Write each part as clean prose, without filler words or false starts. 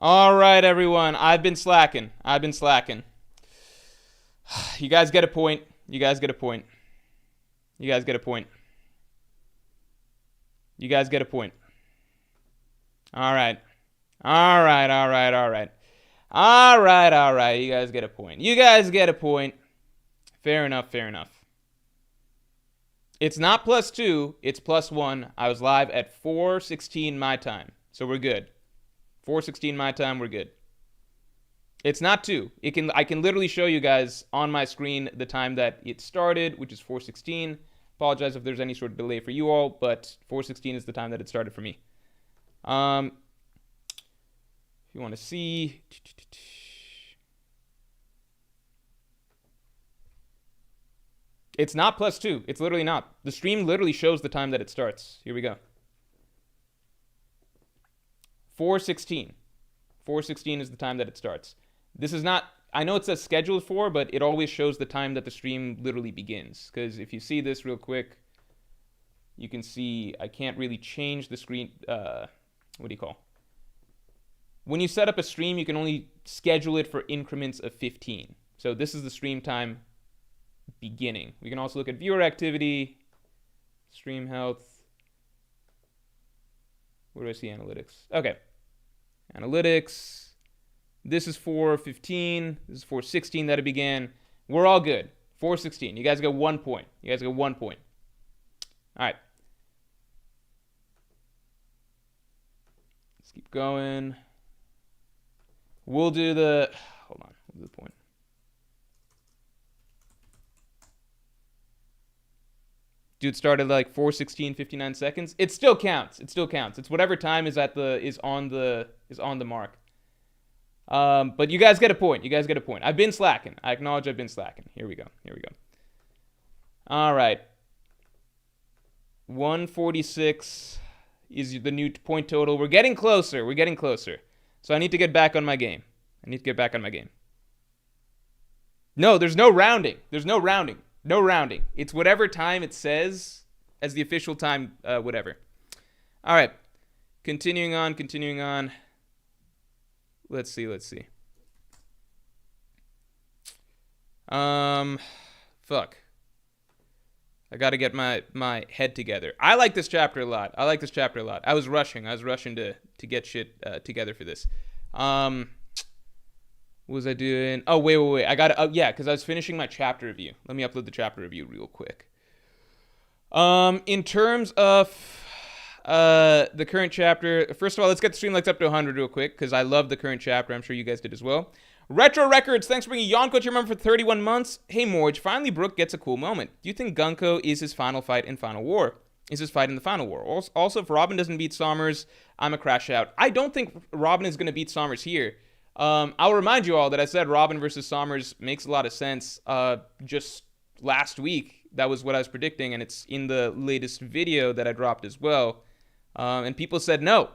All right, everyone. I've been slacking. You guys get a point. You guys get a point. You guys get a point. You guys get a point. All right. All right, all right, all right. All right, all right. You guys get a point. You guys get a point. Fair enough, fair enough. It's not +2, it's +1. I was live at 4:16 my time, so we're good. 4:16 my time, we're good. It's not 2. I can literally show you guys on my screen the time that it started, which is 4:16. Apologize if there's any sort of delay for you all, but 4:16 is the time that it started for me. If you want to see, it's not +2. It's literally not. The stream literally shows the time that it starts. Here we go. 4:16. 4:16 is the time that it starts. This is not, I know it says scheduled for, but it always shows the time that the stream literally begins. Because if you see this real quick, you can see I can't really change the screen. What do you call? When you set up a stream, you can only schedule it for increments of 15. So this is the stream time beginning. We can also look at viewer activity, stream health. Where do I see analytics? Okay. Analytics. This is 4:15. This is 4:16 that it began. We're all good. 4:16. You guys get 1 point. You guys get 1 point. All right. Let's keep going. We'll do the... Hold on. We'll do the point. Dude started like 4:16, 59 seconds. It still counts. It still counts. It's whatever time is on the mark. But you guys get a point. You guys get a point. I've been slacking. I acknowledge I've been slacking. Here we go. Here we go. All right. 146 is the new point total. We're getting closer. We're getting closer. So I need to get back on my game. No, there's no rounding. There's no rounding. No rounding. It's whatever time it says as the official time, whatever. All right. Continuing on. Let's see. Fuck. I got to get my head together. I like this chapter a lot. I was rushing to get shit together for this. What was I doing? Oh, wait. I got to, yeah, because I was finishing my chapter review. Let me upload the chapter review real quick. In terms of the current chapter, first of all, let's get the stream likes up to 100 real quick, because I love the current chapter. I'm sure you guys did as well. Retro Records, thanks for bringing Yonko to your member for 31 months. Hey, Morj, finally Brook gets a cool moment. Do you think Gunko is his final fight in Final War? Is his fight in the Final War? Also, if Robin doesn't beat Sommers, I'm a crash out. I don't think Robin is going to beat Sommers here. I'll remind you all that I said Robin versus Sommers makes a lot of sense. Just last week, that was what I was predicting, and it's in the latest video that I dropped as well. And people said no.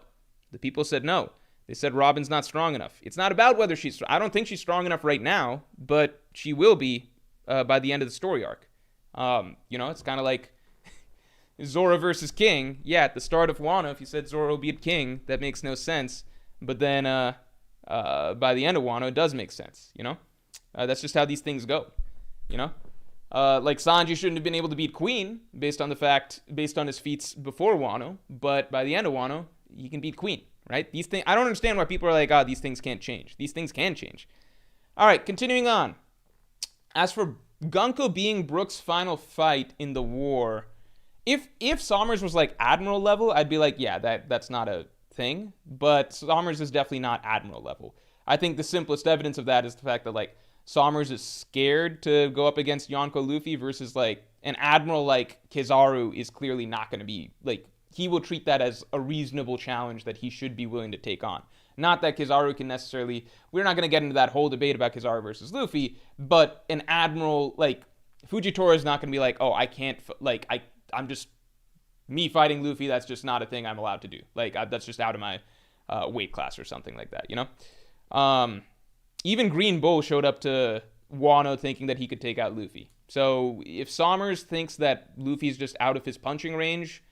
The people said no. They said Robin's not strong enough. It's not about whether she's... I don't think she's strong enough right now, but she will be by the end of the story arc. It's kind of like Zora versus King. Yeah, at the start of Wano, if you said Zora will beat King, that makes no sense. But then by the end of Wano, it does make sense, That's just how these things go, Like Sanji shouldn't have been able to beat Queen based on his feats before Wano, but by the end of Wano, he can beat Queen, right? These things, I don't understand why people are like, these things can't change. These things can change. All right, continuing on. As for Gunko being Brook's final fight in the war, if Sommers was like Admiral level, I'd be like, yeah, that's not a thing, but Sommers is definitely not Admiral level. I think the simplest evidence of that is the fact that like Sommers is scared to go up against Yonko Luffy versus like an Admiral like Kizaru is clearly not going to be like, he will treat that as a reasonable challenge that he should be willing to take on. Not that Kizaru can necessarily, we're not going to get into that whole debate about Kizaru versus Luffy, but an Admiral like Fujitora is not going to be like, oh, I can't, like I'm just me fighting Luffy, that's just not a thing I'm allowed to do. Like, that's just out of my weight class or something like that, Even Green Bull showed up to Wano thinking that he could take out Luffy. So if Sommers thinks that Luffy's just out of his punching range,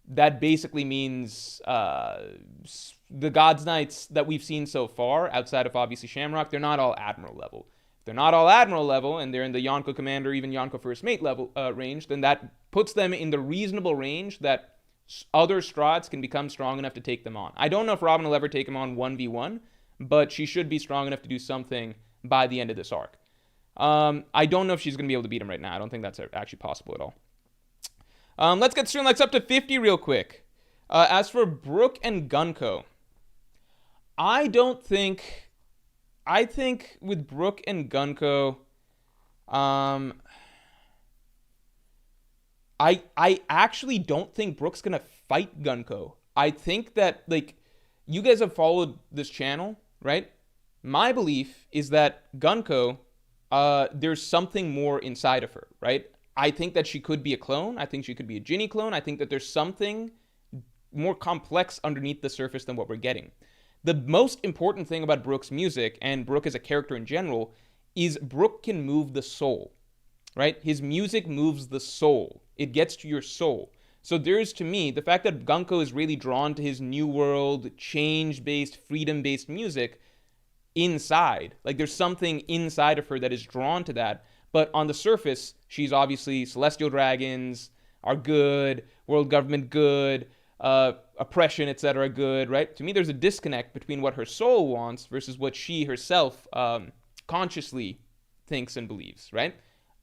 that basically means the God's Knights that we've seen so far, outside of obviously Shamrock, they're not all Admiral level. If they're not all Admiral level, and they're in the Yonko Commander, even Yonko First Mate level range, then that puts them in the reasonable range that other Strahds can become strong enough to take them on. I don't know if Robin will ever take him on 1v1, but she should be strong enough to do something by the end of this arc. I don't know if she's going to be able to beat him right now. I don't think that's actually possible at all. Let's get Stream Likes up to 50 real quick. As for Brook and Gunko, I think with Brook and Gunko, I actually don't think Brook's gonna fight Gunko. I think that, like, you guys have followed this channel, right? My belief is that Gunko, there's something more inside of her, right? I think that she could be a clone. I think she could be a Ginny clone. I think that there's something more complex underneath the surface than what we're getting. The most important thing about Brook's music, and Brook as a character in general, is Brook can move the soul, right? His music moves the soul. It gets to your soul. So there's, to me, the fact that Gunko is really drawn to his new world, change-based, freedom-based music inside. Like, there's something inside of her that is drawn to that. But on the surface, she's obviously celestial dragons are good, world government good, oppression, etc. good, right? To me, there's a disconnect between what her soul wants versus what she herself consciously thinks and believes, right?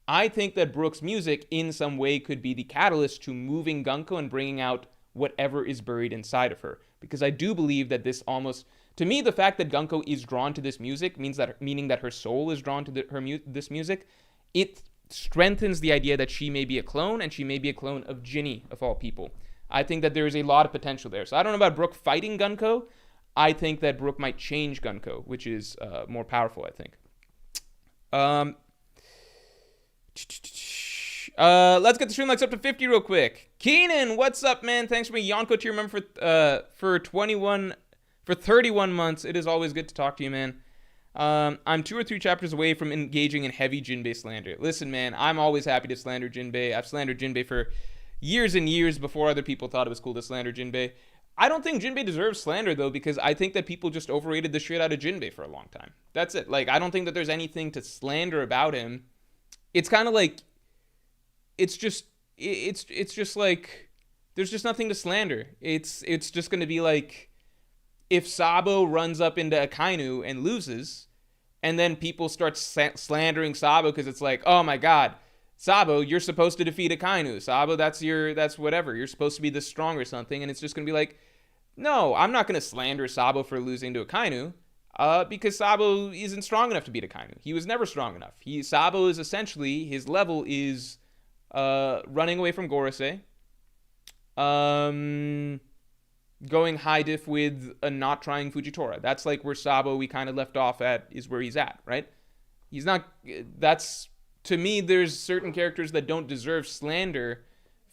I think that Brook's music in some way could be the catalyst to moving Gunko and bringing out whatever is buried inside of her. Because I do believe that this almost... To me, the fact that Gunko is drawn to this music meaning that her soul is drawn to this music. It strengthens the idea that she may be a clone, and she may be a clone of Ginny, of all people. I think that there is a lot of potential there. So I don't know about Brook fighting Gunko. I think that Brook might change Gunko, which is more powerful, I think. Let's get the stream likes up to 50 real quick. Keenan, what's up, man? Thanks for being Yonko tier member for 31 months. It is always good to talk to you, man. I'm 2 or 3 chapters away from engaging in heavy Jinbei slander. Listen, man, I'm always happy to slander Jinbei. I've slandered Jinbei for years and years before other people thought it was cool to slander Jinbei. I don't think Jinbei deserves slander, though, because I think that people just overrated the shit out of Jinbei for a long time. That's it. Like, I don't think that there's anything to slander about him. It's kind of like, it's just like, there's just nothing to slander. It's just going to be like, if Sabo runs up into Akainu and loses, and then people start slandering Sabo because it's like, oh my god, Sabo, you're supposed to defeat Akainu. Sabo, that's whatever. You're supposed to be this strong or something. And it's just going to be like, no, I'm not going to slander Sabo for losing to Akainu, because Sabo isn't strong enough to beat Akainu. He was never strong enough. Sabo is essentially, his level is running away from Gorosei, going high diff with a not trying Fujitora. That's like where Sabo, we kind of left off at, is where he's at, right? He's not, that's, to me, there's certain characters that don't deserve slander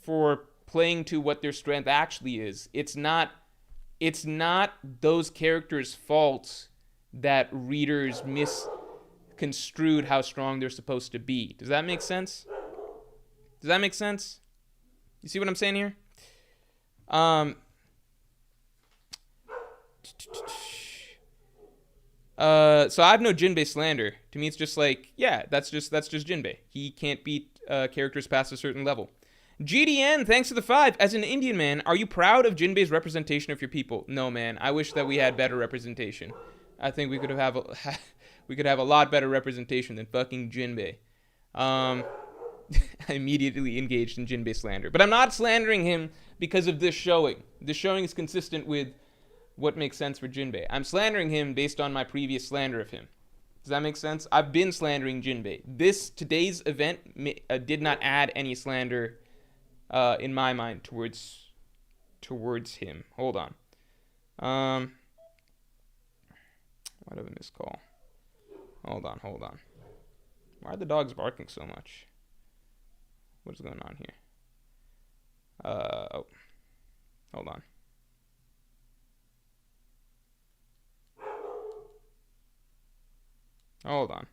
for playing to what their strength actually is. It's not those characters' fault that readers misconstrued how strong they're supposed to be. Does that make sense? Does that make sense? You see what I'm saying here? So I have no Jinbei slander. To me, it's just like, yeah, that's just Jinbei. He can't beat characters past a certain level. GDN, thanks for the 5. As an Indian man, are you proud of Jinbei's representation of your people? No, man. I wish that we had better representation. I think we could have a lot better representation than fucking Jinbei. I immediately engaged in Jinbei slander, but I'm not slandering him because of this showing. This showing is consistent with what makes sense for Jinbei. I'm slandering him based on my previous slander of him. Does that make sense? I've been slandering Jinbei. Today's event did not add any slander in my mind towards him. Hold on. Why do I have a missed call? Hold on. Why are the dogs barking so much? What is going on here? Oh. Hold on. Hold on.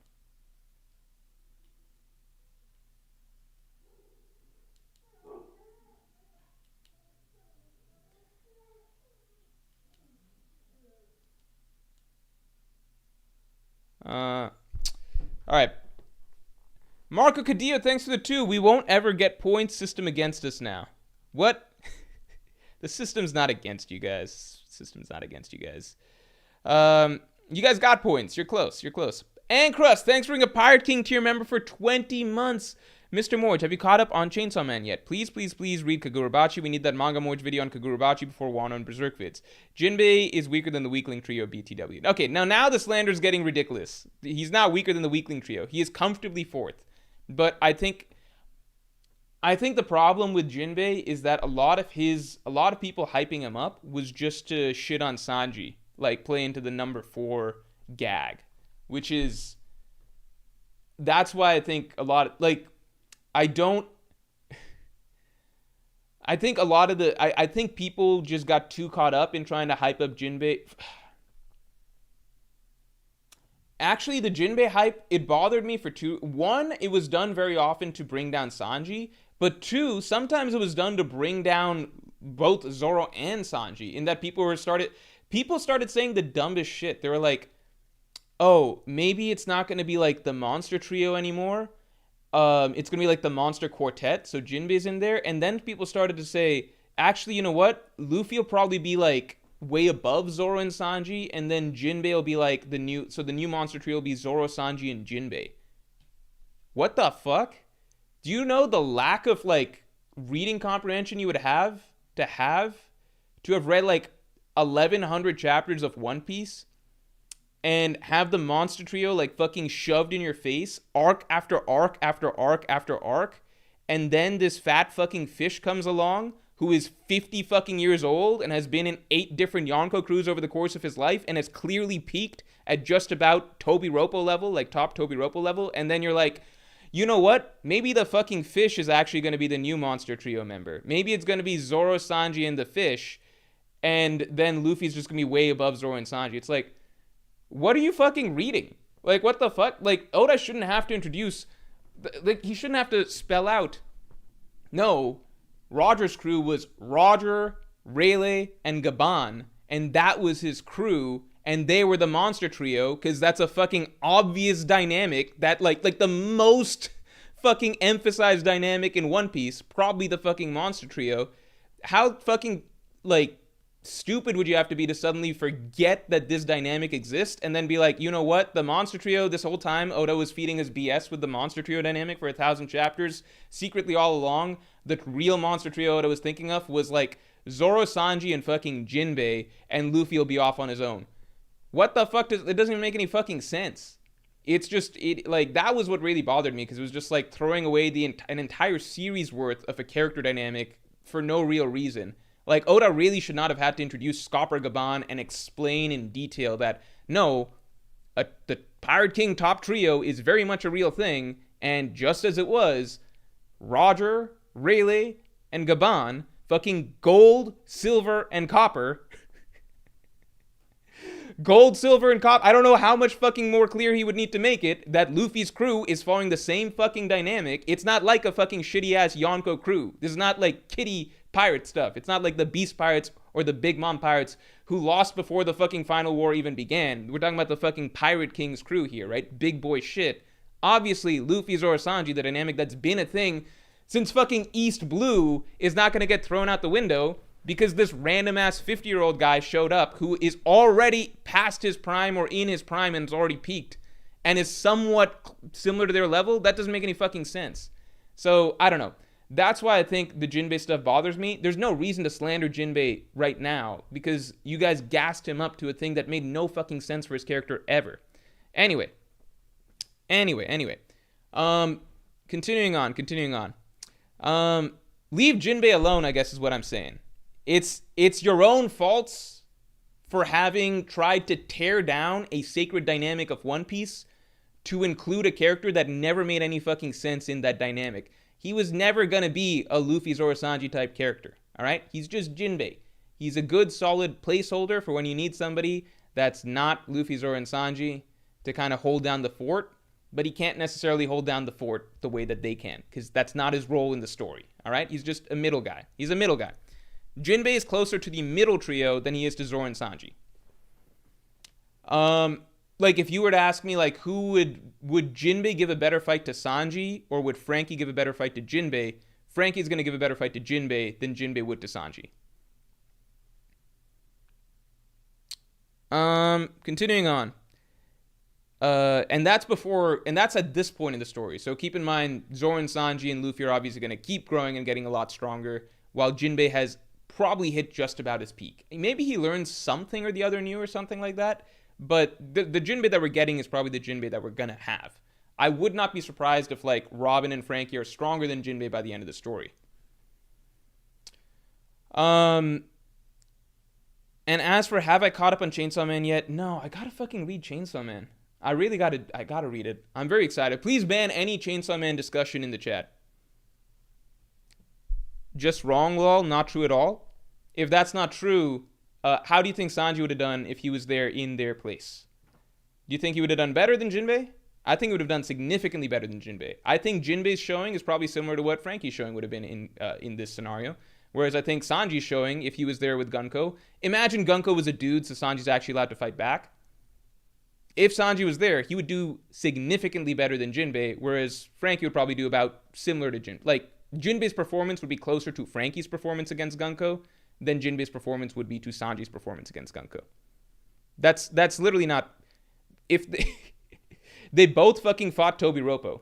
All right. Marco Cadillo, thanks for the 2. We won't ever get points. System against us now. What? The system's not against you guys. System's not against you guys. You guys got points. You're close. You're close. And Crust, thanks for being a Pirate King tier member for 20 months. Mr. Morj, have you caught up on Chainsaw Man yet? Please, please, please read Kagurabachi. We need that manga Morj video on Kagurabachi before Wano and Berserk vids. Jinbei is weaker than the weakling trio of BTW. Okay, now the slander is getting ridiculous. He's not weaker than the weakling trio. He is comfortably 4th. But I think the problem with Jinbei is that a lot of people hyping him up was just to shit on Sanji, like play into the number 4 gag, which is, that's why I think a lot, like, I think people just got too caught up in trying to hype up Jinbei. Actually, the Jinbei hype, it bothered me for 2. 1, it was done very often to bring down Sanji, but 2, sometimes it was done to bring down both Zoro and Sanji, in that people started saying the dumbest shit. They were like, oh, maybe it's not going to be like the monster trio anymore. It's going to be like the monster quartet, so Jinbei's in there. And then people started to say, actually, you know what? Luffy will probably be like way above Zoro and Sanji, and then Jinbei will be like the new monster trio will be Zoro, Sanji, and Jinbei. What the fuck? Do you know the lack of like reading comprehension you would have to have read like 1,100 chapters of One Piece and have the monster trio like fucking shoved in your face, arc after arc after arc after arc, and then this fat fucking fish comes along who is 50 fucking years old and has been in 8 different Yonko crews over the course of his life and has clearly peaked at just about Toby Roppo level, like top Toby Roppo level, and then you're like, you know what? Maybe the fucking fish is actually going to be the new monster trio member. Maybe it's going to be Zoro, Sanji, and the fish, and then Luffy's just going to be way above Zoro and Sanji. It's like, what are you fucking reading? Like, what the fuck? Like, Oda shouldn't have to introduce, like, he shouldn't have to spell out, no, Roger's crew was Roger, Rayleigh, and Gaban, and that was his crew, and they were the monster trio, because that's a fucking obvious dynamic that, like the most fucking emphasized dynamic in One Piece, probably the fucking monster trio. How fucking, like, stupid would you have to be to suddenly forget that this dynamic exists and then be like, you know what, the monster trio, this whole time Oda was feeding his BS with the monster trio dynamic for 1,000 chapters, secretly all along the real monster trio Oda was thinking of was like Zoro, Sanji, and fucking Jinbei, and Luffy will be off on his own. What the fuck it doesn't even make any fucking sense. It's just, like, that was what really bothered me, because it was just like throwing away an entire series worth of a character dynamic for no real reason. Like, Oda really should not have had to introduce Scopper Gaban and explain in detail that, no, the Pirate King top trio is very much a real thing, and just as it was, Roger, Rayleigh, and Gaban, fucking gold, silver, and copper. Gold, silver, and copper. I don't know how much fucking more clear he would need to make it that Luffy's crew is following the same fucking dynamic. It's not like a fucking shitty-ass Yonko crew. This is not like kiddie pirate stuff. It's not like the Beast Pirates or the Big Mom Pirates who lost before the fucking final war even began. We're talking about the fucking Pirate King's crew here, right? Big boy shit. Obviously, Luffy, Zoro, Sanji, the dynamic that's been a thing since fucking East Blue, is not going to get thrown out the window because this random-ass 50-year-old guy showed up who is already past his prime or in his prime and has already peaked and is somewhat similar to their level. That doesn't make any fucking sense. So, I don't know. That's why I think the Jinbei stuff bothers me. There's no reason to slander Jinbei right now because you guys gassed him up to a thing that made no fucking sense for his character ever. Anyway. Continuing on. Leave Jinbei alone, I guess is what I'm saying. It's your own faults for having tried to tear down a sacred dynamic of One Piece to include a character that never made any fucking sense in that dynamic. He was never going to be a Luffy, Zoro, Sanji type character, all right? He's just Jinbei. He's a good, solid placeholder for when you need somebody that's not Luffy, Zoro, and Sanji to kind of hold down the fort, but he can't necessarily hold down the fort the way that they can, because that's not his role in the story, all right? He's just a middle guy. He's a middle guy. Jinbei is closer to the middle trio than he is to Zoro and Sanji. like if you were to ask me like who would Jinbei give a better fight to Sanji, or would Frankie give a better fight to Jinbei? Frankie's going to give a better fight to Jinbei than Jinbei would to Sanji. Continuing on. And that's at this point in the story. So keep in mind, Zoro and Sanji and Luffy are obviously going to keep growing and getting a lot stronger, while Jinbei has probably hit just about his peak. Maybe he learns something or the other new or something like that, but the Jinbei that we're getting is probably the Jinbei that we're going to have. I would not be surprised if, like, Robin and Frankie are stronger than Jinbei by the end of the story. And as for have I caught up on Chainsaw Man yet? No, I gotta fucking read Chainsaw Man. I gotta read it. I'm very excited. Please ban any Chainsaw Man discussion in the chat. Just wrong, lol, not true at all. If that's not true, how do you think Sanji would have done if he was there in their place? Do you think he would have done better than Jinbei? I think he would have done significantly better than Jinbei. I think Jinbei's showing is probably similar to what Frankie's showing would have been in this scenario. Whereas I think Sanji's showing, if he was there with Gunko, imagine Gunko was a dude, so Sanji's actually allowed to fight back. If Sanji was there, he would do significantly better than Jinbei, whereas Frankie would probably do about similar to Jinbei. Like, Jinbei's performance would be closer to Frankie's performance against Gunko than Jinbei's performance would be to Sanji's performance against Gunko. That's literally not... If they both fucking fought Tobi Roppo.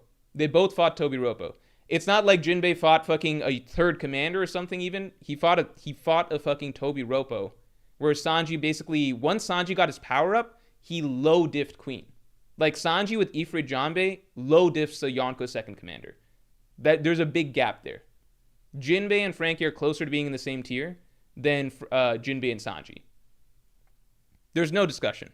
It's not like Jinbei fought fucking a third commander or something even. He fought a fucking Tobi Roppo. Where Sanji basically, once Sanji got his power up, he low diffed Queen. Like Sanji with Ifrit Janbei, low diffs a Yonko second commander. There's a big gap there. Jinbei and Frankie are closer to being in the same tier than Jinbei and Sanji. There's no discussion.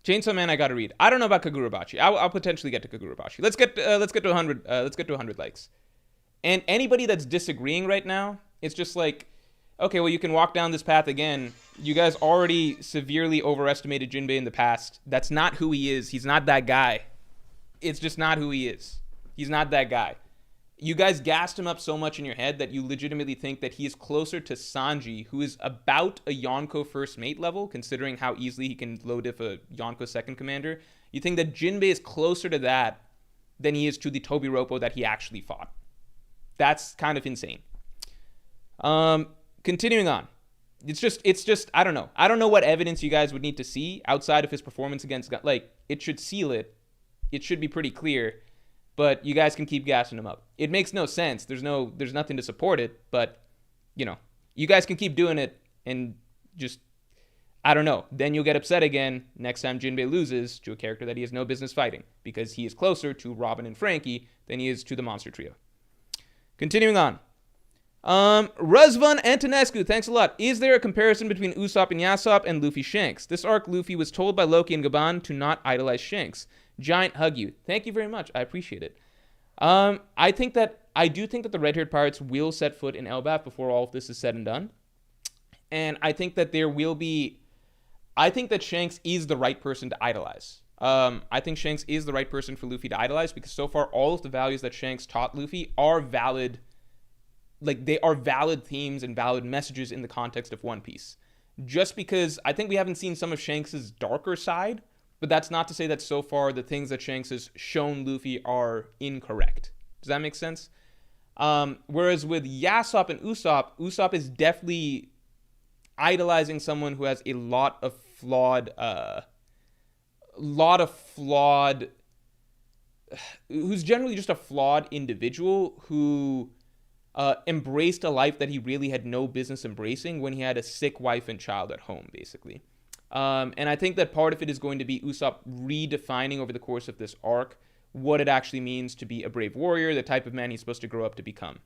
Chainsaw Man, I gotta read. I don't know about Kagurabachi. I'll potentially get to Kagurabachi. Let's get to 100. Let's get to 100 likes. And anybody that's disagreeing right now, it's just like, okay, well, you can walk down this path again. You guys already severely overestimated Jinbei in the past. That's not who he is. He's not that guy. It's just not who he is. He's not that guy. You guys gassed him up so much in your head that you legitimately think that he is closer to Sanji, who is about a Yonko first mate level, considering how easily he can low diff a Yonko second commander. You think that Jinbei is closer to that than he is to the Tobi Roppo that he actually fought. That's kind of insane. Continuing on. It's just, I don't know. I don't know what evidence you guys would need to see outside of his performance against, like, it should seal it. It should be pretty clear. But you guys can keep gassing him up. It makes no sense. There's nothing to support it. But, you know, you guys can keep doing it and just, I don't know. Then you'll get upset again next time Jinbei loses to a character that he has no business fighting, because he is closer to Robin and Frankie than he is to the Monster Trio. Continuing on. Razvan Antonescu, thanks a lot. Is there a comparison between Usopp and Yasopp and Luffy Shanks? This arc, Luffy was told by Loki and Gaban to not idolize Shanks. Giant hug you. Thank you very much. I appreciate it. I do think that the red-haired pirates will set foot in Elbaf before all of this is said and done. And I think that I think that Shanks is the right person to idolize. I think Shanks is the right person for Luffy to idolize, because so far all of the values that Shanks taught Luffy are valid. Like, they are valid themes and valid messages in the context of One Piece. Just because I think we haven't seen some of Shanks' darker side, but that's not to say that so far the things that Shanks has shown Luffy are incorrect. Does that make sense? Whereas with Yasopp and Usopp is definitely idolizing someone who has a lot of flawed, who's generally just a flawed individual who embraced a life that he really had no business embracing when he had a sick wife and child at home, basically. And I think that part of it is going to be Usopp redefining over the course of this arc what it actually means to be a brave warrior, the type of man he's supposed to grow up to become.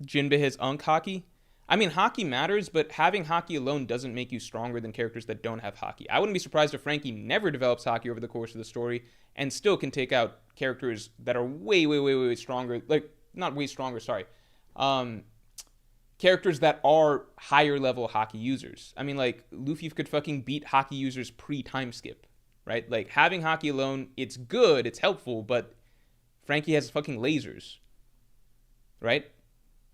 Jinbei has Unk Haki. I mean, Haki matters, but having Haki alone doesn't make you stronger than characters that don't have Haki. I wouldn't be surprised if Frankie never develops Haki over the course of the story and still can take out characters that are way, way, way, way stronger. Like, not way stronger, sorry. Characters that are higher level hockey users. I mean, like, Luffy could fucking beat hockey users pre-time skip, right? Like, having hockey alone, it's good, it's helpful, but Frankie has fucking lasers, right?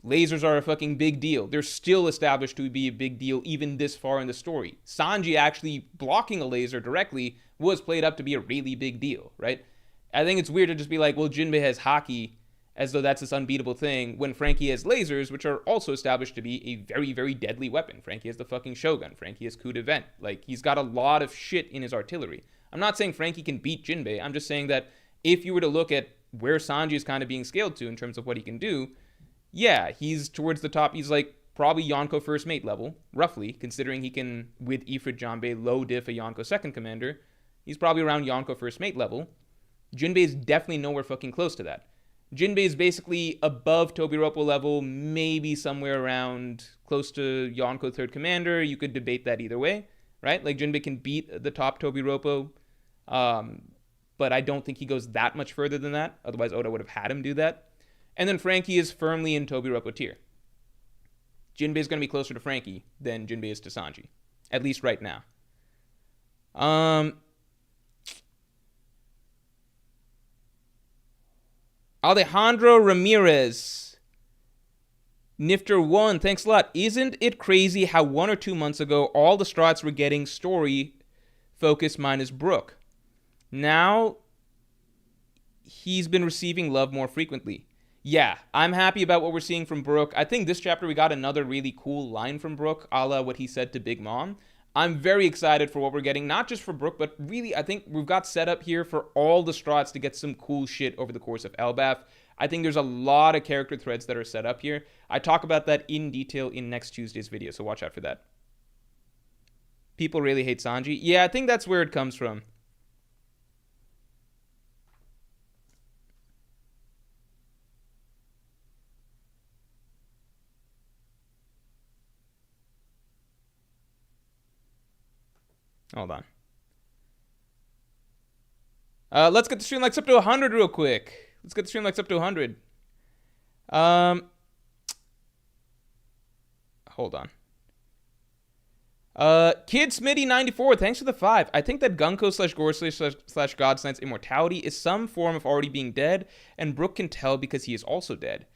Lasers are a fucking big deal. They're still established to be a big deal even this far in the story. Sanji actually blocking a laser directly was played up to be a really big deal, right? I think it's weird to just be like, well, Jinbei has hockey, as though that's this unbeatable thing, when Frankie has lasers, which are also established to be a very, very deadly weapon. Frankie has the fucking Shogun. Frankie has coup de vent. Like, he's got a lot of shit in his artillery. I'm not saying Frankie can beat Jinbei. I'm just saying that if you were to look at where Sanji is kind of being scaled to in terms of what he can do, yeah, he's towards the top. He's like probably Yonko first mate level, roughly, considering he can, with Ifrit Janbei, low diff a Yonko second commander. He's probably around Yonko first mate level. Jinbei is definitely nowhere fucking close to that. Jinbei is basically above Tobiropo level, maybe somewhere around close to Yonko third commander. You could debate that either way, right? Like, Jinbei can beat the top Tobiropo, but I don't think he goes that much further than that. Otherwise, Oda would have had him do that. And then Frankie is firmly in Tobiropo tier. Jinbei is going to be closer to Frankie than Jinbei is to Sanji, at least right now. Alejandro Ramirez, Nifter 1, thanks a lot. Isn't it crazy how 1 or 2 months ago all the Strats were getting story focus minus Brook? Now he's been receiving love more frequently. Yeah, I'm happy about what we're seeing from Brook. I think this chapter we got another really cool line from Brook, a la what he said to Big Mom. I'm very excited for what we're getting, not just for Brook, but really I think we've got set up here for all the Strats to get some cool shit over the course of Elbaf. I think there's a lot of character threads that are set up here. I talk about that in detail in next Tuesday's video, so watch out for that. People really hate Sanji. Yeah, I think that's where it comes from. Hold on. Let's get the stream likes up to 100 real quick. Let's get the stream likes up to 100. Hold on. Kid Smitty 94, thanks for the 5. I think that Gunko slash Gore slash God Knight's immortality is some form of already being dead, and Brook can tell because he is also dead.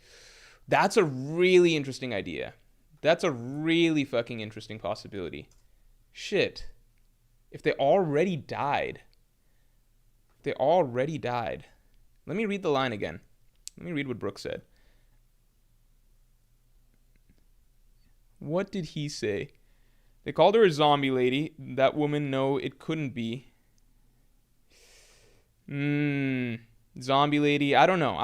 That's a really interesting idea. That's a really fucking interesting possibility. Shit. If they already died. Let me read the line again. Let me read what Brook said. What did he say? They called her a zombie lady. That woman, no, it couldn't be. Zombie lady. I don't know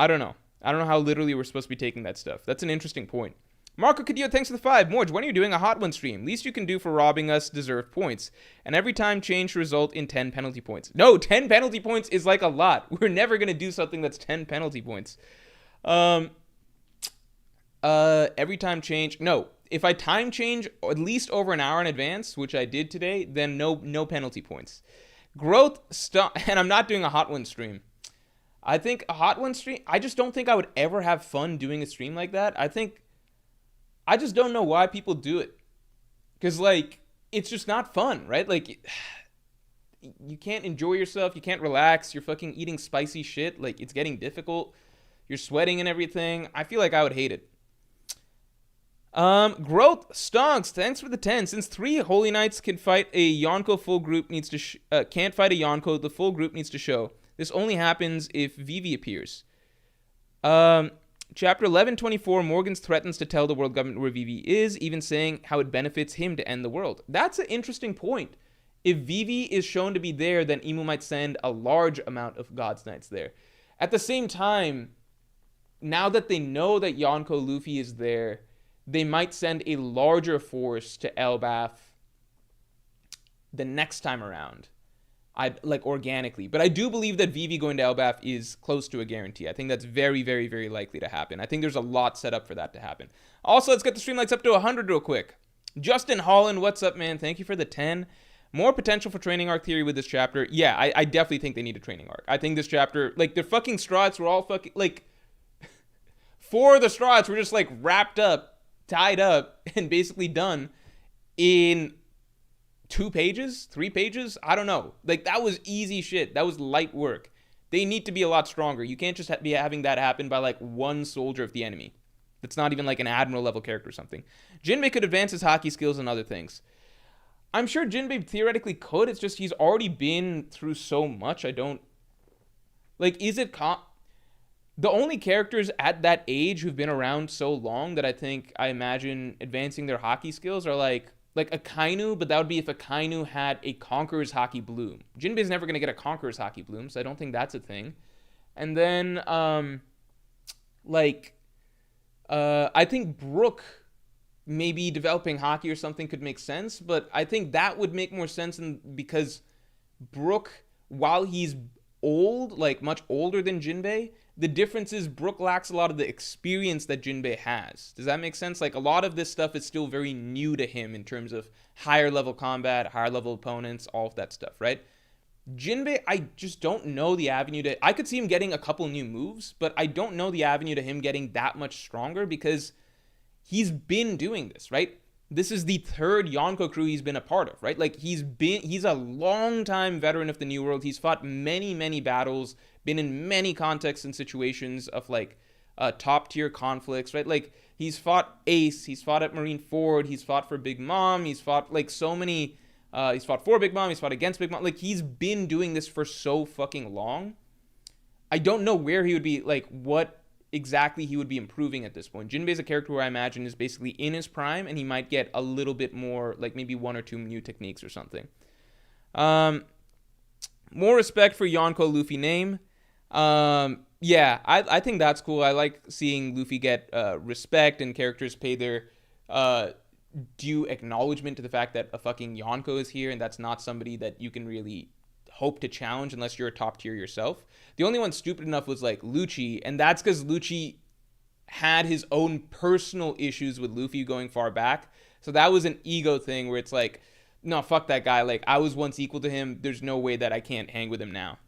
how literally we're supposed to be taking that stuff. That's an interesting point. Marco Cadillo, thanks for the 5. Morj, when are you doing a Hot One stream? Least you can do for robbing us deserved points. And every time change to result in 10 penalty points. No, 10 penalty points is like a lot. We're never going to do something that's 10 penalty points. Every time change. No, if I time change at least over an hour in advance, which I did today, then no penalty points. Growth, and I'm not doing a Hot One stream. I think a Hot One stream, I just don't think I would ever have fun doing a stream like that. I just don't know why people do it. Because, like, it's just not fun, right? Like, you can't enjoy yourself. You can't relax. You're fucking eating spicy shit. Like, it's getting difficult. You're sweating and everything. I feel like I would hate it. Growth stonks. Thanks for the 10. Since 3 Holy Knights can fight a Yonko, full group needs to can't fight a Yonko, the full group needs to show. This only happens if Vivi appears. Chapter 1124, Morgan threatens to tell the world government where Vivi is, even saying how it benefits him to end the world. That's an interesting point. If Vivi is shown to be there, then Imu might send a large amount of God's Knights there. At the same time, now that they know that Yonko Luffy is there, they might send a larger force to Elbaf the next time around. Organically. But I do believe that Vivi going to Elbaf is close to a guarantee. I think that's very, very, very likely to happen. I think there's a lot set up for that to happen. Also, let's get the stream likes up to 100 real quick. Justin Holland, what's up, man? Thank you for the 10. More potential for training arc theory with this chapter. Yeah, I definitely think they need a training arc. I think this chapter, like, the fucking Strats were all fucking, like, 4 of the Strats were just like wrapped up, tied up, and basically done in 2 pages, 3 pages. I don't know. Like, that was easy shit. That was light work. They need to be a lot stronger. You can't just be having that happen by like one soldier of the enemy. That's not even like an admiral level character or something. Jinbei could advance his hockey skills and other things. I'm sure Jinbei theoretically could. It's just he's already been through so much. I don't... Like, is it... The only characters at that age who've been around so long that I imagine advancing their hockey skills are like Akainu, but that would be if Akainu had a Conqueror's Hockey Bloom. Jinbei's never going to get a Conqueror's Hockey Bloom, so I don't think that's a thing. And then, I think Brook maybe developing hockey or something could make sense, but I think that would make more sense because Brook, while he's old, like much older than Jinbei, the difference is Brook lacks a lot of the experience that Jinbei has. Does that make sense? Like, a lot of this stuff is still very new to him in terms of higher level combat, higher level opponents, all of that stuff, right? Jinbei, I just don't know the avenue to... I could see him getting a couple new moves, but I don't know the avenue to him getting that much stronger because he's been doing this, right? This is the 3rd Yonko crew he's been a part of, right? Like, he's a long-time veteran of the New World. He's fought many, many battles, been in many contexts and situations of, like, top-tier conflicts, right? Like, he's fought Ace, he's fought at Marine Ford, he's fought for Big Mom, he's fought, like, so many... he's fought for Big Mom, he's fought against Big Mom. Like, he's been doing this for so fucking long. I don't know where he would be, like, what exactly he would be improving at this point. Jinbei's a character who I imagine is basically in his prime, and he might get a little bit more, like maybe 1 or 2 new techniques or something. More respect for Yonko Luffy name. Yeah, I think that's cool. I like seeing Luffy get respect and characters pay their due acknowledgement to the fact that a fucking Yonko is here, and that's not somebody that you can really hope to challenge unless you're a top tier yourself. The only one stupid enough was like Lucci, and that's because Lucci had his own personal issues with Luffy going far back. So that was an ego thing where it's like, no, fuck that guy. Like, I was once equal to him. There's no way that I can't hang with him now.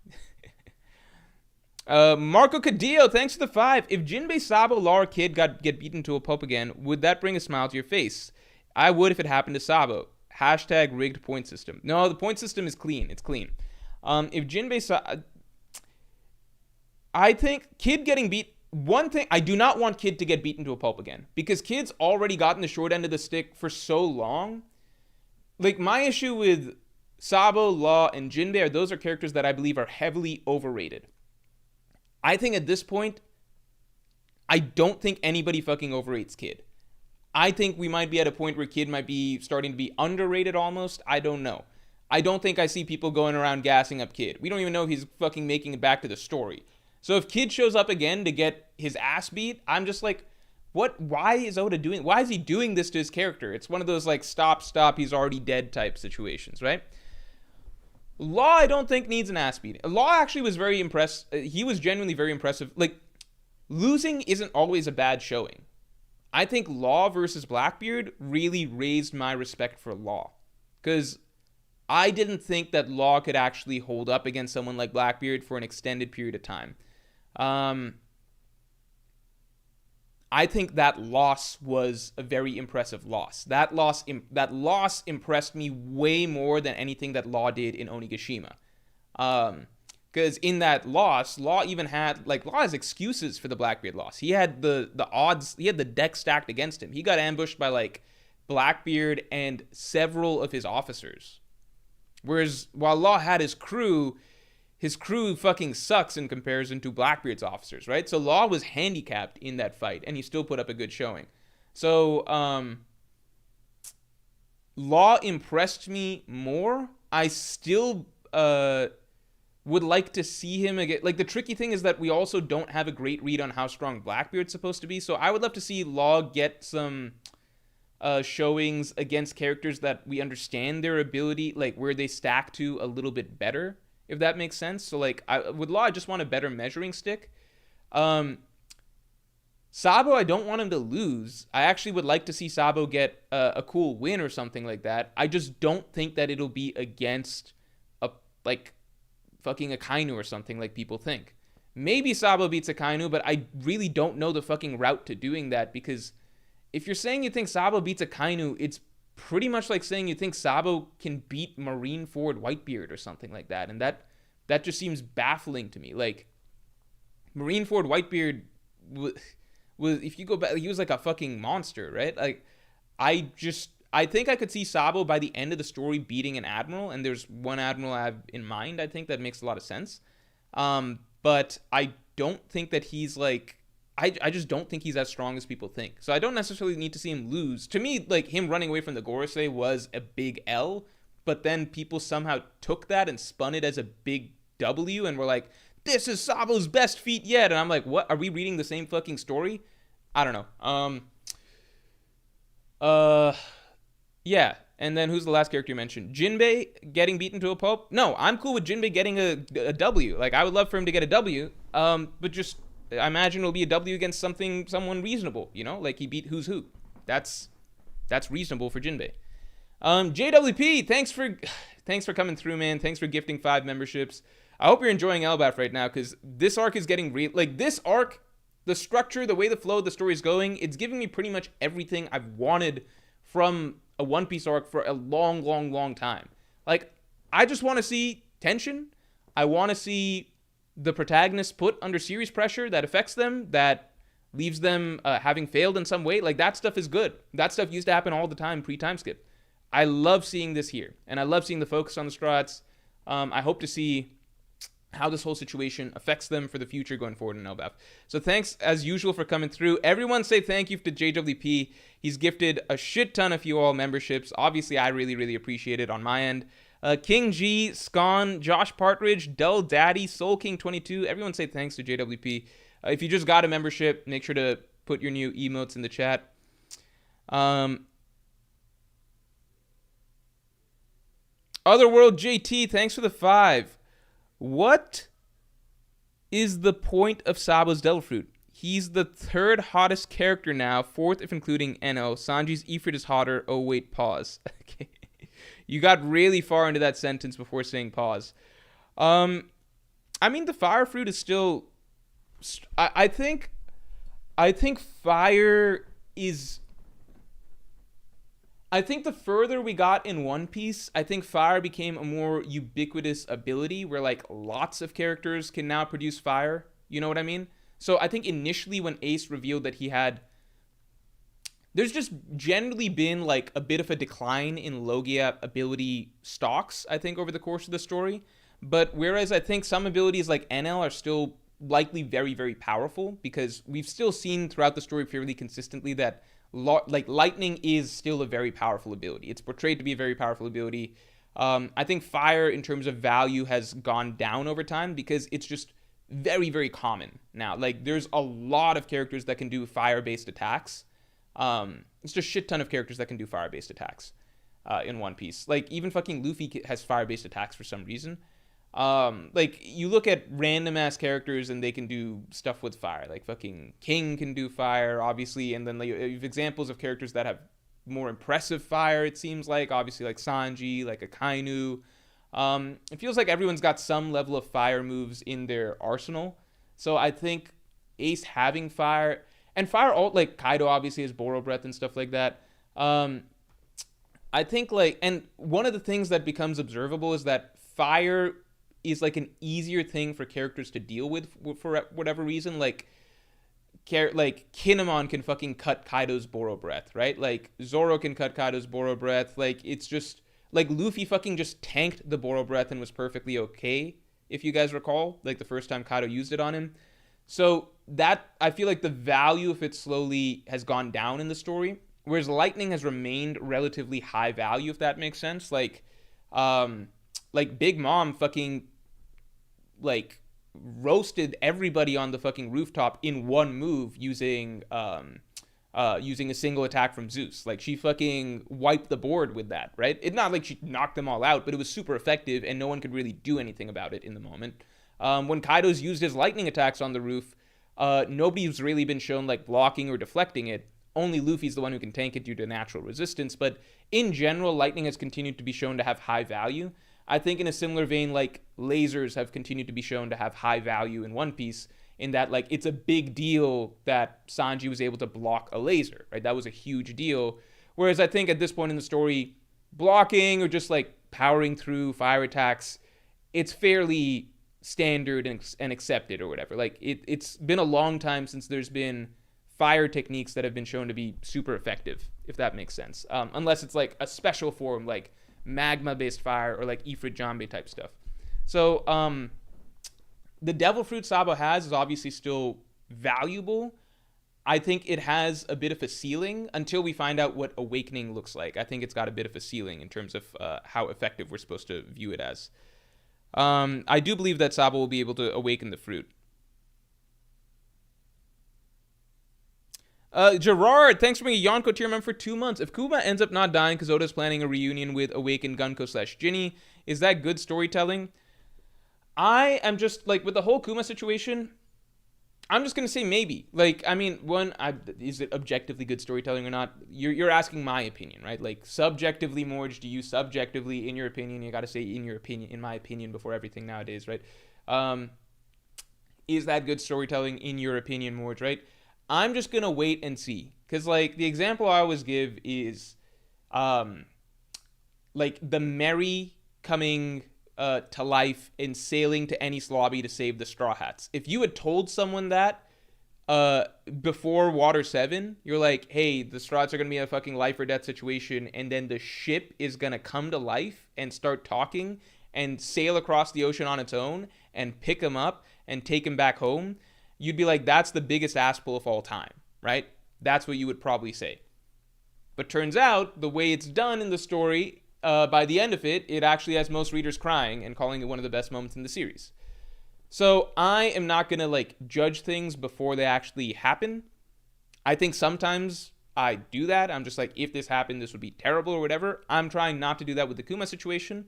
Marco Cadillo, thanks for the 5. If Jinbei, Sabo, Law, or Kid get beaten to a pulp again, would that bring a smile to your face? I would if it happened to Sabo. Hashtag rigged point system. No, the point system is clean. It's clean. If Jinbei... I think Kid getting beat... One thing, I do not want Kid to get beaten to a pulp again. Because Kid's already gotten the short end of the stick for so long. Like, my issue with Sabo, Law, and Jinbei those are characters that I believe are heavily overrated. I think at this point, I don't think anybody fucking overrates Kid. I think we might be at a point where Kid might be starting to be underrated almost. I don't know. I don't think I see people going around gassing up Kid. We don't even know if he's fucking making it back to the story. So if Kid shows up again to get his ass beat, I'm just like, what? Why is Oda doing? Why is he doing this to his character? It's one of those like stop, he's already dead type situations, right? Law, I don't think needs an ass beating. Law actually was very impressed. He was genuinely very impressive. Like, losing isn't always a bad showing. I think Law versus Blackbeard really raised my respect for Law. Because I didn't think that Law could actually hold up against someone like Blackbeard for an extended period of time. I think that loss was a very impressive loss. That loss impressed me way more than anything that Law did in Onigashima. Because in that loss, Law even had, like, Law has excuses for the Blackbeard loss. He had the odds, he had the deck stacked against him. He got ambushed by, like, Blackbeard and several of his officers. Whereas, while Law had his crew fucking sucks in comparison to Blackbeard's officers, right? So Law was handicapped in that fight, and he still put up a good showing. So, Law impressed me more. I still, would like to see him again. Like, the tricky thing is that we also don't have a great read on how strong Blackbeard's supposed to be, so I would love to see Law get some showings against characters that we understand their ability, like, where they stack to a little bit better, if that makes sense. So, like, with Law, I just want a better measuring stick. Sabo, I don't want him to lose. I actually would like to see Sabo get a cool win or something like that. I just don't think that it'll be against, fucking Akainu or something like people think. Maybe Sabo beats Akainu, but I really don't know the fucking route to doing that, because if you're saying you think Sabo beats Akainu, it's pretty much like saying you think Sabo can beat Marineford Whitebeard or something like that, and that just seems baffling to me. Like, Marineford Whitebeard was, if you go back, he was like a fucking monster, right? Like, I think I could see Sabo by the end of the story beating an admiral, and there's one admiral I have in mind, I think, that makes a lot of sense. But I don't think that he's like, I just don't think he's as strong as people think. So I don't necessarily need to see him lose. To me, like, him running away from the Gorosei was a big L, but then people somehow took that and spun it as a big W and were like, this is Sabo's best feat yet. And I'm like, what? Are we reading the same fucking story? I don't know. Yeah. And then who's the last character you mentioned? Jinbei getting beaten to a pulp? No, I'm cool with Jinbei getting a W. Like, I would love for him to get a W. But just, I imagine it'll be a W against someone reasonable, you know? Like, he beat who's who. That's reasonable for Jinbei. JWP, thanks for coming through, man. Thanks for gifting 5 memberships. I hope you're enjoying Elbaf right now, because this arc is getting real. Like, this arc, the structure, the way the flow of the story is going, it's giving me pretty much everything I've wanted from a One Piece arc for a long, long, long time. Like, I just want to see tension. I want to see the protagonists put under serious pressure that affects them, that leaves them having failed in some way. Like, that stuff is good. That stuff used to happen all the time pre-time skip. I love seeing this here, and I love seeing the focus on the Strats. I hope to see how this whole situation affects them for the future going forward in Elbaf. So thanks, as usual, for coming through. Everyone say thank you to JWP. He's gifted a shit ton of you all memberships. Obviously, I really, really appreciate it on my end. King G, Scon, Josh Partridge, Dull Daddy, Soul King 22. Everyone say thanks to JWP. If you just got a membership, make sure to put your new emotes in the chat. Otherworld JT, thanks for the 5. What is the point of Sabo's Devil Fruit? He's the 3rd hottest character now, 4th if including NO. Sanji's Ifrit is hotter. Oh, wait, pause. Okay. You got really far into that sentence before saying pause. I mean, the Fire Fruit is still... I think fire is... I think the further we got in One Piece, I think fire became a more ubiquitous ability where, like, lots of characters can now produce fire. You know what I mean? So I think initially when Ace revealed that he had... There's just generally been, like, a bit of a decline in Logia ability stocks, I think, over the course of the story. But whereas I think some abilities like NL are still likely very, very powerful, because we've still seen throughout the story fairly consistently that like lightning is still a very powerful ability. It's portrayed to be a very powerful ability. I think fire in terms of value has gone down over time because it's just very, very common now. Like, there's a lot of characters that can do fire-based attacks. It's just a shit ton of characters that can do fire-based attacks in One Piece. Like, even fucking Luffy has fire-based attacks for some reason. Like, you look at random ass characters and they can do stuff with fire. Like, fucking King can do fire, obviously, and then like, you have examples of characters that have more impressive fire, it seems like. Obviously, like Sanji, like Akainu. It feels like everyone's got some level of fire moves in their arsenal. So I think Ace having fire, and fire alt, like Kaido obviously has Boro Breath and stuff like that. I think, like, and one of the things that becomes observable is that fire is like an easier thing for characters to deal with for whatever reason. Like Kinemon can fucking cut Kaido's Boro Breath, right? Like, Zoro can cut Kaido's Boro Breath. Like, it's just, like, Luffy fucking just tanked the Boro Breath and was perfectly okay, if you guys recall, like, the first time Kaido used it on him. So that, I feel like the value of it slowly has gone down in the story, whereas lightning has remained relatively high value, if that makes sense. Like Big Mom fucking, like, roasted everybody on the fucking rooftop in one move using a single attack from Zeus. Like, she fucking wiped the board with that, right? It's not like she knocked them all out, but it was super effective and no one could really do anything about it in the moment. When Kaido's used his lightning attacks on the roof, nobody's really been shown, like, blocking or deflecting it. Only Luffy's the one who can tank it due to natural resistance, but in general, lightning has continued to be shown to have high value. I think in a similar vein, like lasers have continued to be shown to have high value in One Piece, in that like it's a big deal that Sanji was able to block a laser, right? That was a huge deal. Whereas I think at this point in the story, blocking or just like powering through fire attacks, it's fairly standard and accepted or whatever. Like it's been a long time since there's been fire techniques that have been shown to be super effective, if that makes sense. Unless it's like a special form, like magma-based fire or like Ifrit Jambe type stuff. So the devil fruit Sabo has is obviously still valuable. I think it has a bit of a ceiling until we find out what awakening looks like. I think it's got a bit of a ceiling in terms of how effective we're supposed to view it as. I do believe that Sabo will be able to awaken the fruit. Gerard, thanks for being a Yonko tier member for 2 months. If Kuma ends up not dying because Oda's planning a reunion with awakened Gunko / Ginny, is that good storytelling? I am just, like, with the whole Kuma situation, I'm just going to say maybe. Like, I mean, is it objectively good storytelling or not? You're asking my opinion, right? Like, subjectively, Morj, do you subjectively, in your opinion, you got to say in your opinion, in my opinion, before everything nowadays, right? Is that good storytelling in your opinion, Morj, right? I'm just going to wait and see. Because, like, the example I always give is, like, the Merry coming to life and sailing to Eni's lobby to save the Straw Hats. If you had told someone that before Water 7, you're like, hey, the Straw Hats are going to be in a fucking life or death situation, and then the ship is going to come to life and start talking and sail across the ocean on its own and pick them up and take them back home, you'd be like, that's the biggest ass pull of all time, right? That's what you would probably say. But turns out, the way it's done in the story, by the end of it, it actually has most readers crying and calling it one of the best moments in the series. So I am not going to, like, judge things before they actually happen. I think sometimes I do that. I'm just like, if this happened, this would be terrible or whatever. I'm trying not to do that with the Kuma situation.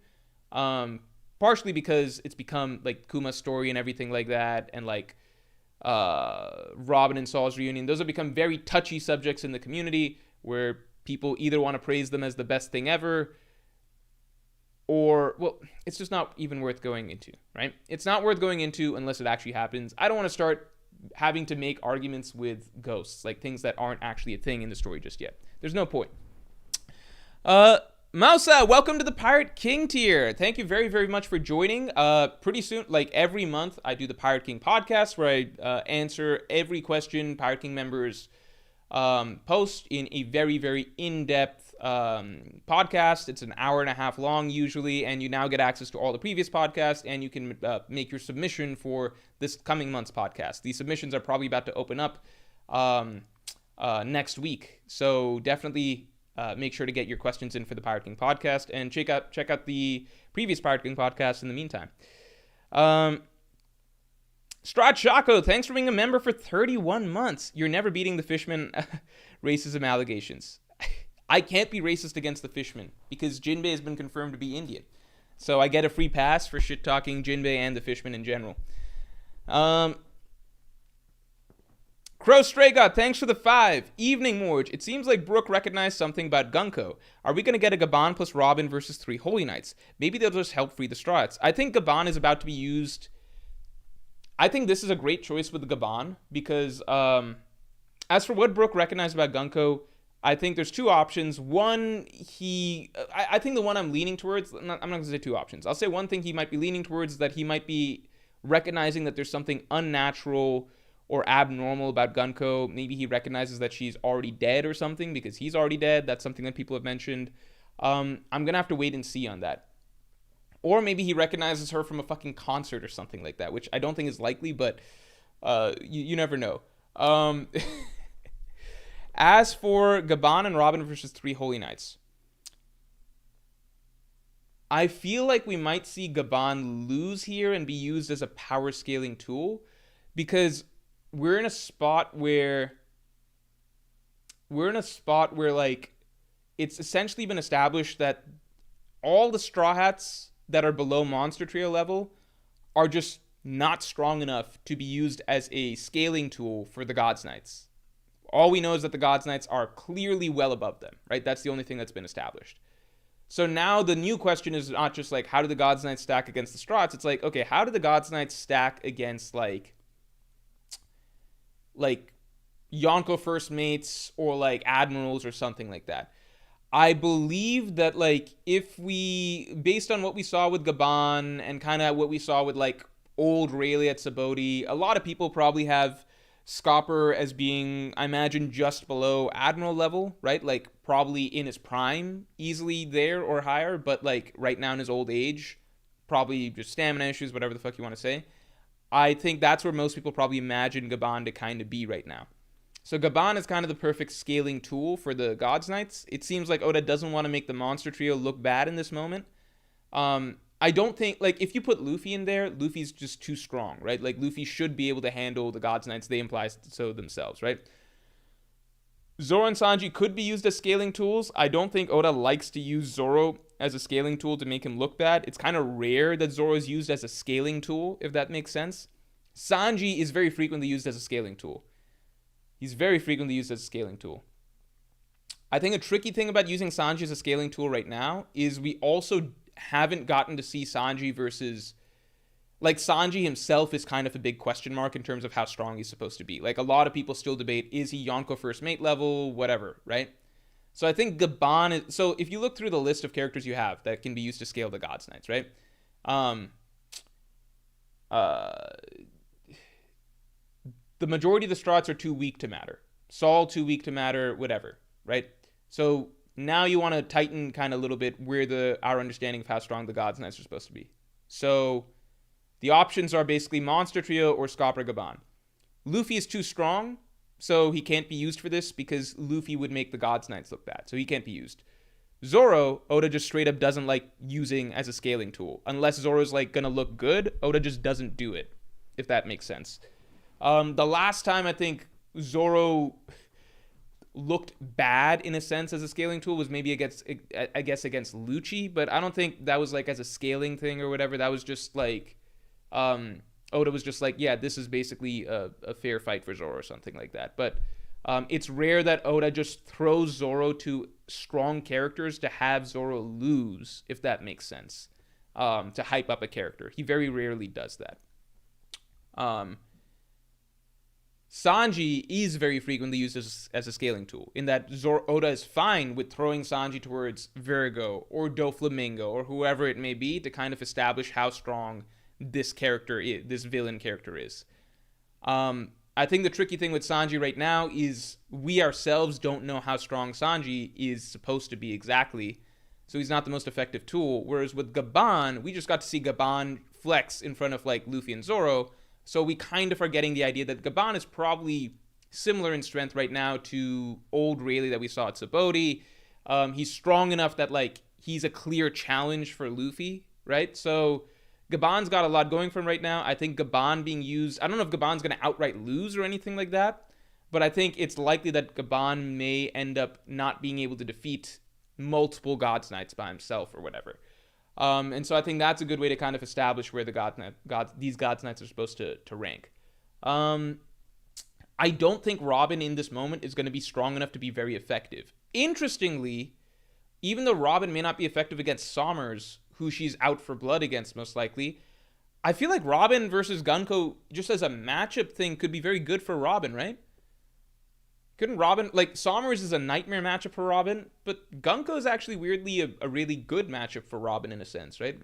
Partially because it's become, like, Kuma's story and everything like that, and, like, Robin and Saul's reunion. Those have become very touchy subjects in the community where people either want to praise them as the best thing ever, or, well, it's just not even worth going into, right? It's not worth going into unless it actually happens. I don't want to start having to make arguments with ghosts, like things that aren't actually a thing in the story just yet. There's no point. Mausa, welcome to the Pirate King tier. Thank you very, very much for joining. Pretty soon, like every month, I do the Pirate King podcast where I answer every question Pirate King members post in a very, very in-depth podcast. It's an hour and a half long usually, and you now get access to all the previous podcasts, and you can make your submission for this coming month's podcast. These submissions are probably about to open up next week, so definitely make sure to get your questions in for the Pirate King podcast, and check out the previous Pirate King podcast in the meantime. Strat Shaco, thanks for being a member for 31 months. You're never beating the Fishman racism allegations. I can't be racist against the Fishman because Jinbei has been confirmed to be Indian. So I get a free pass for shit-talking Jinbei and the Fishman in general. Crow Stray God, thanks for the 5. Evening, Morj. It seems like Brook recognized something about Gunko. Are we going to get a Gaban plus Robin versus 3 Holy Knights? Maybe they'll just help free the Straw Hats. I think Gaban is about to be used. I think this is a great choice with the Gaban because as for what Brook recognized about Gunko, I think there's 2 options. One, I think the one I'm leaning towards, I'm not going to say 2 options. I'll say one thing he might be leaning towards is that he might be recognizing that there's something unnatural or abnormal about Gunko. Maybe he recognizes that she's already dead or something because he's already dead. That's something that people have mentioned. I'm going to have to wait and see on that. Or maybe he recognizes her from a fucking concert or something like that, which I don't think is likely, but you never know. As for Gaban and Robin versus 3 Holy Knights, I feel like we might see Gaban lose here and be used as a power scaling tool because we're in a spot where like it's essentially been established that all the Straw Hats that are below Monster Trio level are just not strong enough to be used as a scaling tool for the God's Knights. All we know is that the God's Knights are clearly well above them, right? That's the only thing that's been established. So now the new question is not just like, how do the Gods Knights stack against the Strats? It's like, okay, how do the Gods Knights stack against like Yonko First Mates or like Admirals or something like that? I believe that, like, if we, based on what we saw with Gabon and kind of what we saw with like old Rayleigh at Saboti, a lot of people probably have Scopper as being, I imagine, just below Admiral level, right? Like, probably in his prime, easily there or higher, but like right now in his old age, probably just stamina issues, whatever the fuck you want to say. I think that's where most people probably imagine Gabon to kind of be right now. So Gabon is kind of the perfect scaling tool for the Gods Knights. It seems like Oda doesn't want to make the monster trio look bad in this moment. I don't think, like, if you put Luffy in there, Luffy's just too strong, right? Like, Luffy should be able to handle the Gods Knights. They imply so themselves, right? Zoro and Sanji could be used as scaling tools. I don't think Oda likes to use Zoro as a scaling tool to make him look bad. It's kind of rare that Zoro is used as a scaling tool, if that makes sense. Sanji is very frequently used as a scaling tool. He's very frequently used as a scaling tool. I think a tricky thing about using Sanji as a scaling tool right now is we also haven't gotten to see Sanji versus... Like, Sanji himself is kind of a big question mark in terms of how strong he's supposed to be. Like, a lot of people still debate, is he Yonko First Mate level, whatever, right? So I think Gabon is... So if you look through the list of characters you have that can be used to scale the Gods Knights, right? The majority of the Strats are too weak to matter. Saul, too weak to matter, whatever, right? So now you want to tighten kind of a little bit where our understanding of how strong the Gods Knights are supposed to be. So the options are basically Monster Trio or Scopper Gabon. Luffy is too strong, so he can't be used for this because Luffy would make the Gods Knights look bad, so he can't be used. Zoro, Oda just straight up doesn't like using as a scaling tool. Unless Zoro's like gonna look good, Oda just doesn't do it, if that makes sense. The last time I think Zoro looked bad in a sense as a scaling tool was maybe against Lucci, but I don't think that was like as a scaling thing or whatever. That was just like Oda was just like, yeah, this is basically a fair fight for Zoro or something like that. But it's rare that Oda just throws Zoro to strong characters to have Zoro lose, if that makes sense, to hype up a character. He very rarely does that. Sanji is very frequently used as a scaling tool, in that Oda is fine with throwing Sanji towards Virgo or Doflamingo or whoever it may be to kind of establish how strong this character is, this villain character is. I think the tricky thing with Sanji right now is we ourselves don't know how strong Sanji is supposed to be exactly, so he's not the most effective tool. Whereas with Gabon, we just got to see Gabon flex in front of like Luffy and Zoro, so we kind of are getting the idea that Gabon is probably similar in strength right now to old Rayleigh that we saw at Saboti. He's strong enough that like he's a clear challenge for Luffy, right? So Gabon's got a lot going for him right now. I think Gabon being used, I don't know if Gabon's going to outright lose or anything like that, but I think it's likely that Gabon may end up not being able to defeat multiple Gods Knights by himself or whatever. And so I think that's a good way to kind of establish where these Gods Knights are supposed to rank. I don't think Robin in this moment is going to be strong enough to be very effective. Interestingly, even though Robin may not be effective against Sommers, who she's out for blood against most likely, I feel like Robin versus Gunko, just as a matchup thing, could be very good for Robin, right? Couldn't Robin, like, Sommers is a nightmare matchup for Robin, but Gunko is actually weirdly a really good matchup for Robin in a sense, right?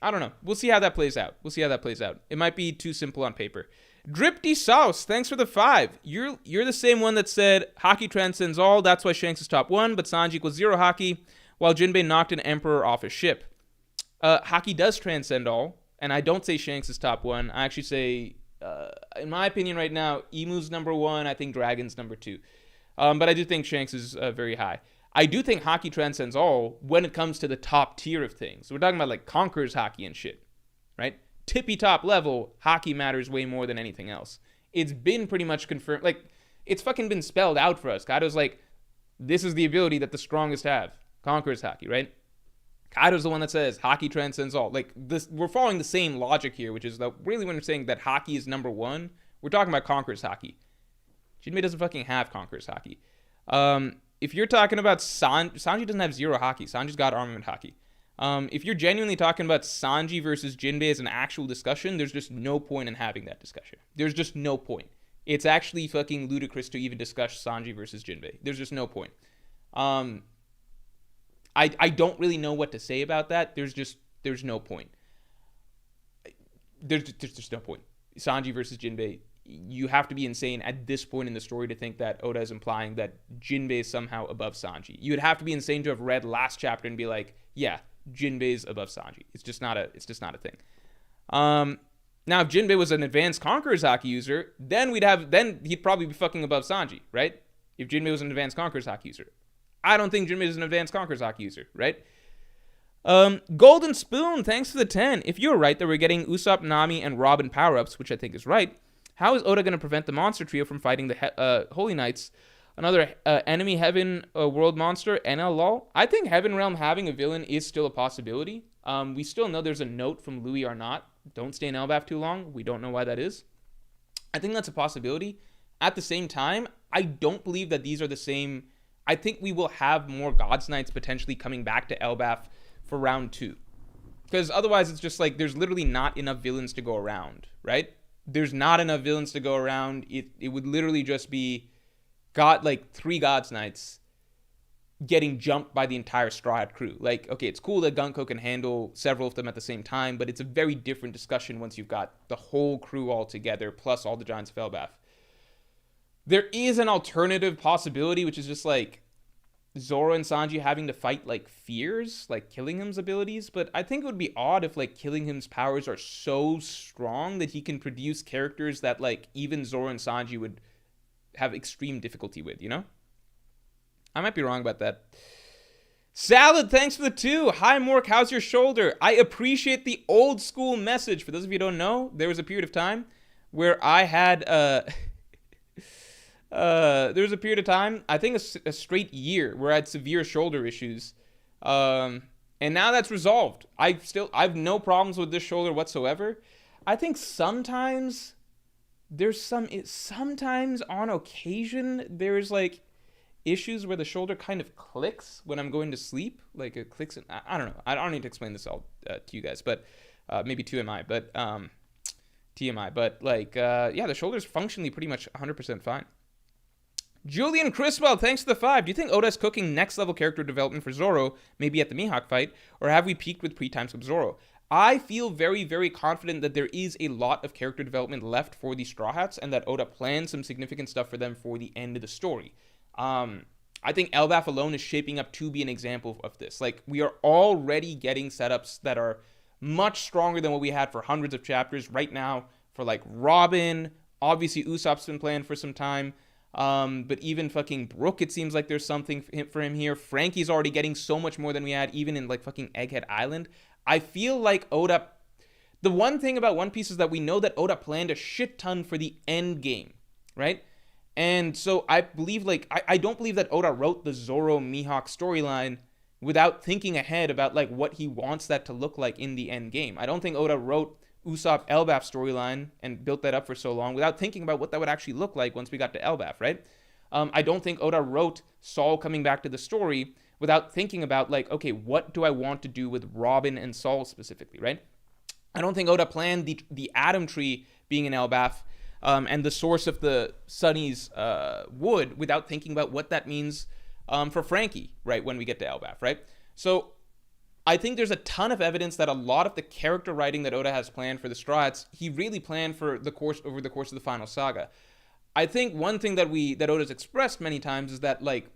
I don't know. We'll see how that plays out. It might be too simple on paper. Dripty Sauce, thanks for the 5. You're the same one that said Haki transcends all, that's why Shanks is top 1, but Sanji equals 0 Haki, while Jinbei knocked an Emperor off his ship. Haki does transcend all, and I don't say Shanks is top 1. I actually say... in my opinion right now, Emu's number 1, I think Dragon's number 2. But I do think Shanks is very high. I do think Haki transcends all when it comes to the top tier of things. So we're talking about like Conqueror's Haki and shit, right? Tippy top level, Haki matters way more than anything else. It's been pretty much confirmed, like, it's fucking been spelled out for us. Kaido's like, this is the ability that the strongest have. Conqueror's Haki, right? Kaido's the one that says Haki transcends all. Like, this, we're following the same logic here, which is that really when we're saying that Haki is number 1, we're talking about Conqueror's Haki. Jinbei doesn't fucking have Conqueror's Haki. if you're talking about Sanji doesn't have zero haki. Sanji's got armament haki. If you're genuinely talking about Sanji versus Jinbei as an actual discussion, there's just no point in having that discussion. There's just no point. It's actually fucking ludicrous to even discuss Sanji versus Jinbei. There's just no point. I don't really know what to say about that. There's no point. There's just no point. Sanji versus Jinbei. You have to be insane at this point in the story to think that Oda is implying that Jinbei is somehow above Sanji. You would have to be insane to have read last chapter and be like, yeah, Jinbei's above Sanji. It's just not a thing. Now if Jinbei was an advanced Conqueror's Haki user, then he'd probably be fucking above Sanji, right? If Jinbei was an advanced Conqueror's Haki user. I don't think Jinbei is an advanced Conqueror's Haki user, right? Golden Spoon, thanks for the 10. If you're right that we're getting Usopp, Nami, and Robin power-ups, which I think is right, how is Oda going to prevent the monster trio from fighting the Holy Knights? Another enemy heaven world monster, NL lol. I think Heaven Realm having a villain is still a possibility. We still know there's a note from Louis Arnott. Don't stay in Elbaf too long. We don't know why that is. I think that's a possibility. At the same time, I don't believe that these are the same. I think we will have more God's Knights potentially coming back to Elbaf for round 2. Because otherwise it's just like there's literally not enough villains to go around, right? There's not enough villains to go around. It would literally just be 3 God's Knights getting jumped by the entire Straw Hat crew. Like, okay, it's cool that Gunko can handle several of them at the same time, but it's a very different discussion once you've got the whole crew all together, plus all the Giants of Elbaf. There is an alternative possibility, which is just like Zoro and Sanji having to fight like fears, like Killingham's abilities, but I think it would be odd if like Killingham's powers are so strong that he can produce characters that like even Zoro and Sanji would have extreme difficulty with, you know? I might be wrong about that. Salad, thanks for the 2. Hi, Mork, how's your shoulder? I appreciate the old school message. For those of you who don't know, there was a period of time where I had, there was a period of time, I think a straight year, where I had severe shoulder issues. And now that's resolved. I have no problems with this shoulder whatsoever. I think sometimes sometimes on occasion, there's like issues where the shoulder kind of clicks when I'm going to sleep. Like it clicks. I don't know. I don't need to explain this all to you guys, but maybe TMI. But TMI. But like, yeah, the shoulder's functionally pretty much 100% fine. Julian Criswell, thanks for the 5. Do you think Oda's cooking next level character development for Zoro, maybe at the Mihawk fight, or have we peaked with pre-time skip Zoro? I feel very, very confident that there is a lot of character development left for the Straw Hats, and that Oda plans some significant stuff for them for the end of the story. I think Elbaf alone is shaping up to be an example of this. Like, we are already getting setups that are much stronger than what we had for hundreds of chapters right now for, like, Robin. Obviously, Usopp's been planned for some time. But even fucking Brook, it seems like there's something for him here. Frankie's already getting so much more than we had, even in, like, fucking Egghead Island. I feel like Oda... The one thing about One Piece is that we know that Oda planned a shit ton for the end game, right? And so I believe, like, I don't believe that Oda wrote the Zoro Mihawk storyline without thinking ahead about, like, what he wants that to look like in the end game. I don't think Oda wrote Usopp Elbaf storyline and built that up for so long without thinking about what that would actually look like once we got to Elbaf, right? I don't think Oda wrote Saul coming back to the story without thinking about, like, okay, what do I want to do with Robin and Saul specifically, right? I don't think Oda planned the Atom Tree being in Elbaf and the source of the Sunny's wood without thinking about what that means for Frankie, right, when we get to Elbaf, right? So I think there's a ton of evidence that a lot of the character writing that Oda has planned for the Straw Hats, he really planned for over the course of the final saga. I think one thing that Oda's expressed many times is that, like,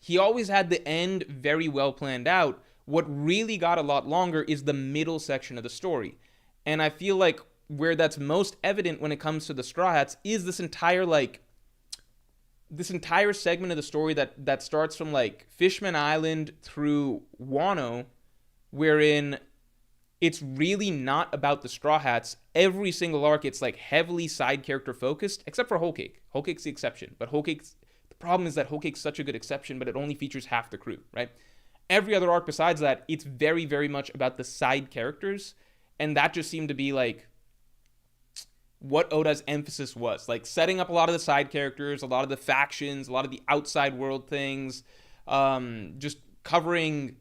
he always had the end very well planned out. What really got a lot longer is the middle section of the story. And I feel like where that's most evident when it comes to the Straw Hats is this entire segment of the story that starts from, like, Fishman Island through Wano, wherein it's really not about the Straw Hats. Every single arc, it's, like, heavily side character focused, except for Whole Cake. Whole Cake's the exception. But the problem is that Whole Cake's such a good exception, but it only features half the crew, right? Every other arc besides that, it's very, very much about the side characters. And that just seemed to be, like, what Oda's emphasis was. Like, setting up a lot of the side characters, a lot of the factions, a lot of the outside world things, just covering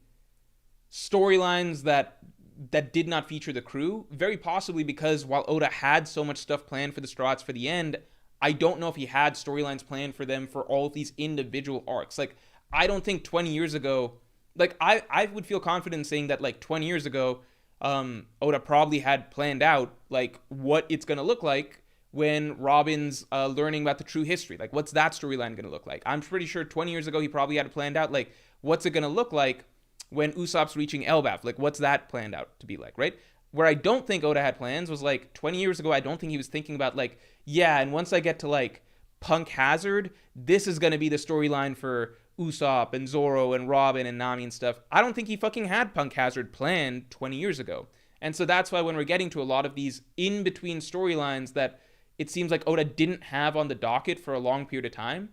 storylines that did not feature the crew, very possibly because while Oda had so much stuff planned for the Strats for the end, I don't know if he had storylines planned for them for all of these individual arcs. Like, I don't think 20 years ago, like, I would feel confident in saying that, like, 20 years ago, Oda probably had planned out, like, what it's going to look like when Robin's learning about the true history. Like, what's that storyline going to look like? I'm pretty sure 20 years ago he probably had it planned out, like, what's it going to look like when Usopp's reaching Elbaf? Like, what's that planned out to be like, right? Where I don't think Oda had plans was, like, 20 years ago, I don't think he was thinking about, like, yeah, and once I get to, like, Punk Hazard, this is going to be the storyline for Usopp and Zoro and Robin and Nami and stuff. I don't think he fucking had Punk Hazard planned 20 years ago. And so that's why when we're getting to a lot of these in-between storylines that it seems like Oda didn't have on the docket for a long period of time,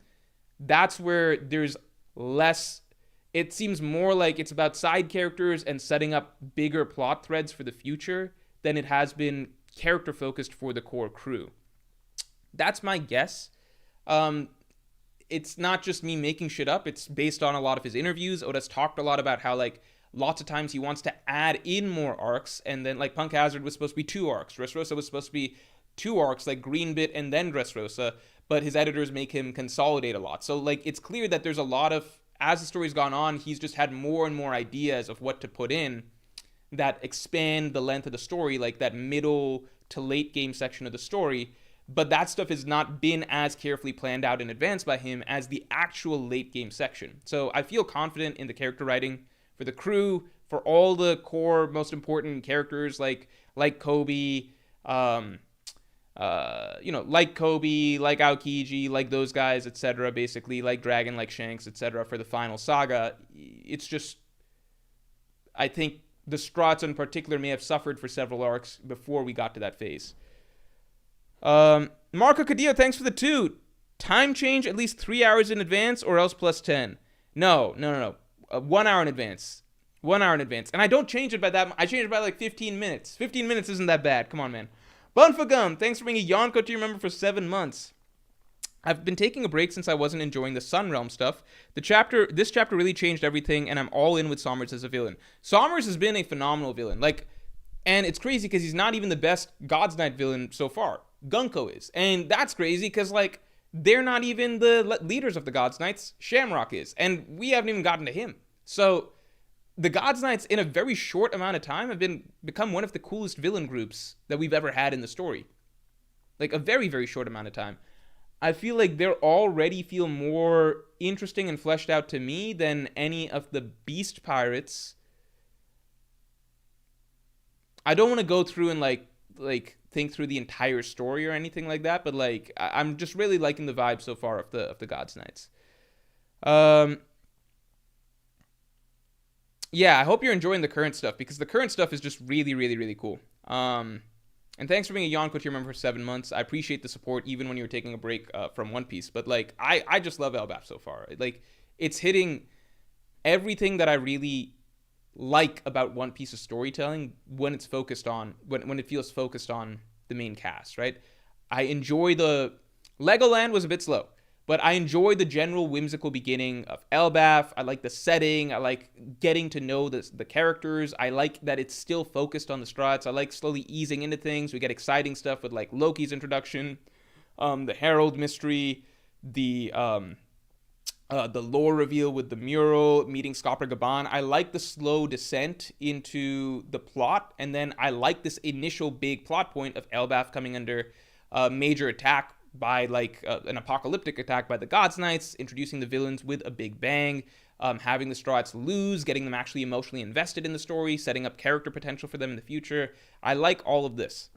that's where there's less. It seems more like it's about side characters and setting up bigger plot threads for the future than it has been character focused for the core crew. That's my guess. It's not just me making shit up. It's based on a lot of his interviews. Oda's talked a lot about how, like, lots of times he wants to add in more arcs, and then, like, Punk Hazard was supposed to be 2 arcs. Dressrosa was supposed to be 2 arcs, like Green Bit and then Dressrosa, but his editors make him consolidate a lot. So, like, it's clear that there's a lot of, as the story's gone on, he's just had more and more ideas of what to put in that expand the length of the story, like that middle to late game section of the story. But that stuff has not been as carefully planned out in advance by him as the actual late game section. So I feel confident in the character writing for the crew, for all the core, most important characters like Kobe, like Kobe, like Aokiji, like those guys, etc. Basically, like Dragon, like Shanks, etc. For the final saga. It's just, I think the Strats in particular may have suffered for several arcs before we got to that phase. Marco Cadillo, thanks for the 2. Time change at least 3 hours in advance or else plus 10. No. 1 hour in advance. 1 hour in advance. And I don't change it by that. I change it by like 15 minutes. 15 minutes isn't that bad. Come on, man. Bunfagum, thanks for being a Yonko to your member for 7 months. I've been taking a break since I wasn't enjoying the Sun Realm stuff. This chapter really changed everything, and I'm all in with Sommers as a villain. Sommers has been a phenomenal villain. And it's crazy because he's not even the best God's Knight villain so far. Gunko is. And that's crazy because, like, they're not even the leaders of the God's Knights. Shamrock is. And we haven't even gotten to him. So the God's Knights, in a very short amount of time, have become one of the coolest villain groups that we've ever had in the story. Like, a very, very short amount of time. I feel like they already feel more interesting and fleshed out to me than any of the Beast Pirates. I don't want to go through and, like think through the entire story or anything like that, but, like, I'm just really liking the vibe so far of the God's Knights. Yeah, I hope you're enjoying the current stuff, because the current stuff is just really, really, really cool. And thanks for being a Yonko tier member for 7 months. I appreciate the support, even when you were taking a break from One Piece. But, like, I just love Elbaf so far. Like, it's hitting everything that I really like about One Piece's storytelling when it's focused on, when it feels focused on the main cast, right? I enjoy Legoland was a bit slow, but I enjoy the general whimsical beginning of Elbaf. I like the setting. I like getting to know the characters. I like that it's still focused on the Strats. I like slowly easing into things. We get exciting stuff with, like, Loki's introduction, the Herald mystery, the lore reveal with the mural, meeting Scopper Gaban. I like the slow descent into the plot, and then I like this initial big plot point of Elbaf coming under major attack by, like, an apocalyptic attack by the God's Knights, introducing the villains with a big bang, having the Strats lose, getting them actually emotionally invested in the story, setting up character potential for them in the future. I like all of this.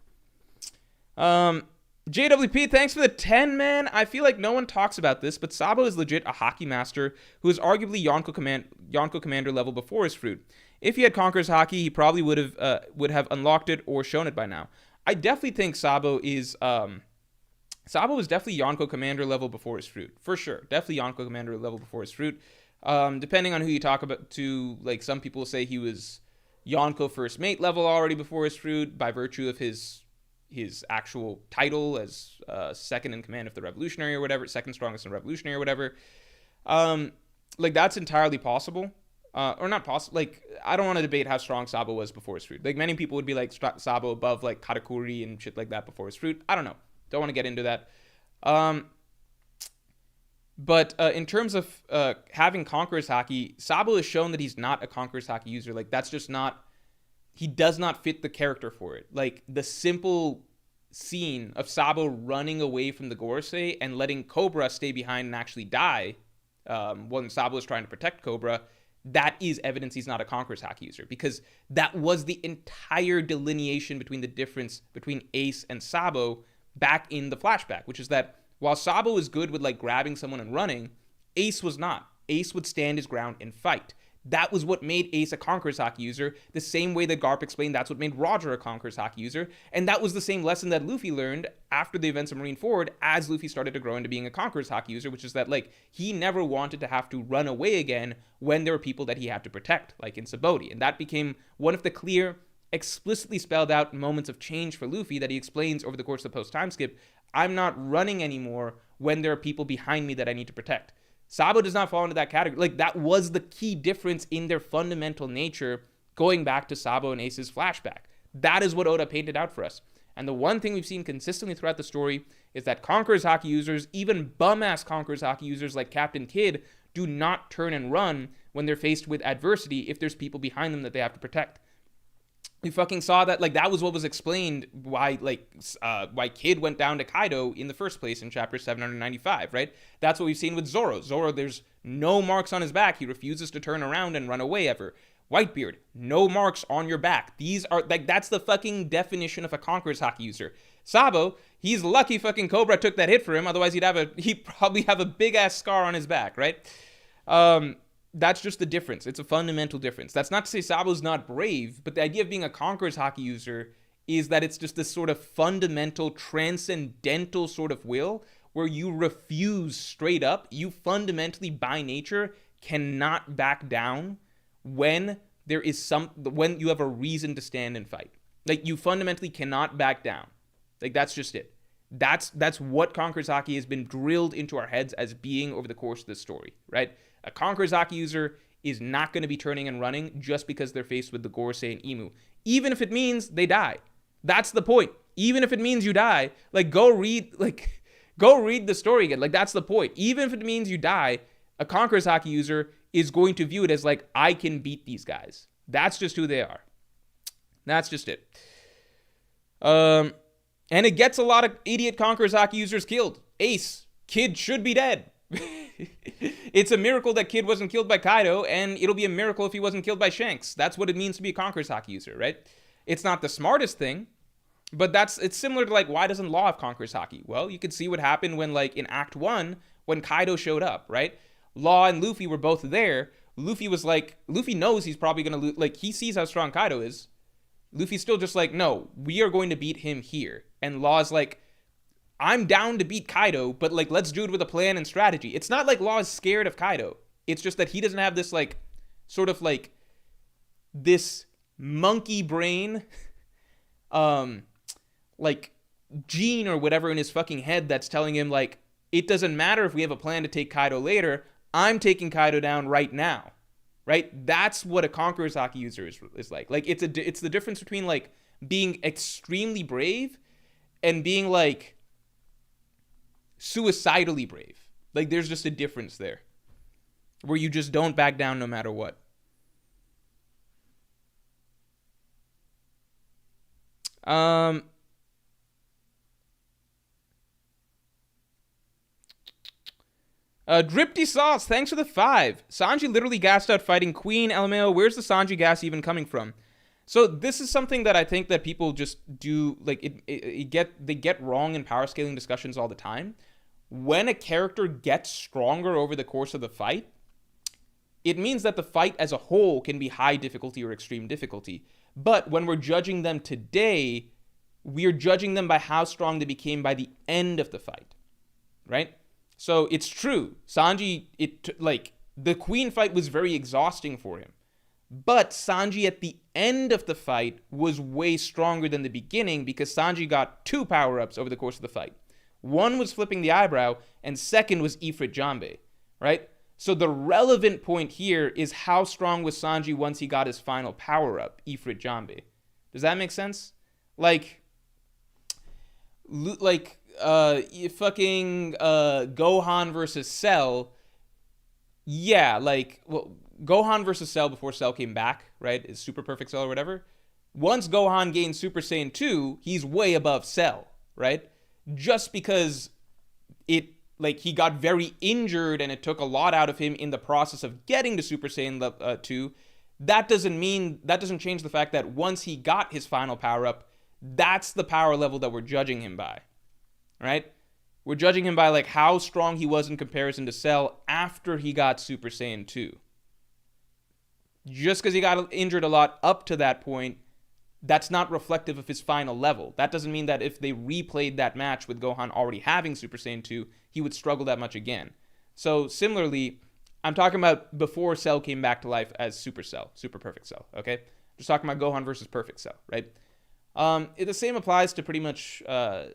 JWP, thanks for the 10, man. I feel like no one talks about this, but Sabo is legit a hockey master who is arguably Yonko Commander level before his fruit. If he had Conqueror's Haki, he probably would have unlocked it or shown it by now. I definitely think Sabo is definitely Yonko Commander level before his fruit. For sure. Definitely Yonko Commander level before his fruit. Depending on who you talk about to, like, some people say he was Yonko First Mate level already before his fruit by virtue of his actual title as second in command of the Revolutionary or whatever, second strongest in Revolutionary or whatever. like that's entirely possible. Or not possible. Like, I don't want to debate how strong Sabo was before his fruit. Like, many people would be like Sabo above like Katakuri and shit like that before his fruit. I don't know. Don't want to get into that. But in terms of having Conqueror's Haki, Sabo has shown that he's not a Conqueror's Haki user. Like, that's just not... He does not fit the character for it. Like, the simple scene of Sabo running away from the Gorosei and letting Cobra stay behind and actually die when Sabo is trying to protect Cobra, that is evidence he's not a Conqueror's Haki user, because that was the entire delineation between the difference between Ace and Sabo back in the flashback, which is that while Sabo was good with like grabbing someone and running, Ace was not. Ace would stand his ground and fight. That was what made Ace a Conqueror's Haki user, the same way that Garp explained that's what made Roger a Conqueror's Haki user, and that was the same lesson that Luffy learned after the events of Marineford as Luffy started to grow into being a Conqueror's Haki user, which is that, like, he never wanted to have to run away again when there were people that he had to protect, like in Sabaody, and that became one of the clear, explicitly spelled out moments of change for Luffy that he explains over the course of the post-time skip. I'm not running anymore when there are people behind me that I need to protect. Sabo does not fall into that category. Like, that was the key difference in their fundamental nature going back to Sabo and Ace's flashback. That is what Oda painted out for us. And the one thing we've seen consistently throughout the story is that Conqueror's Haki users, even bum-ass Conqueror's Haki users like Captain Kidd, do not turn and run when they're faced with adversity if there's people behind them that they have to protect. We fucking saw that, like, that was what was explained why Kid went down to Kaido in the first place in chapter 795, right? That's what we've seen with Zoro. Zoro, there's no marks on his back. He refuses to turn around and run away ever. Whitebeard, no marks on your back. These are, like, that's the fucking definition of a Conqueror's Haki user. Sabo, he's lucky fucking Cobra took that hit for him. Otherwise, he'd probably have a big-ass scar on his back, right? That's just the difference. It's a fundamental difference. That's not to say Sabo's not brave, but the idea of being a Conqueror's Haki user is that it's just this sort of fundamental, transcendental sort of will where you refuse straight up. You fundamentally, by nature, cannot back down when when you have a reason to stand and fight. Like, you fundamentally cannot back down. Like, that's just it. That's what Conqueror's Haki has been drilled into our heads as being over the course of this story, right? A Conqueror's Haki user is not going to be turning and running just because they're faced with the Gorosei and Imu. Even if it means they die. That's the point. Even if it means you die, like, go read the story again. Like, that's the point. Even if it means you die, a Conqueror's Haki user is going to view it as, like, I can beat these guys. That's just who they are. That's just it. And it gets a lot of idiot Conqueror's Haki users killed. Ace, Kid should be dead. It's a miracle that Kid wasn't killed by Kaido, and it'll be a miracle if he wasn't killed by Shanks. That's what it means to be a Conqueror's Haki user, right? It's not the smartest thing, but it's similar to, like, why doesn't Law have Conqueror's Haki? Well, you could see what happened when, like, in Act 1, when Kaido showed up, right? Law and Luffy were both there. Luffy knows he's probably going to lose. Like, he sees how strong Kaido is. Luffy's still just like, no, we are going to beat him here. And Law's like, I'm down to beat Kaido, but, like, let's do it with a plan and strategy. It's not like Law is scared of Kaido. It's just that he doesn't have this, like, sort of, like, this monkey brain, like, gene or whatever in his fucking head that's telling him, like, it doesn't matter if we have a plan to take Kaido later. I'm taking Kaido down right now. Right? That's what a Conqueror's Haki user is like. Like, it's the difference between, like, being extremely brave and being, like, suicidally brave. Like, there's just a difference there where you just don't back down no matter what. Dripty Sauce, thanks for the 5. Sanji literally gassed out fighting Queen. LMAO, where's the Sanji gas even coming from? So this is something that I think that people just do, like, they get wrong in power scaling discussions all the time. When a character gets stronger over the course of the fight, it means that the fight as a whole can be high difficulty or extreme difficulty. But when we're judging them today, we're judging them by how strong they became by the end of the fight, right? So it's true. Sanji, the Queen fight was very exhausting for him. But Sanji at the end of the fight was way stronger than the beginning because Sanji got 2 power-ups over the course of the fight. One was flipping the eyebrow, and second was Ifrit Jambe, right? So the relevant point here is how strong was Sanji once he got his final power-up, Ifrit Jambe. Does that make sense? Like fucking Gohan versus Cell. Yeah, like, well, Gohan versus Cell before Cell came back, right? Is Super Perfect Cell or whatever. Once Gohan gained Super Saiyan 2, he's way above Cell, right? Just because he got very injured and it took a lot out of him in the process of getting to Super Saiyan 2, that doesn't change the fact that once he got his final power-up, that's the power level that we're judging him by, right? We're judging him by, like, how strong he was in comparison to Cell after he got Super Saiyan 2. Just because he got injured a lot up to that point, that's not reflective of his final level. That doesn't mean that if they replayed that match with Gohan already having Super Saiyan 2, he would struggle that much again. So similarly, I'm talking about before Cell came back to life as Super Cell, Super Perfect Cell, okay? Just talking about Gohan versus Perfect Cell, right? The same applies to pretty much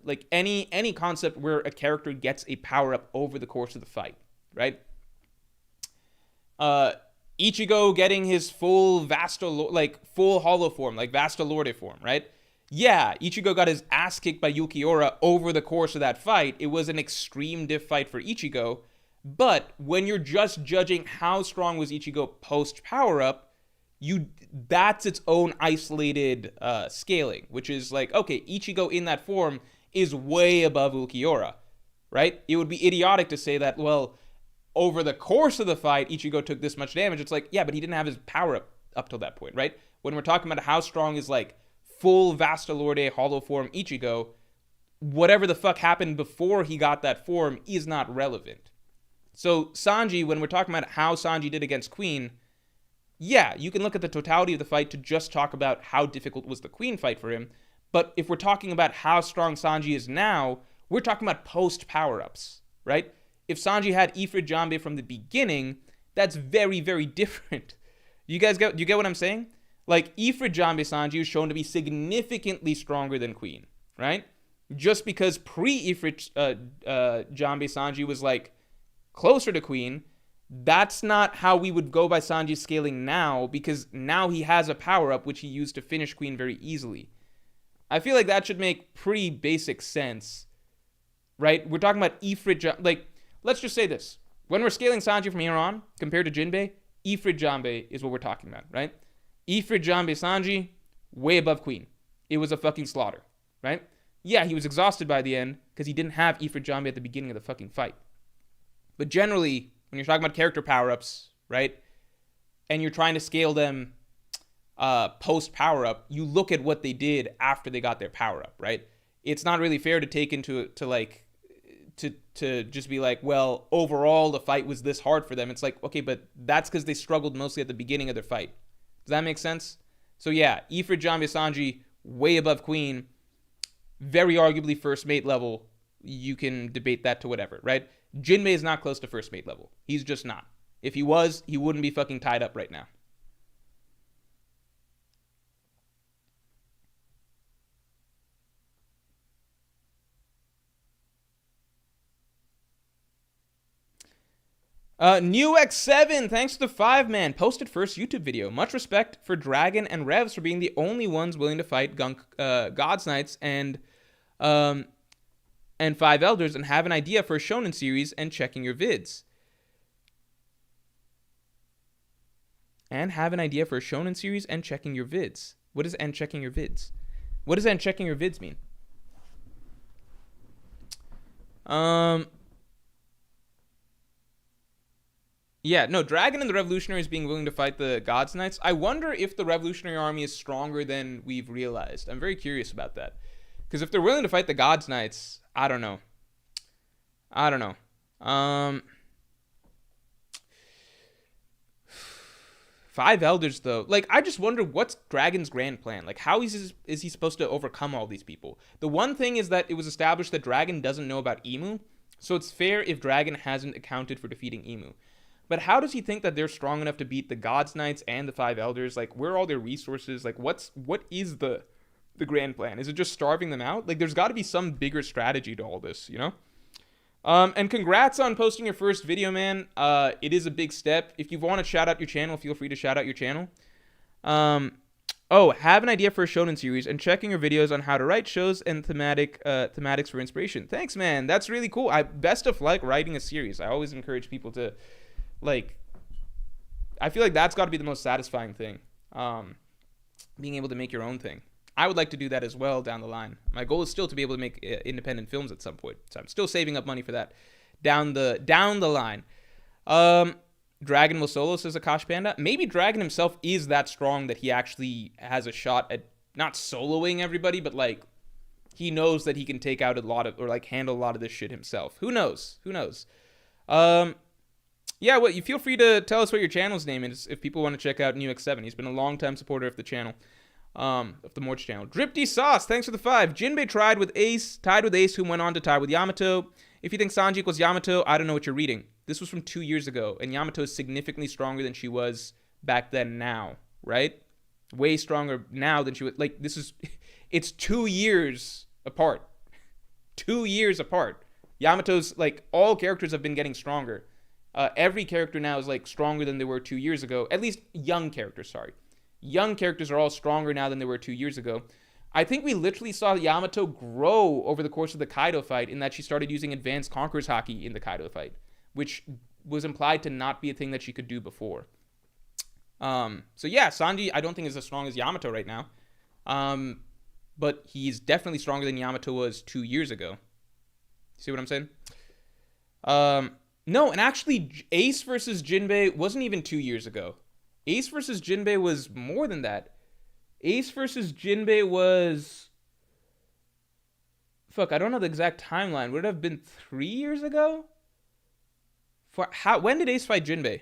like any concept where a character gets a power-up over the course of the fight, right? Ichigo getting his full full hollow form, like Vasta Lorde form, right? Yeah, Ichigo got his ass kicked by Yukiora over the course of that fight. It was an extreme diff fight for Ichigo, but when you're just judging how strong was Ichigo post power-up, that's its own isolated scaling, which is like, okay, Ichigo in that form is way above Ulquiorra, right? It would be idiotic to say that, well, over the course of the fight, Ichigo took this much damage. It's like, yeah, but he didn't have his power up till that point, right? When we're talking about how strong is, like, full Vasta Lorde hollow form Ichigo, whatever the fuck happened before he got that form is not relevant. So Sanji, when we're talking about how Sanji did against Queen, yeah, you can look at the totality of the fight to just talk about how difficult was the Queen fight for him. But if we're talking about how strong Sanji is now, we're talking about post power-ups, right? If Sanji had Ifrit Jambe from the beginning, that's very, very different. Do you get what I'm saying? Like, Ifrit Jambe Sanji is shown to be significantly stronger than Queen, right? Just because pre-Ifrit Jambe Sanji was, like, closer to Queen, that's not how we would go by Sanji's scaling now, because now he has a power-up which he used to finish Queen very easily. I feel like that should make pretty basic sense, right? We're talking about Ifrit Jambe, like, let's just say this. When we're scaling Sanji from here on, compared to Jinbei, Ifrit Jambe is what we're talking about, right? Ifrit Jambe Sanji, way above Queen. It was a fucking slaughter, right? Yeah, he was exhausted by the end because he didn't have Ifrit Jambe at the beginning of the fucking fight. But generally, when you're talking about character power-ups, right, and you're trying to scale them post power-up, you look at what they did after they got their power-up, right? It's not really fair to take into to just be like, well, overall the fight was this hard for them. It's like, okay, but that's because they struggled mostly at the beginning of their fight. Does that make sense? So yeah, Ifrit Jambe Sanji, way above Queen, very arguably first mate level. You can debate that to whatever, right? Jinbei is not close to first mate level. He's just not. If he was, he wouldn't be fucking tied up right now. New X7, thanks to the 5-man, posted first YouTube video. Much respect for Dragon and Revs for being the only ones willing to fight God's Knights and 5 Elders, and have an idea for a shonen series and checking your vids. What does and checking your vids? What does and checking your vids mean? Yeah, no, Dragon and the Revolutionaries being willing to fight the God's Knights. I wonder if the Revolutionary Army is stronger than we've realized. I'm very curious about that. Because if they're willing to fight the God's Knights, I don't know. 5 Elders, though. Like, I just wonder what's Dragon's grand plan. Like, how is he supposed to overcome all these people? The one thing is that it was established that Dragon doesn't know about Emu. So it's fair if Dragon hasn't accounted for defeating Emu. But how does he think that they're strong enough to beat the God's Knights and the 5 Elders? Like, where are all their resources? Like, what is the grand plan? Is it just starving them out? Like, there's got to be some bigger strategy to all this, you know? And congrats on posting your first video, man. It is a big step. If you want to shout out your channel, feel free to shout out your channel. Have an idea for a shonen series and checking your videos on how to write shows and thematics for inspiration. Thanks, man. That's really cool. Best of luck writing a series. I always encourage people to, like, I feel like that's got to be the most satisfying thing. Being able to make your own thing. I would like to do that as well down the line. My goal is still to be able to make independent films at some point. So I'm still saving up money for that down the line. Dragon will solo, says Akash Panda. Maybe Dragon himself is that strong that he actually has a shot at not soloing everybody, but like he knows that he can take out a lot of, or like handle a lot of this shit himself. Who knows? Yeah, you feel free to tell us what your channel's name is if people want to check out New X7. He's been a long-time supporter of the channel, of the Morj channel. Dripty Sauce, thanks for the 5. Jinbei tied with Ace, who went on to tie with Yamato. If you think Sanji equals Yamato, I don't know what you're reading. This was from 2 years ago, and Yamato is significantly stronger than she was back then now, right? Way stronger now than she was. Like, it's 2 years apart. 2 years apart. Yamato's, like, all characters have been getting stronger. Every character now is, like, stronger than they were 2 years ago. At least young characters, sorry. Young characters are all stronger now than they were 2 years ago. I think we literally saw Yamato grow over the course of the Kaido fight in that she started using advanced Conqueror's Haki in the Kaido fight, which was implied to not be a thing that she could do before. So yeah, Sanji I don't think is as strong as Yamato right now. But he's definitely stronger than Yamato was 2 years ago. See what I'm saying? No, and actually Ace versus Jinbei wasn't even 2 years ago. Ace versus Jinbei was more than that. Ace versus Jinbei was... Fuck, I don't know the exact timeline. Would it have been 3 years ago? When did Ace fight Jinbei?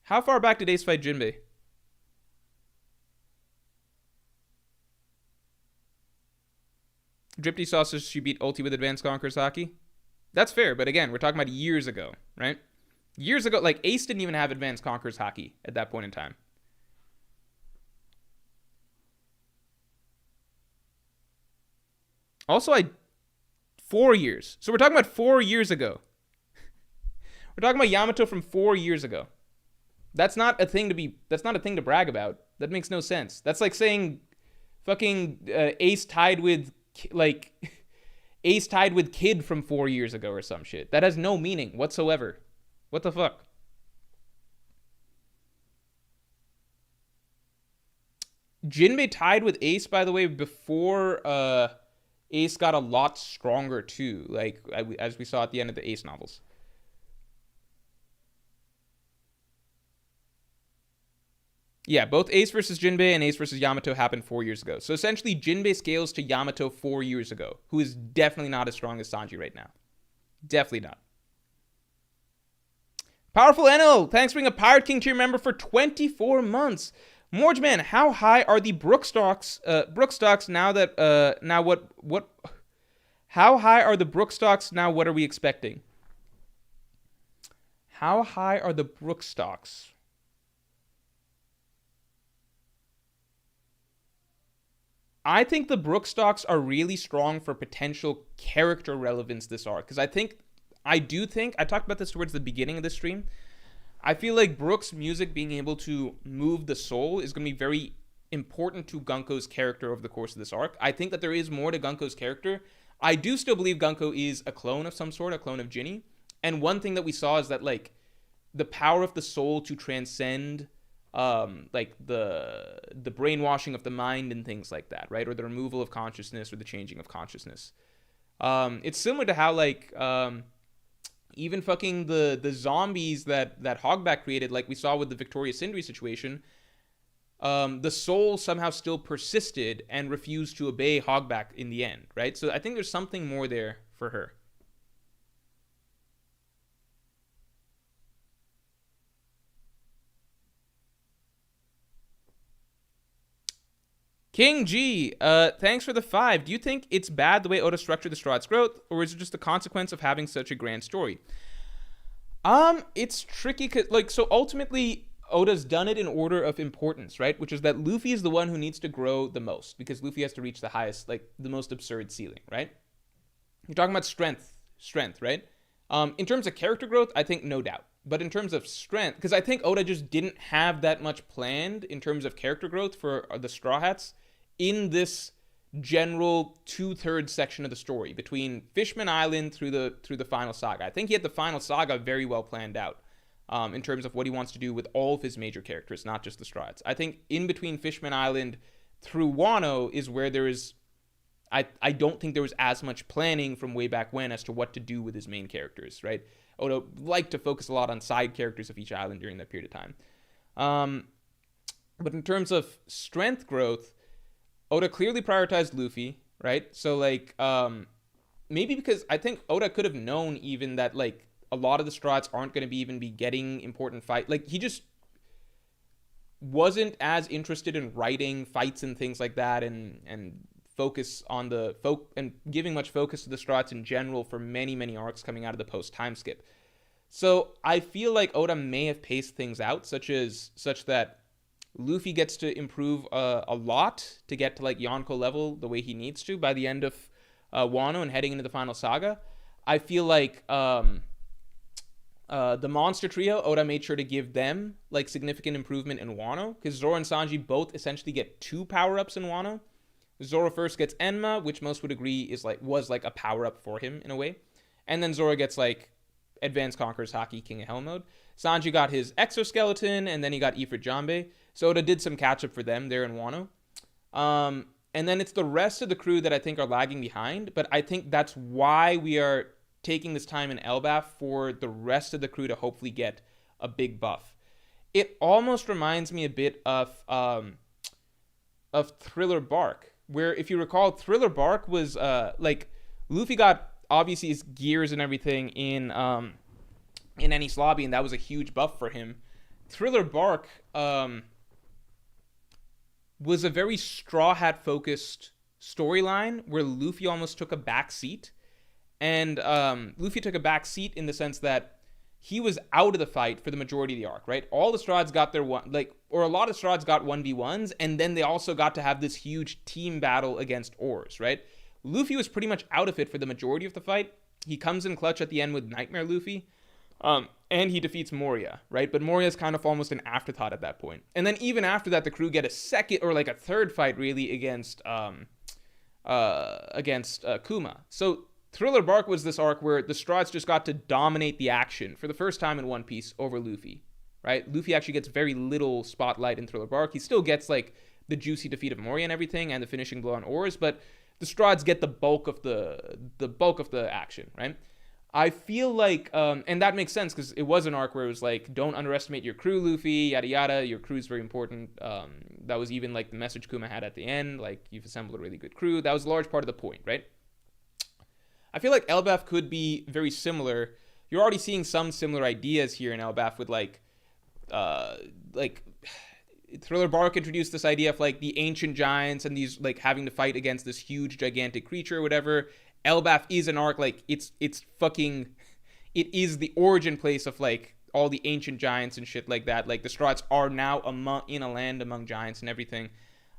How far back did Ace fight Jinbei? Dripty Sauce says she beat Ulti with Advanced Conqueror's Haki. That's fair, but again, we're talking about years ago, right? Years ago, like, Ace didn't even have Advanced Conqueror's Haki at that point in time. Also, 4 years. So we're talking about 4 years ago. We're talking about Yamato from 4 years ago. That's not a thing to brag about. That makes no sense. That's like saying fucking Ace tied with Kid from 4 years ago or some shit. That has no meaning whatsoever. What the fuck? Jinbei tied with Ace, by the way, before Ace got a lot stronger too, like as we saw at the end of the Ace novels. Yeah, both Ace versus Jinbei and Ace versus Yamato happened 4 years ago. So essentially, Jinbei scales to Yamato 4 years ago, who is definitely not as strong as Sanji right now. Definitely not. Powerful NL, thanks for being a Pirate King tier member for 24 months. Morjman, how high are the Brook stocks now that now what how high are the Brook stocks now? What are we expecting? How high are the Brook stocks? I think the Brook stocks are really strong for potential character relevance this arc, because I talked about this towards the beginning of the stream. I feel like Brook's music being able to move the soul is going to be very important to Gunko's character over the course of this arc. I think that there is more to Gunko's character. I do still believe Gunko is a clone of some sort, a clone of Ginny. And one thing that we saw is that, like, the power of the soul to transcend, like, the brainwashing of the mind and things like that, right? Or the removal of consciousness or the changing of consciousness. It's similar to how, like... even fucking the zombies that Hogback created, like we saw with the Victoria Sindri situation, the soul somehow still persisted and refused to obey Hogback in the end, right? So I think there's something more there for her. King G, thanks for the 5. Do you think it's bad the way Oda structured the Straw Hat's growth, or is it just a consequence of having such a grand story? It's tricky, so ultimately, Oda's done it in order of importance, right? Which is that Luffy is the one who needs to grow the most, because Luffy has to reach the highest, like, the most absurd ceiling, right? You're talking about strength, right? In terms of character growth, I think no doubt. But in terms of strength, because I think Oda just didn't have that much planned in terms of character growth for the Straw Hats in this general 2/3 section of the story between Fishman Island through the final saga. I think he had the final saga very well planned out in terms of what he wants to do with all of his major characters, not just the Straw Hats. I think in between Fishman Island through Wano is where there is. I don't think there was as much planning from way back when as to what to do with his main characters, right? Oda liked to focus a lot on side characters of each island during that period of time. But in terms of strength growth, Oda clearly prioritized Luffy, right? So, like, maybe because I think Oda could have known even that, like, a lot of the Straw Hats aren't going to even be getting important fight. Like, he just wasn't as interested in writing fights and things like that and focus on and giving much focus to the Straw Hats in general for many arcs coming out of the post time skip. So I feel like Oda may have paced things out such that Luffy gets to improve a lot to get to like Yonko level the way he needs to by the end of Wano and heading into the final saga. I feel like the monster trio, Oda made sure to give them like significant improvement in Wano because Zoro and Sanji both essentially get 2 power-ups in Wano. Zoro first gets Enma, which most would agree was like a power-up for him in a way. And then Zoro gets like Advanced Conqueror's Haki King of Hell mode. Sanji got his exoskeleton, and then he got Ifrit Jambe. So Oda did some catch-up for them there in Wano. And then it's the rest of the crew that I think are lagging behind, but I think that's why we are taking this time in Elbaf for the rest of the crew to hopefully get a big buff. It almost reminds me a bit of Thriller Bark, where if you recall, Thriller Bark was like Luffy got obviously his gears and everything in Enies Lobby, and that was a huge buff for him. Thriller Bark was a very Straw Hat focused storyline where Luffy almost took a back seat, and Luffy took a back seat in the sense that he was out of the fight for the majority of the arc, right? All the Straws got their a lot of Straws got 1v1s, and then they also got to have this huge team battle against Oars, right? Luffy was pretty much out of it for the majority of the fight. He comes in clutch at the end with Nightmare Luffy, and he defeats Moria, right? But Moria's kind of almost an afterthought at that point. And then even after that, the crew get a second or like a third fight really against Kuma. So Thriller Bark was this arc where the Straws just got to dominate the action for the first time in One Piece over Luffy, right? Luffy actually gets very little spotlight in Thriller Bark. He still gets like the juicy defeat of Moria and everything and the finishing blow on Oars, but the Straws get the bulk of the action, right? I feel like, and that makes sense because it was an arc where it was like, don't underestimate your crew, Luffy, yada yada. Your crew is very important. That was even like the message Kuma had at the end, like you've assembled a really good crew. That was a large part of the point, right? I feel like Elbaf could be very similar. You're already seeing some similar ideas here in Elbaf with like Thriller Bark introduced this idea of like the ancient giants and these like having to fight against this huge gigantic creature or whatever. Elbaf is an arc like it is the origin place of like all the ancient giants and shit like that. Like the Strats are now in a land among giants and everything.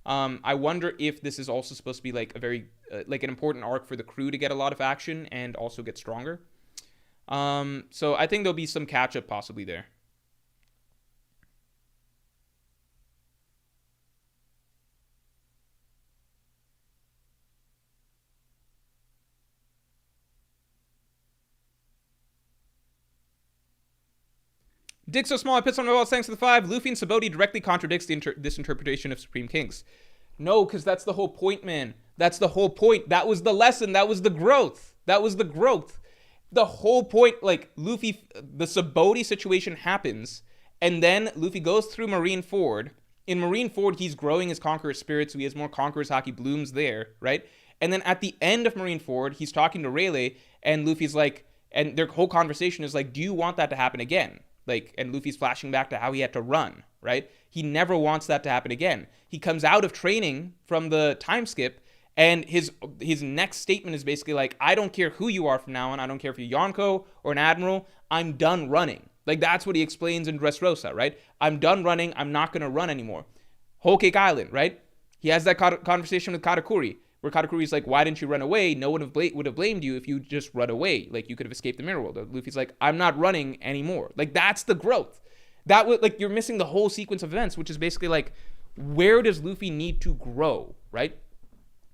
I wonder if this is also supposed to be like a very like an important arc for the crew to get a lot of action and also get stronger. So I think there'll be some catch up possibly there. Dick so small, I pissed on my walls, thanks for the 5. Luffy and Sabaody directly contradicts this interpretation of Supreme Kings. No, because that's the whole point, man. That's the whole point. That was the lesson. That was the growth. The whole point, like, Luffy, the Sabaody situation happens, and then Luffy goes through Marineford. In Marineford, he's growing his Conqueror spirit, so he has more Conqueror's Haki blooms there, right? And then at the end of Marineford, he's talking to Rayleigh, and Luffy's like, and their whole conversation is like, do you want that to happen again? Like, and Luffy's flashing back to how he had to run, right? He never wants that to happen again. He comes out of training from the time skip, and his next statement is basically like, I don't care who you are from now on. I don't care if you're Yonko or an admiral. I'm done running. Like, that's what he explains in Dressrosa, right? I'm done running. I'm not going to run anymore. Whole Cake Island, right? He has that conversation with Katakuri. Where Katakuri's like, why didn't you run away? No one would have blamed you if you just run away. Like, you could have escaped the mirror world. Or Luffy's like, I'm not running anymore. Like, that's the growth. That would, like, you're missing the whole sequence of events, which is basically like, where does Luffy need to grow, right?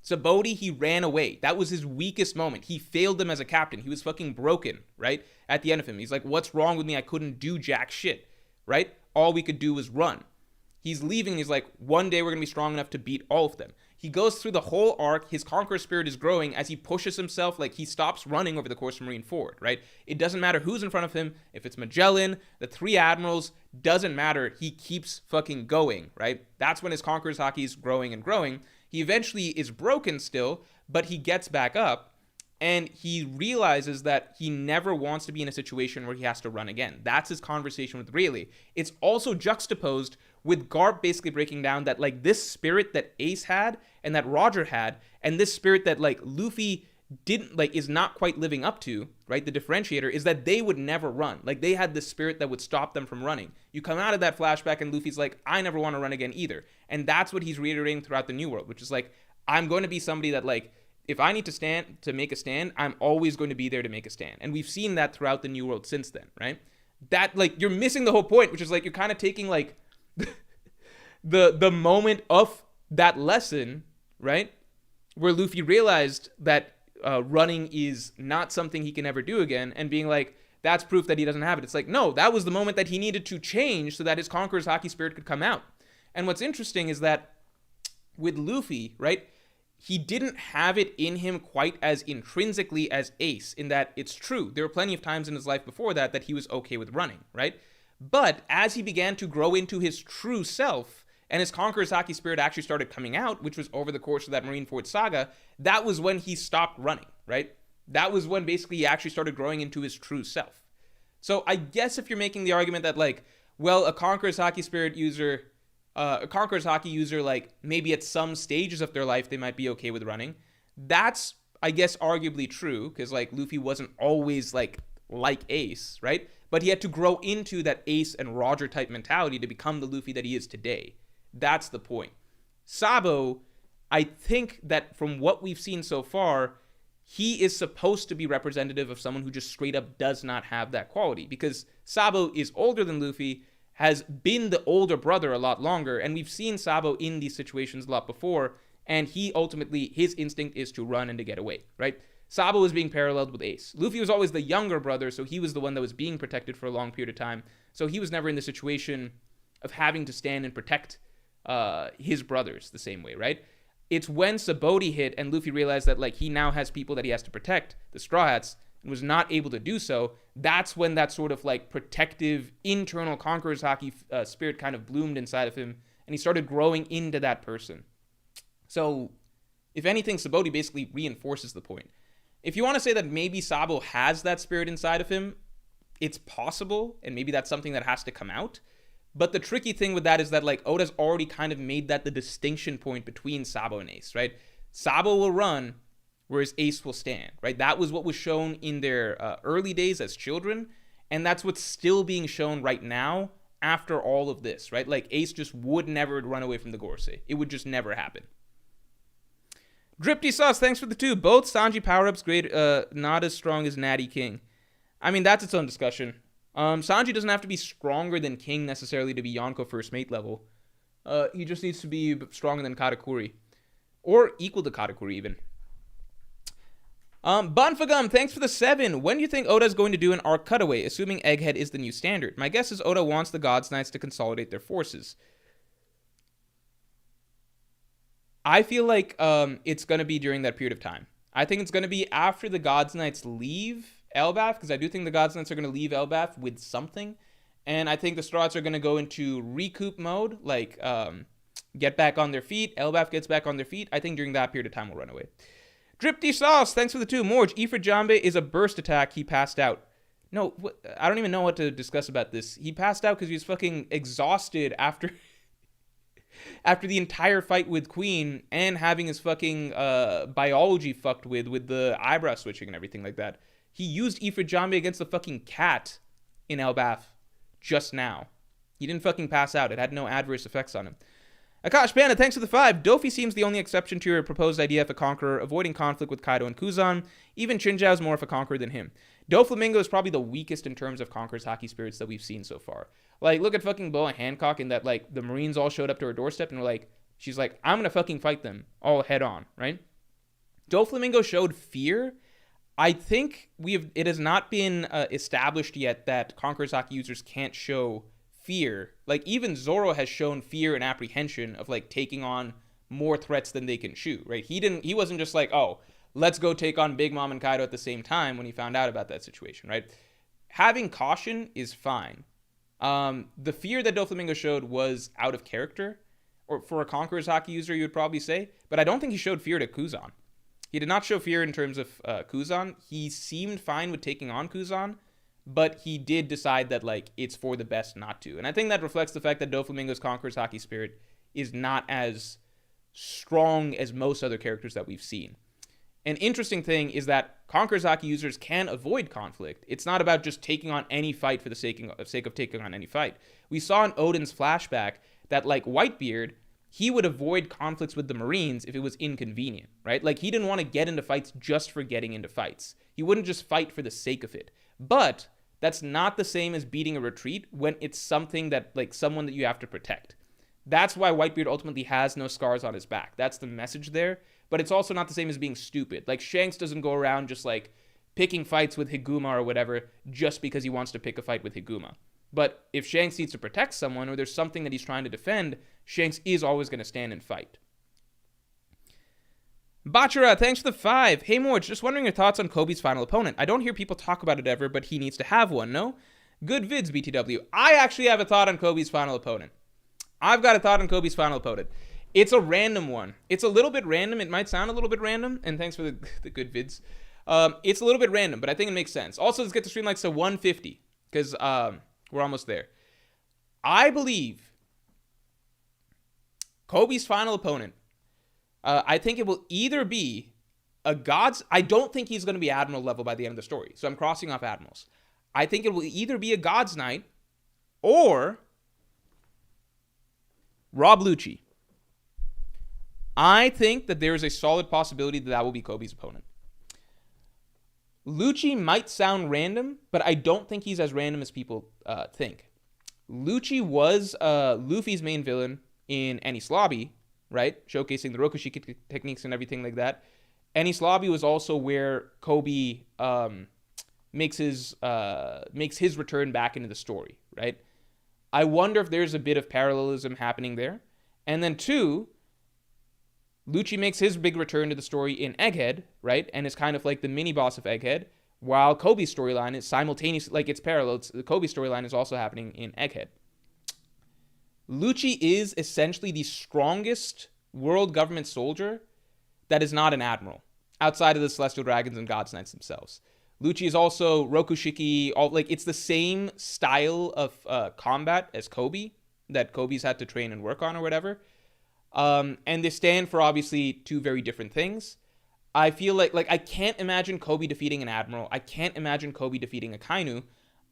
Sabaody, he ran away. That was his weakest moment. He failed them as a captain. He was fucking broken, right? At the end of him. He's like, what's wrong with me? I couldn't do jack shit, right? All we could do was run. He's leaving and he's like, one day we're going to be strong enough to beat all of them. He goes through the whole arc. His conqueror spirit is growing as he pushes himself. Like, he stops running over the course of Marineford, right? It doesn't matter who's in front of him. If it's Magellan, the three admirals, doesn't matter. He keeps fucking going, right? That's when his conqueror's haki is growing and growing. He eventually is broken still, but he gets back up. And he realizes that he never wants to be in a situation where he has to run again. That's his conversation with Rayleigh. It's also juxtaposed with Garp basically breaking down that, like, this spirit that Ace had and that Roger had, and this spirit that, like, Luffy didn't, like, is not quite living up to, right? The differentiator is that they would never run. Like, they had this spirit that would stop them from running. You come out of that flashback and Luffy's like, I never want to run again either. And that's what he's reiterating throughout the New World, which is like, I'm going to be somebody that, like, if I need to make a stand, I'm always going to be there to make a stand. And we've seen that throughout the New World since then, right? That, like, you're missing the whole point, which is like, you're kind of taking, like, the moment of that lesson, right? Where Luffy realized that running is not something he can ever do again, and being like, that's proof that he doesn't have it. It's like, no, that was the moment that he needed to change so that his conqueror's haki spirit could come out. And what's interesting is that with Luffy, right, he didn't have it in him quite as intrinsically as Ace, in that it's true. There were plenty of times in his life before that he was okay with running, right? But as he began to grow into his true self, and his conqueror's haki spirit actually started coming out, which was over the course of that Marineford saga, that was when he stopped running, right? That was when basically he actually started growing into his true self. So I guess if you're making the argument that, like, well, a conqueror's haki user, like, maybe at some stages of their life, they might be okay with running. That's, I guess, arguably true, because, like, Luffy wasn't always, like Ace, right? But he had to grow into that Ace and Roger type mentality to become the Luffy that he is today. That's the point. Sabo, I think that from what we've seen so far, he is supposed to be representative of someone who just straight up does not have that quality, because Sabo is older than Luffy, has been the older brother a lot longer, and we've seen Sabo in these situations a lot before, and he ultimately, his instinct is to run and to get away, right? Sabo is being paralleled with Ace. Luffy was always the younger brother, so he was the one that was being protected for a long period of time, so he was never in the situation of having to stand and protect his brothers the same way, right? It's when Sabaody hit and Luffy realized that, like, he now has people that he has to protect, the Straw Hats, and was not able to do so. That's when that sort of, like, protective internal conqueror's haki spirit kind of bloomed inside of him, and he started growing into that person. So, if anything, Sabaody basically reinforces the point. If you want to say that maybe Sabo has that spirit inside of him, it's possible, and maybe that's something that has to come out. But the tricky thing with that is that, like, Oda's already kind of made that the distinction point between Sabo and Ace, right? Sabo will run, whereas Ace will stand, right? That was what was shown in their early days as children, and that's what's still being shown right now after all of this, right? Like, Ace just would never run away from the Gorosei. It would just never happen. Dripty Sauce, thanks for the 2. Both Sanji power-ups great, not as strong as Natty King. I mean, that's its own discussion. Sanji doesn't have to be stronger than King necessarily to be Yonko first mate level. He just needs to be stronger than Katakuri. Or equal to Katakuri, even. Bonfagum, thanks for the 7. When do you think Oda's going to do an arc cutaway, assuming Egghead is the new standard? My guess is Oda wants the Gods Knights to consolidate their forces. I feel like it's going to be during that period of time. I think it's going to be after the Gods Knights leave Elbaf, because I do think the Gods Knights are going to leave Elbaf with something. And I think the Straw Hats are going to go into recoup mode, like get back on their feet. Elbaf gets back on their feet. I think during that period of time we'll run away. Dripty Sauce, thanks for the 2. Morj, Ifrit Jambe is a burst attack. He passed out. No, I don't even know what to discuss about this. He passed out because he was fucking exhausted after the entire fight with Queen and having his fucking biology fucked with the eyebrow switching and everything like that. He used Ifrit Jambe against the fucking cat in Elbaf just now. He didn't fucking pass out. It had no adverse effects on him. Akash Bana, thanks for the 5. Dofi seems the only exception to your proposed idea of a conqueror avoiding conflict with Kaido and Kuzan. Even Chinzhao's more of a conqueror than him. Doflamingo is probably the weakest in terms of conquerors haki spirits that we've seen so far. Like, look at fucking Boa Hancock in that, like, the Marines all showed up to her doorstep and were like, she's like, I'm gonna fucking fight them all head on, right? Doflamingo showed fear. I think it has not been established yet that conquerors haki users can't show fear. Like, even Zoro has shown fear and apprehension of, like, taking on more threats than they can shoot, right? He wasn't just like, oh, let's go take on Big Mom and Kaido at the same time when he found out about that situation, right? Having caution is fine. The fear that Doflamingo showed was out of character, or for a conquerors haki user, you would probably say, but I don't think he showed fear to Kuzan. He did not show fear in terms of Kuzan. He seemed fine with taking on Kuzan, but he did decide that, like, it's for the best not to. And I think that reflects the fact that Doflamingo's conquerors haki spirit is not as strong as most other characters that we've seen. An interesting thing is that conquerors haki users can avoid conflict. It's not about just taking on any fight for the sake of taking on any fight. We saw in Odin's flashback that, like, Whitebeard, he would avoid conflicts with the Marines if it was inconvenient, right? Like, he didn't want to get into fights just for getting into fights. He wouldn't just fight for the sake of it. But that's not the same as beating a retreat when it's something that, like, someone that you have to protect. That's why Whitebeard ultimately has no scars on his back. That's the message there. But it's also not the same as being stupid. Like, Shanks doesn't go around just, like, picking fights with Higuma or whatever just because he wants to pick a fight with Higuma. But if Shanks needs to protect someone or there's something that he's trying to defend, Shanks is always going to stand and fight. Bachara, thanks for the 5. Hey Morj, just wondering your thoughts on Kobe's final opponent. I don't hear people talk about it ever, but he needs to have one, no? Good vids, BTW. I actually have a thought on Kobe's final opponent. I've got a thought on Kobe's final opponent. It's a random one. It's a little bit random. It might sound a little bit random, and thanks for the good vids. It's a little bit random, but I think it makes sense. Also, let's get the stream likes to 150, because we're almost there. I believe Kobe's final opponent, I think it will either be a God's... I don't think he's going to be Admiral level by the end of the story, so I'm crossing off Admirals. I think it will either be a God's Knight or Rob Lucci. I think that there is a solid possibility that will be Kobe's opponent. Lucci might sound random, but I don't think he's as random as people think. Lucci was Luffy's main villain in Enies Lobby, right? Showcasing the Rokushiki techniques and everything like that. Enies Lobby was also where Kobe makes his return back into the story, right? I wonder if there's a bit of parallelism happening there. And then 2, Lucci makes his big return to the story in Egghead, right? And is kind of like the mini-boss of Egghead, while Kobe's storyline is simultaneously, like, it's parallel. The Kobe storyline is also happening in Egghead. Lucci is essentially the strongest world government soldier that is not an admiral, outside of the Celestial Dragons and God's Knights themselves. Lucci is also Rokushiki, it's the same style of combat as Kobe, that Kobe's had to train and work on or whatever. And they stand for obviously 2 very different things. I feel like I can't imagine Kobe defeating an admiral. I can't imagine Kobe defeating a Kainu.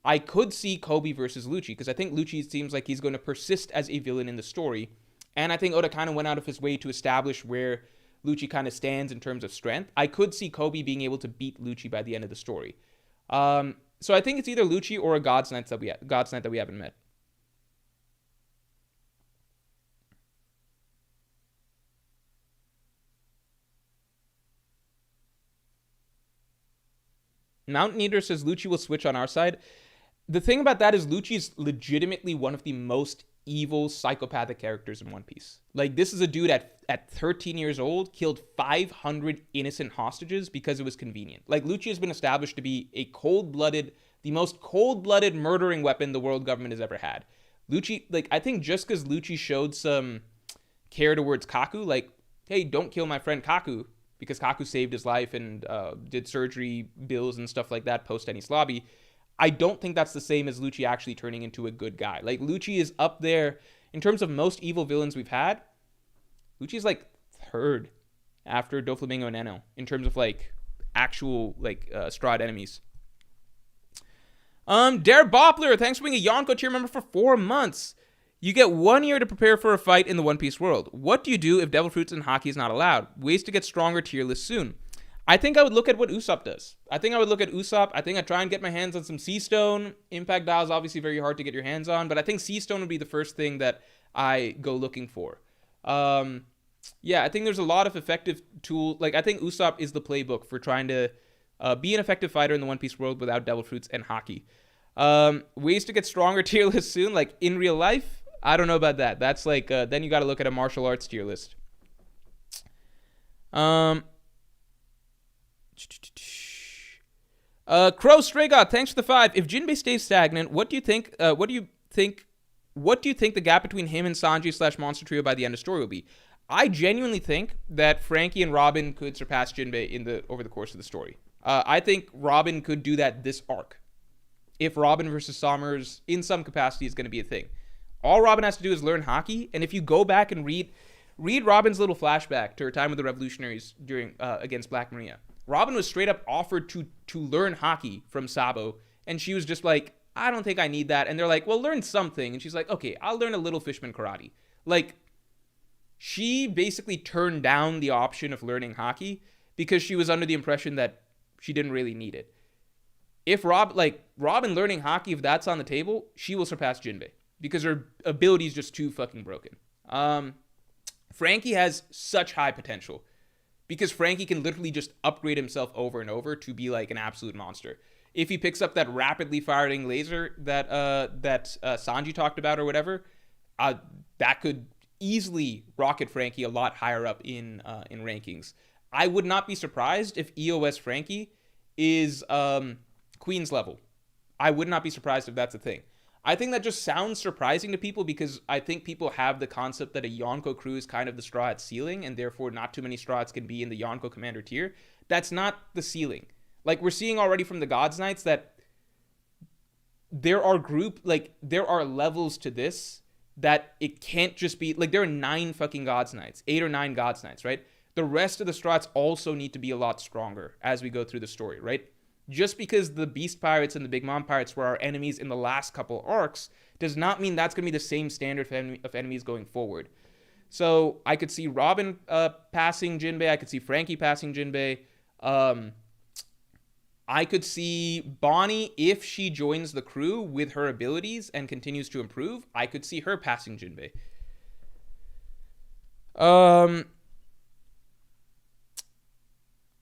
I could see Kobe versus Lucci, because I think Lucci seems like he's going to persist as a villain in the story. And I think Oda kind of went out of his way to establish where Lucci kind of stands in terms of strength. I could see Kobe being able to beat Lucci by the end of the story. So I think it's either Lucci or a God's Knight that we haven't met. Mountain Eater says Lucci will switch on our side. The thing about that is Lucci is legitimately one of the most evil psychopathic characters in One Piece. Like, this is a dude at 13 years old killed 500 innocent hostages because it was convenient. Like, Lucci has been established to be the most cold-blooded murdering weapon the world government has ever had. Lucci, like, I think just because Lucci showed some care towards Kaku, like, hey, don't kill my friend Kaku, because Kaku saved his life and did surgery bills and stuff like that post Enies Lobby, I don't think that's the same as Lucci actually turning into a good guy. Like, Lucci is up there in terms of most evil villains we've had. Lucci's like 3rd after Doflamingo and Enno in terms of like actual like Strahd enemies. Dare Boppler, thanks for being a Yonko tier member for 4 months. You get 1 year to prepare for a fight in the One Piece world. What do you do if Devil Fruits and Haki is not allowed? Ways to get stronger, tier list soon. I think I would look at what Usopp does. I think I'd try and get my hands on some Sea Stone. Impact Dial is obviously very hard to get your hands on, but I think Sea Stone would be the first thing that I go looking for. Yeah, I think there's a lot of effective tools. Like, I think Usopp is the playbook for trying to be an effective fighter in the One Piece world without Devil Fruits and Haki. Ways to get stronger tier list soon, like in real life. I don't know about that. That's like, then you got to look at a martial arts tier list. Crow Stray God, thanks for the 5. If Jinbei stays stagnant, what do you think the gap between him and Sanji / Monster Trio by the end of story will be? I genuinely think that Frankie and Robin could surpass Jinbei over the course of the story. I think Robin could do that this arc. If Robin versus Sommers in some capacity is going to be a thing. All Robin has to do is learn Haki, and if you go back and read Robin's little flashback to her time with the Revolutionaries during against Black Maria, Robin was straight up offered to learn Haki from Sabo, and she was just like, I don't think I need that. And they're like, well, learn something. And she's like, okay, I'll learn a little Fishman karate. Like, she basically turned down the option of learning Haki because she was under the impression that she didn't really need it. If Robin learning Haki, if that's on the table, she will surpass Jinbei because her ability is just too fucking broken. Frankie has such high potential because Frankie can literally just upgrade himself over and over to be like an absolute monster. If he picks up that rapidly firing laser that Sanji talked about or whatever, that could easily rocket Frankie a lot higher up in rankings. I would not be surprised if EOS Frankie is Queen's level. I would not be surprised if that's a thing. I think that just sounds surprising to people because I think people have the concept that a Yonko crew is kind of the Straw Hats ceiling, and therefore not too many Straw Hats can be in the Yonko commander tier. That's not the ceiling. Like, we're seeing already from the Gods Knights that there are levels to this that it can't just be, like, there are 9 fucking Gods Knights, 8 or 9 Gods Knights, right? The rest of the Straw Hats also need to be a lot stronger as we go through the story, right? Just because the Beast Pirates and the Big Mom Pirates were our enemies in the last couple arcs does not mean that's going to be the same standard of enemies going forward. So I could see Robin passing Jinbei. I could see Frankie passing Jinbei. I could see Bonnie, if she joins the crew with her abilities and continues to improve, I could see her passing Jinbei.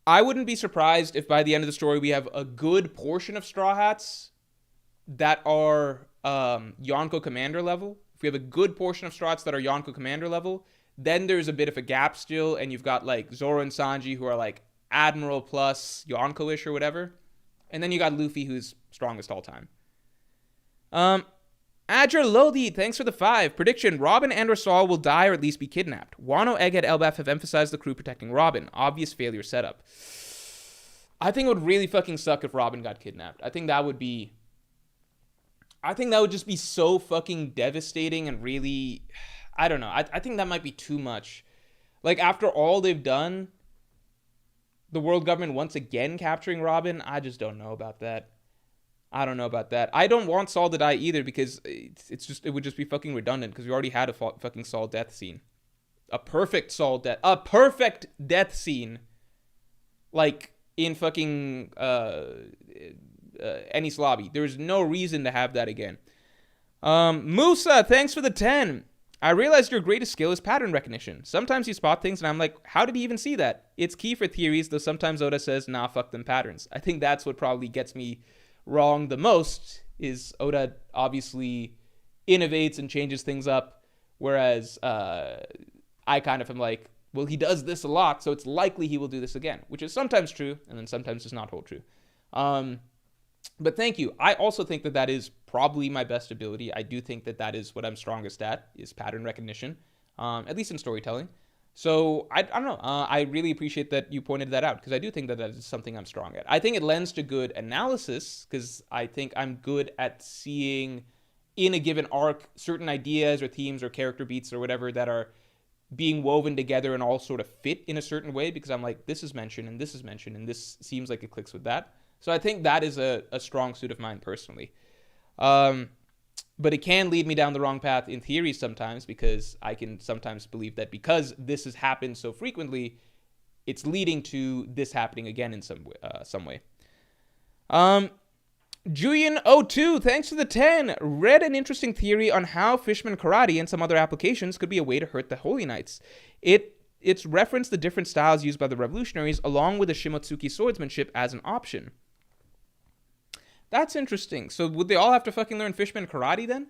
I wouldn't be surprised if by the end of the story we have a good portion of Straw Hats that are Yonko Commander level. If we have a good portion of Straw Hats that are Yonko Commander level, then there's a bit of a gap still, and you've got like Zoro and Sanji who are like Admiral plus Yonko-ish or whatever. And then you got Luffy who's strongest all time. Adger Lodi, thanks for the 5. Prediction, Robin and Saul will die or at least be kidnapped. Wano, Egghead, Elbaf have emphasized the crew protecting Robin. Obvious failure setup. I think it would really fucking suck if Robin got kidnapped. I think that would just be so fucking devastating and really, I don't know. I think that might be too much. Like, after all they've done, the world government once again capturing Robin, I just don't know about that. I don't want Saul to die either because it would just be fucking redundant because we already had a fucking Saul death scene. A perfect death scene. Like in fucking Ennis Lobby. There's no reason to have that again. Musa, thanks for the 10. I realized your greatest skill is pattern recognition. Sometimes you spot things and I'm like, how did he even see that? It's key for theories, though sometimes Oda says, nah, fuck them patterns. I think that's what probably gets me wrong the most is Oda obviously innovates and changes things up, whereas I kind of am like, well, he does this a lot, so it's likely he will do this again, which is sometimes true and then sometimes does not hold true. But thank you. I also think that is probably my best ability. I do think that is what I'm strongest at, is pattern recognition, at least in storytelling. So I don't know. I really appreciate that you pointed that out because I do think that is something I'm strong at. I think it lends to good analysis because I think I'm good at seeing in a given arc certain ideas or themes or character beats or whatever that are being woven together and all sort of fit in a certain way because I'm like, this is mentioned and this is mentioned and this seems like it clicks with that. So I think that is a strong suit of mine personally. But it can lead me down the wrong path in theory sometimes, because I can sometimes believe that because this has happened so frequently, it's leading to this happening again in some way. Julian02, thanks for the 10. Read an interesting theory on how Fishman Karate and some other applications could be a way to hurt the Holy Knights. It's referenced the different styles used by the revolutionaries along with the Shimotsuki swordsmanship as an option. That's interesting. So would they all have to fucking learn Fishman Karate then?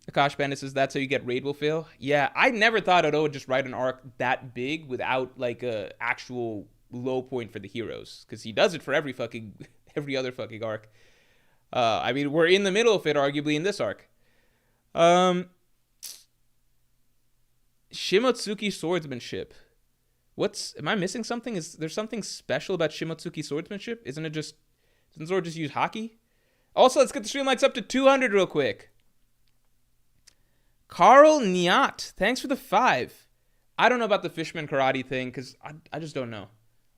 Akash Bandit says that's how you get Raid will fail. Yeah, I never thought Oda would just write an arc that big without like a actual low point for the heroes, because he does it for every other fucking arc. I mean, we're in the middle of it arguably in this arc. Shimotsuki swordsmanship. Am I missing something? Is there something special about Shimotsuki swordsmanship? Doesn't Zoro just use hockey? Also, let's get the stream likes up to 200 real quick. Carl Nyat, thanks for the 5. I don't know about the Fishman Karate thing, because I just don't know.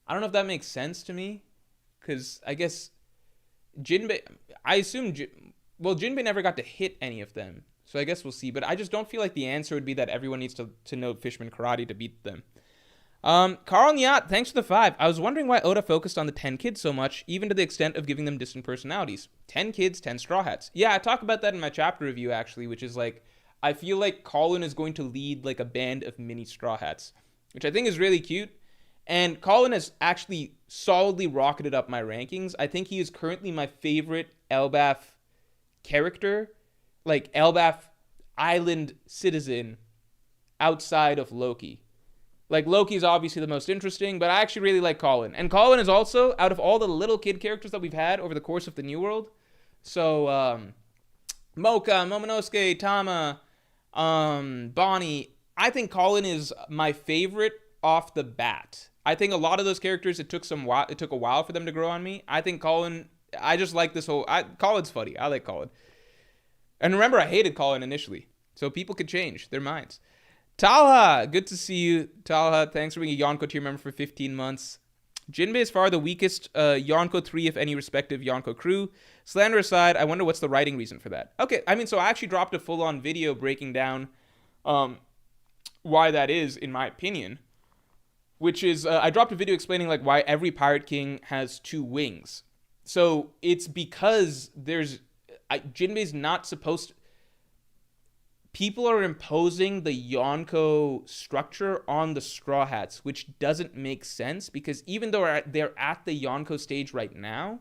I don't know if that makes sense to me, because I guess Jinbei, Jinbei never got to hit any of them, so I guess we'll see. But I just don't feel like the answer would be that everyone needs to know Fishman Karate to beat them. Carl Nyat, thanks for the 5. I was wondering why Oda focused on the 10 kids so much, even to the extent of giving them distant personalities. 10 kids, 10 Straw Hats. Yeah, I talk about that in my chapter review, actually, which is like, I feel like Colin is going to lead like a band of mini Straw Hats, which I think is really cute. And Colin has actually solidly rocketed up my rankings. I think he is currently my favorite Elbaf character, like Elbaf island citizen outside of Loki. Like, Loki's obviously the most interesting, but I actually really like Colin. And Colin is also, out of all the little kid characters that we've had over the course of the New World, so, Mocha, Momonosuke, Tama, Bonnie, I think Colin is my favorite off the bat. I think a lot of those characters, it took a while for them to grow on me. I think Colin, I just like this Colin's funny. I like Colin. And remember, I hated Colin initially, so people could change their minds. Talha, good to see you. Talha, thanks for being a Yonko tier member for 15 months. Jinbei is far the weakest Yonko 3, if any, respective Yonko crew. Slander aside, I wonder what's the writing reason for that. Okay, I mean, so I actually dropped a full-on video breaking down why that is, in my opinion. Which is, I dropped a video explaining like why every Pirate King has 2 wings. So it's because Jinbei's not supposed to... People are imposing the Yonko structure on the Straw Hats, which doesn't make sense, because even though they're at the Yonko stage right now,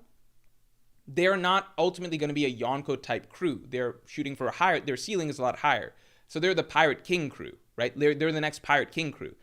they're not ultimately going to be a Yonko type crew. They're shooting for their ceiling is a lot higher. So they're the Pirate King crew, right? They're the next Pirate King crew.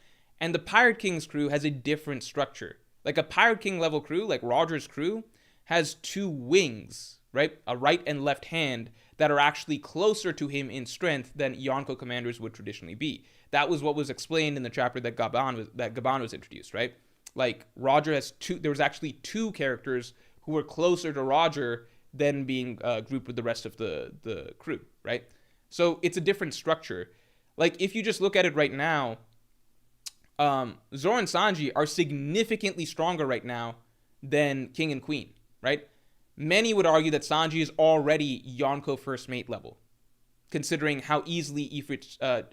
And the Pirate King's crew has a different structure. Like a Pirate King level crew, like Roger's crew, has 2 wings, right? A right and left hand that are actually closer to him in strength than Yonko commanders would traditionally be. That was what was explained in the chapter that Gaban was introduced, right? Like Roger has 2. There was actually 2 characters who were closer to Roger than being grouped with the rest of the crew, right? So it's a different structure. Like if you just look at it right now, Zoro and Sanji are significantly stronger right now than King and Queen, right? Many would argue that Sanji is already Yonko first mate level, considering how easily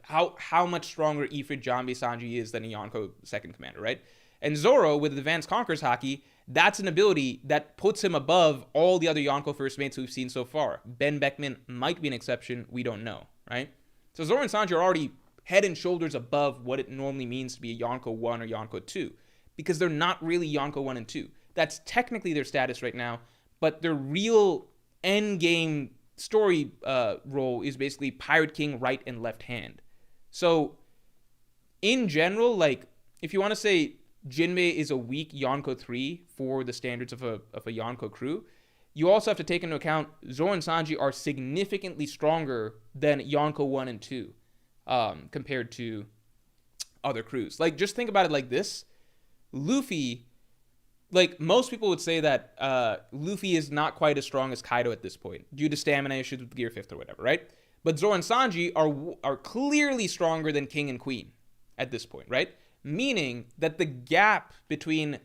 how much stronger Ifrit Jambi Sanji is than a Yonko second commander, right? And Zoro, with Advanced Conquerors Haki, that's an ability that puts him above all the other Yonko first mates we've seen so far. Ben Beckman might be an exception, we don't know, right? So Zoro and Sanji are already head and shoulders above what it normally means to be a Yonko 1 or Yonko 2, because they're not really Yonko 1 and 2. That's technically their status right now, but their real end game story role is basically Pirate King right and left hand. So in general, like if you want to say Jinbei is a weak Yonko 3 for the standards of a Yonko crew, you also have to take into account Zoro and Sanji are significantly stronger than Yonko 1 and 2 compared to other crews. Like, just think about it like this. Luffy, like, most people would say that Luffy is not quite as strong as Kaido at this point due to stamina issues with Gear 5th or whatever, right? But Zoro and Sanji are clearly stronger than King and Queen at this point, right? Meaning that the gap between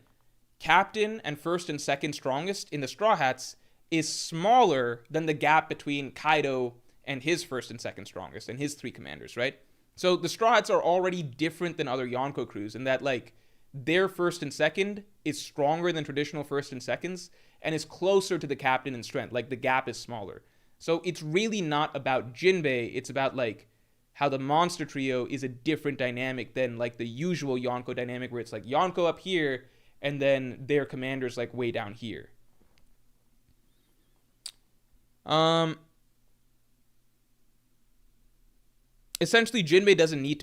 captain and first and second strongest in the Straw Hats is smaller than the gap between Kaido and his first and second strongest and his three commanders, right? So the Straw Hats are already different than other Yonko crews in that, like, their first and second is stronger than traditional first and seconds and is closer to the captain in strength. Like, the gap is smaller. So it's really not about Jinbei. It's about, like, how the monster trio is a different dynamic than, like, the usual Yonko dynamic where it's, like, Yonko up here and then their commander's, like, way down here. Essentially, Jinbei doesn't need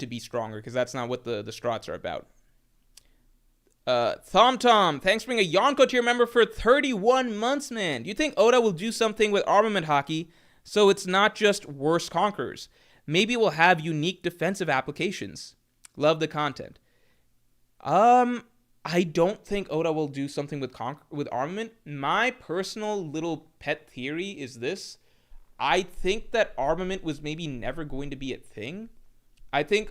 to be stronger because that's not what the Strats are about. Tom, thanks for being a Yonko tier member for 31 months, man. Do you think Oda will do something with armament haki so it's not just worse conquerors? Maybe it will have unique defensive applications. Love the content. I don't think Oda will do something with armament. My personal little pet theory is this. I think that armament was maybe never going to be a thing. I think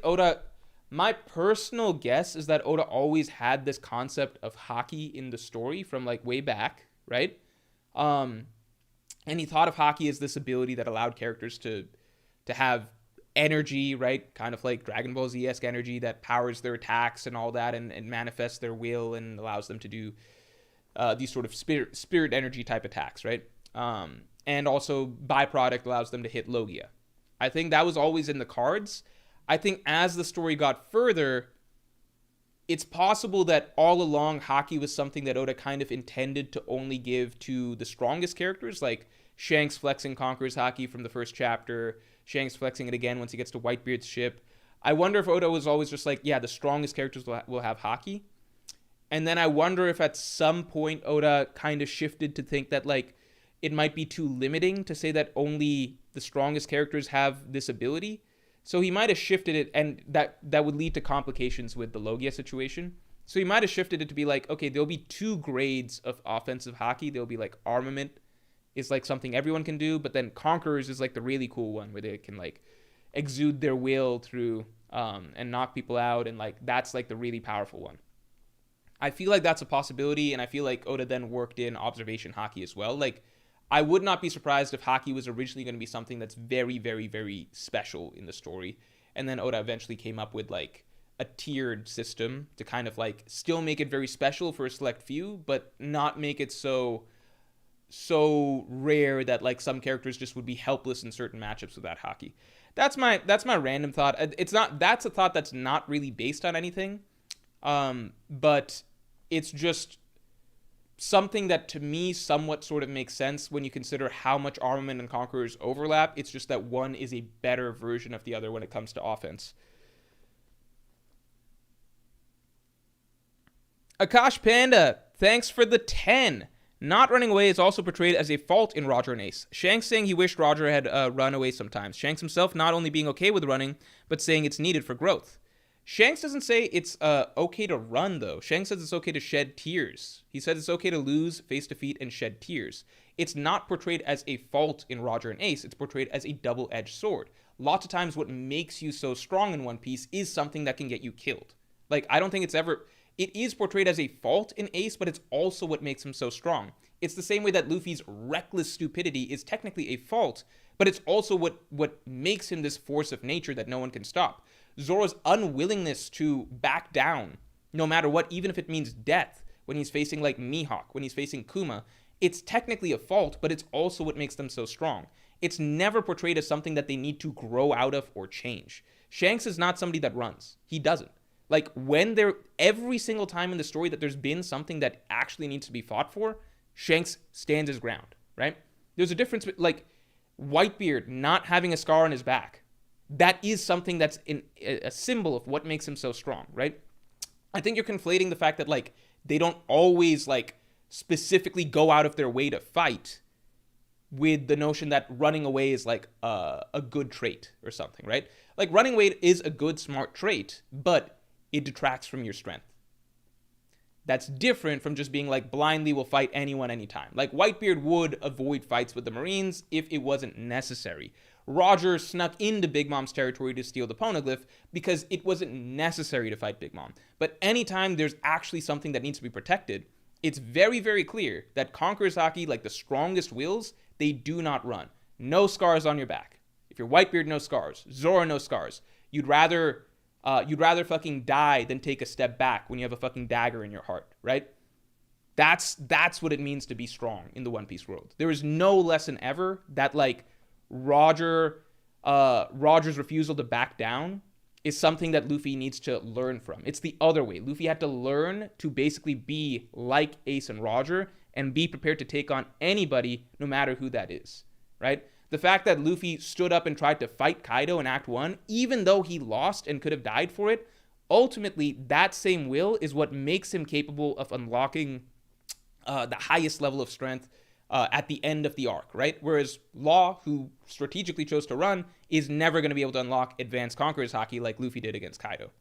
my personal guess is that Oda always had this concept of haki in the story from, like, way back, right? And he thought of haki as this ability that allowed characters to have energy, right? Kind of like Dragon Ball Z-esque energy that powers their attacks and all that and manifests their will and allows them to do these sort of spirit energy type attacks, right? And also byproduct allows them to hit Logia. I think that was always in the cards. I think as the story got further, it's possible that all along haki was something that Oda kind of intended to only give to the strongest characters, like Shanks flexing Conqueror's haki from the first chapter, Shanks flexing it again once he gets to Whitebeard's ship. I wonder if Oda was always just like, yeah, the strongest characters will have haki. And then I wonder if at some point Oda kind of shifted to think that, like, it might be too limiting to say that only the strongest characters have this ability. So he might have shifted it, and that would lead to complications with the Logia situation. So he might have shifted it to be like, okay, there'll be two grades of offensive haki. There'll be, like, armament is, like, something everyone can do, but then Conquerors is, like, the really cool one where they can, like, exude their will through and knock people out, and, like, that's, like, the really powerful one. I feel like that's a possibility, and I feel like Oda then worked in observation haki as well. Like, I would not be surprised if haki was originally going to be something that's very, very, very special in the story. And then Oda eventually came up with, like, a tiered system to kind of, like, still make it very special for a select few, but not make it so rare that, like, some characters just would be helpless in certain matchups without haki. That's my random thought. That's a thought that's not really based on anything. But it's just something that to me somewhat sort of makes sense when you consider how much armament and Conquerors overlap. It's just that one is a better version of the other when it comes to offense. Akash Panda, thanks for the 10. Not running away is also portrayed as a fault in Roger and Ace. Shanks saying he wished Roger had run away sometimes. Shanks himself not only being okay with running, but saying it's needed for growth. Shanks doesn't say it's okay to run, though. Shanks says it's okay to shed tears. He says it's okay to lose, face defeat, and shed tears. It's not portrayed as a fault in Roger and Ace. It's portrayed as a double-edged sword. Lots of times what makes you so strong in One Piece is something that can get you killed. Like, I don't think it's ever... It is portrayed as a fault in Ace, but it's also what makes him so strong. It's the same way that Luffy's reckless stupidity is technically a fault, but it's also what makes him this force of nature that no one can stop. Zoro's unwillingness to back down, no matter what, even if it means death, when he's facing, like, Mihawk, when he's facing Kuma, it's technically a fault, but it's also what makes them so strong. It's never portrayed as something that they need to grow out of or change. Shanks is not somebody that runs. He doesn't. Like, every single time in the story that there's been something that actually needs to be fought for, Shanks stands his ground, right? There's a difference, like, Whitebeard not having a scar on his back. That is something that's a symbol of what makes him so strong, right? I think you're conflating the fact that, like, they don't always, like, specifically go out of their way to fight with the notion that running away is, like, a good trait or something, right? Like, running away is a good, smart trait, but it detracts from your strength. That's different from just being like, blindly will fight anyone anytime. Like, Whitebeard would avoid fights with the Marines if it wasn't necessary. Roger snuck into Big Mom's territory to steal the poneglyph because it wasn't necessary to fight Big Mom. But anytime there's actually something that needs to be protected, it's very, very clear that Conqueror's Haki, like the strongest wills, they do not run. No scars on your back. If you're Whitebeard, no scars. Zoro, no scars. You'd rather fucking die than take a step back when you have a fucking dagger in your heart, right? That's what it means to be strong in the One Piece world. There is no lesson ever that like Roger's refusal to back down is something that Luffy needs to learn from. It's the other way. Luffy had to learn to basically be like Ace and Roger and be prepared to take on anybody, no matter who that is, right? The fact that Luffy stood up and tried to fight Kaido in Act 1, even though he lost and could have died for it, ultimately, that same will is what makes him capable of unlocking the highest level of strength at the end of the arc, right? Whereas Law, who strategically chose to run, is never going to be able to unlock Advanced Conqueror's Haki like Luffy did against Kaido.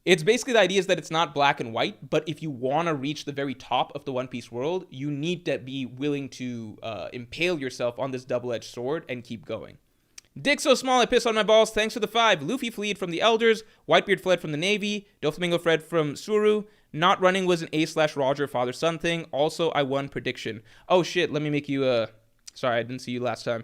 It's basically the idea is that it's not black and white, but if you want to reach the very top of the One Piece world, you need to be willing to impale yourself on this double-edged sword and keep going. Dick so small I piss on my balls, thanks for the 5. Luffy fled from the Elders, Whitebeard fled from the Navy, Doflamingo fled from Suru, not running was an Ace/Roger father-son thing, also I won prediction. Oh shit, let me make you sorry, I didn't see you last time.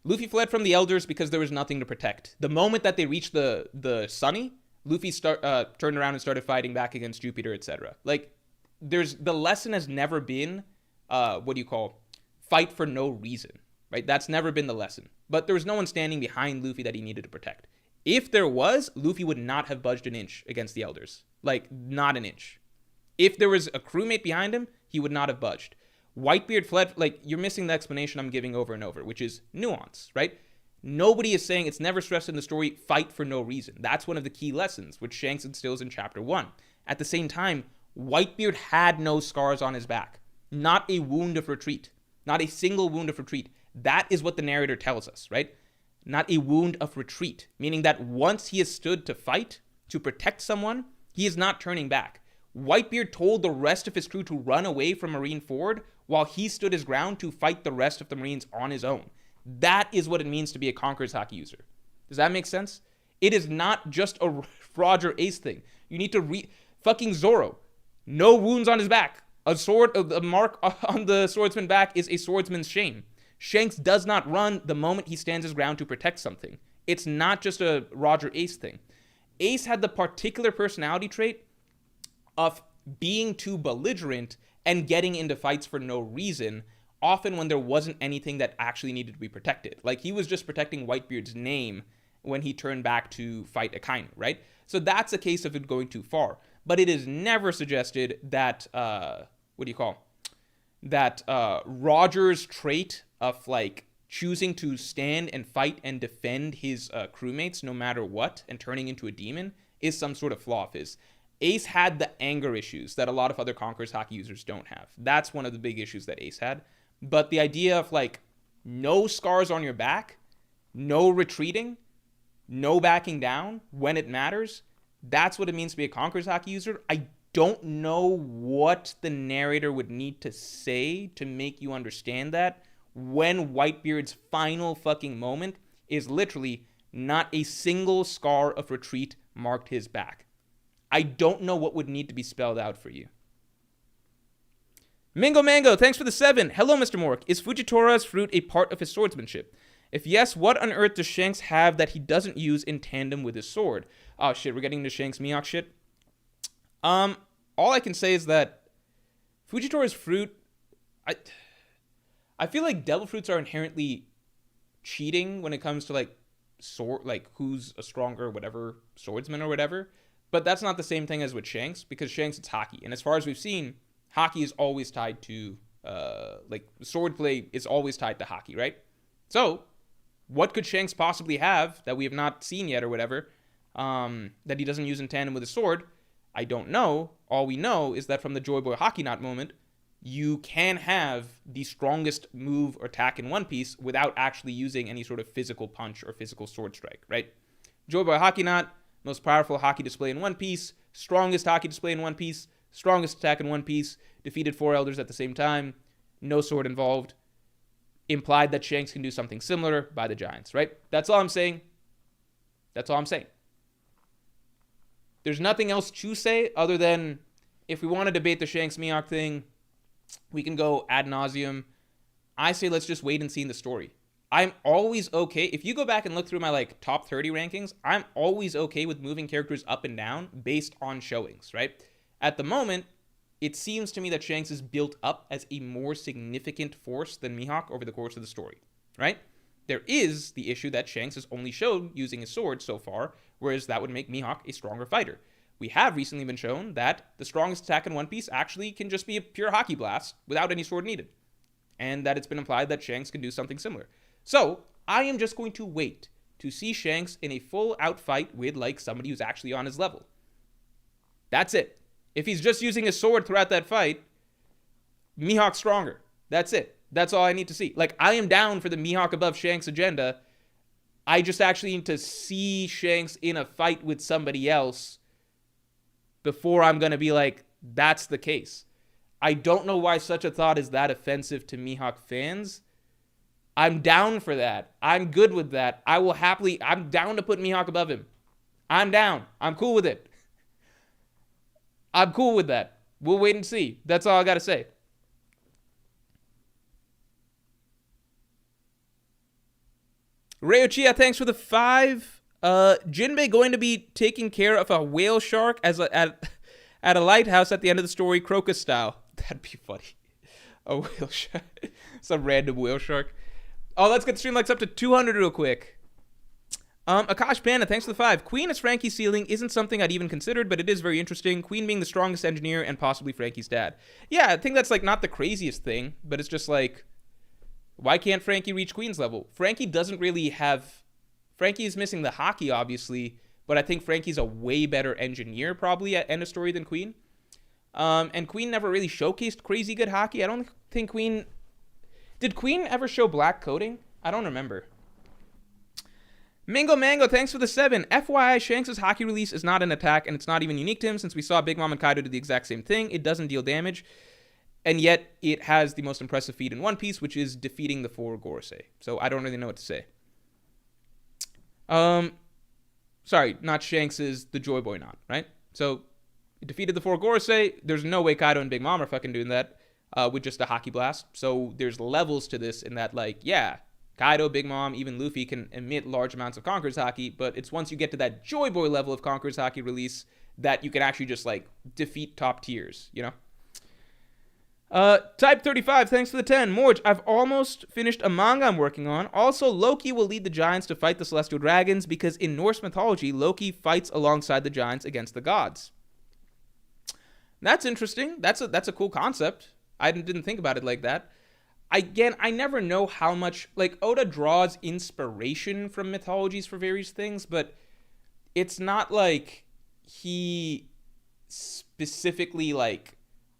Luffy fled from the Elders because there was nothing to protect. The moment that they reached the Sunny, Luffy turned around and started fighting back against Jupiter, etc. Like, the lesson has never been fight for no reason, right? That's never been the lesson. But there was no one standing behind Luffy that he needed to protect. If there was, Luffy would not have budged an inch against the Elders. Like, not an inch. If there was a crewmate behind him, he would not have budged. Whitebeard fled, like, you're missing the explanation I'm giving over and over, which is nuance, right? Nobody is saying, it's never stressed in the story, fight for no reason. That's one of the key lessons, which Shanks instills in Chapter 1. At the same time, Whitebeard had no scars on his back. Not a wound of retreat. Not a single wound of retreat. That is what the narrator tells us, right? Not a wound of retreat. Meaning that once he has stood to fight, to protect someone, he is not turning back. Whitebeard told the rest of his crew to run away from Marineford while he stood his ground to fight the rest of the Marines on his own. That is what it means to be a Conqueror's Haki user. Does that make sense? It is not just a Roger Ace thing. You need to fucking Zoro. No wounds on his back. A mark on the swordsman's back is a swordsman's shame. Shanks does not run the moment he stands his ground to protect something. It's not just a Roger Ace thing. Ace had the particular personality trait of being too belligerent and getting into fights for no reason, often when there wasn't anything that actually needed to be protected. Like, he was just protecting Whitebeard's name when he turned back to fight Akainu, right? So that's a case of it going too far. But it is never suggested that, Roger's trait of, like, choosing to stand and fight and defend his crewmates no matter what and turning into a demon is some sort of flaw of his. Ace had the anger issues that a lot of other Conqueror's Haki users don't have. That's one of the big issues that Ace had. But the idea of, like, no scars on your back, no retreating, no backing down when it matters, that's what it means to be a Conqueror's Haki user. I don't know what the narrator would need to say to make you understand that when Whitebeard's final fucking moment is literally not a single scar of retreat marked his back. I don't know what would need to be spelled out for you. Mingo Mango, thanks for the 7. Hello, Mr. Mork. Is Fujitora's fruit a part of his swordsmanship? If yes, what on earth does Shanks have that he doesn't use in tandem with his sword? Oh shit, we're getting into Shanks Mihawk shit. All I can say is that Fujitora's fruit, I feel like devil fruits are inherently cheating when it comes to, like, sword, like who's a stronger whatever swordsman or whatever. But that's not the same thing as with Shanks, because Shanks, it's Haki. And as far as we've seen, Haki is always tied to, swordplay is always tied to Haki, right? So, what could Shanks possibly have that we have not seen yet or whatever, that he doesn't use in tandem with his sword? I don't know. All we know is that from the Joy Boy Haki Knot moment, you can have the strongest move or attack in One Piece without actually using any sort of physical punch or physical sword strike, right? Joy Boy Haki Knot, most powerful Haki display in One Piece, strongest Haki display in One Piece, Strongest attack in One Piece, defeated 4 elders at the same time, no sword involved. Implied that Shanks can do something similar by the Giants, right? That's all I'm saying. That's all I'm saying. There's nothing else to say other than if we want to debate the Shanks-Mihawk thing, we can go ad nauseum. I say let's just wait and see in the story. I'm always okay. If you go back and look through my top 30 rankings, I'm always okay with moving characters up and down based on showings, right? At the moment, it seems to me that Shanks is built up as a more significant force than Mihawk over the course of the story, right? There is the issue that Shanks has only showed using his sword so far, whereas that would make Mihawk a stronger fighter. We have recently been shown that the strongest attack in One Piece actually can just be a pure hockey blast without any sword needed, and that it's been implied that Shanks can do something similar. So, I am just going to wait to see Shanks in a full-out fight with, somebody who's actually on his level. That's it. If he's just using his sword throughout that fight, Mihawk's stronger. That's it. That's all I need to see. I am down for the Mihawk above Shanks agenda. I just actually need to see Shanks in a fight with somebody else before I'm going to be that's the case. I don't know why such a thought is that offensive to Mihawk fans. I'm down for that. I'm good with that. I'm down to put Mihawk above him. I'm down. I'm cool with it. I'm cool with that. We'll wait and see. That's all I got to say. Rayuchiya, thanks for the 5. Jinbei going to be taking care of a whale shark at a lighthouse at the end of the story, Crocus style. That'd be funny. A whale shark. Some random whale shark. Oh, let's get the stream likes up to 200 real quick. Akash Panda, thanks for the 5. Queen as Frankie's ceiling isn't something I'd even considered, but it is very interesting. Queen being the strongest engineer and possibly Frankie's dad. Yeah, I think that's not the craziest thing, but it's just why can't Frankie reach Queen's level? Frankie doesn't really have... Frankie is missing the hockey, obviously, but I think Frankie's a way better engineer probably at end of story than Queen. And Queen never really showcased crazy good hockey. I don't think Queen... Did Queen ever show black coating? I don't remember. Mango, thanks for the 7. FYI, Shanks' hockey release is not an attack, and it's not even unique to him, since we saw Big Mom and Kaido do the exact same thing. It doesn't deal damage, and yet it has the most impressive feat in One Piece, which is defeating the 4 Gorosei. So I don't really know what to say. Sorry, not Shanks is the Joy Boy knot, right? So, it defeated the 4 Gorosei. There's no way Kaido and Big Mom are fucking doing that with just a hockey blast. So, there's levels to this in that, yeah, Kaido, Big Mom, even Luffy can emit large amounts of Conqueror's Haki, but it's once you get to that Joy Boy level of Conqueror's Haki release that you can actually just, defeat top tiers, you know? Type 35, thanks for the 10. Morj, I've almost finished a manga I'm working on. Also, Loki will lead the Giants to fight the Celestial Dragons because in Norse mythology, Loki fights alongside the Giants against the gods. That's interesting. That's a cool concept. I didn't think about it like that. Again, I never know how much, Oda draws inspiration from mythologies for various things, but it's not like he specifically,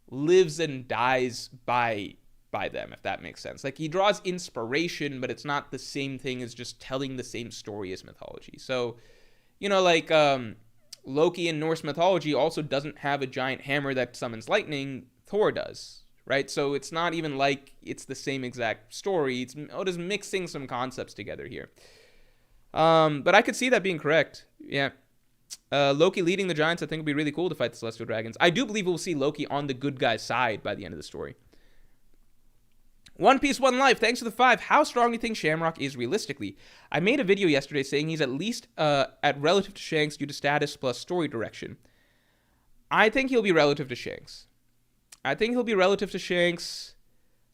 lives and dies by them, if that makes sense. He draws inspiration, but it's not the same thing as just telling the same story as mythology. So, Loki in Norse mythology also doesn't have a giant hammer that summons lightning. Thor does. Right? So it's not even it's the same exact story. Oda's mixing some concepts together here. But I could see that being correct. Yeah. Loki leading the Giants, I think, would be really cool to fight the Celestial Dragons. I do believe we'll see Loki on the good guy's side by the end of the story. One Piece, One Life, thanks for the 5. How strong do you think Shamrock is realistically? I made a video yesterday saying he's at least at relative to Shanks due to status plus story direction. I think he'll be relative to Shanks.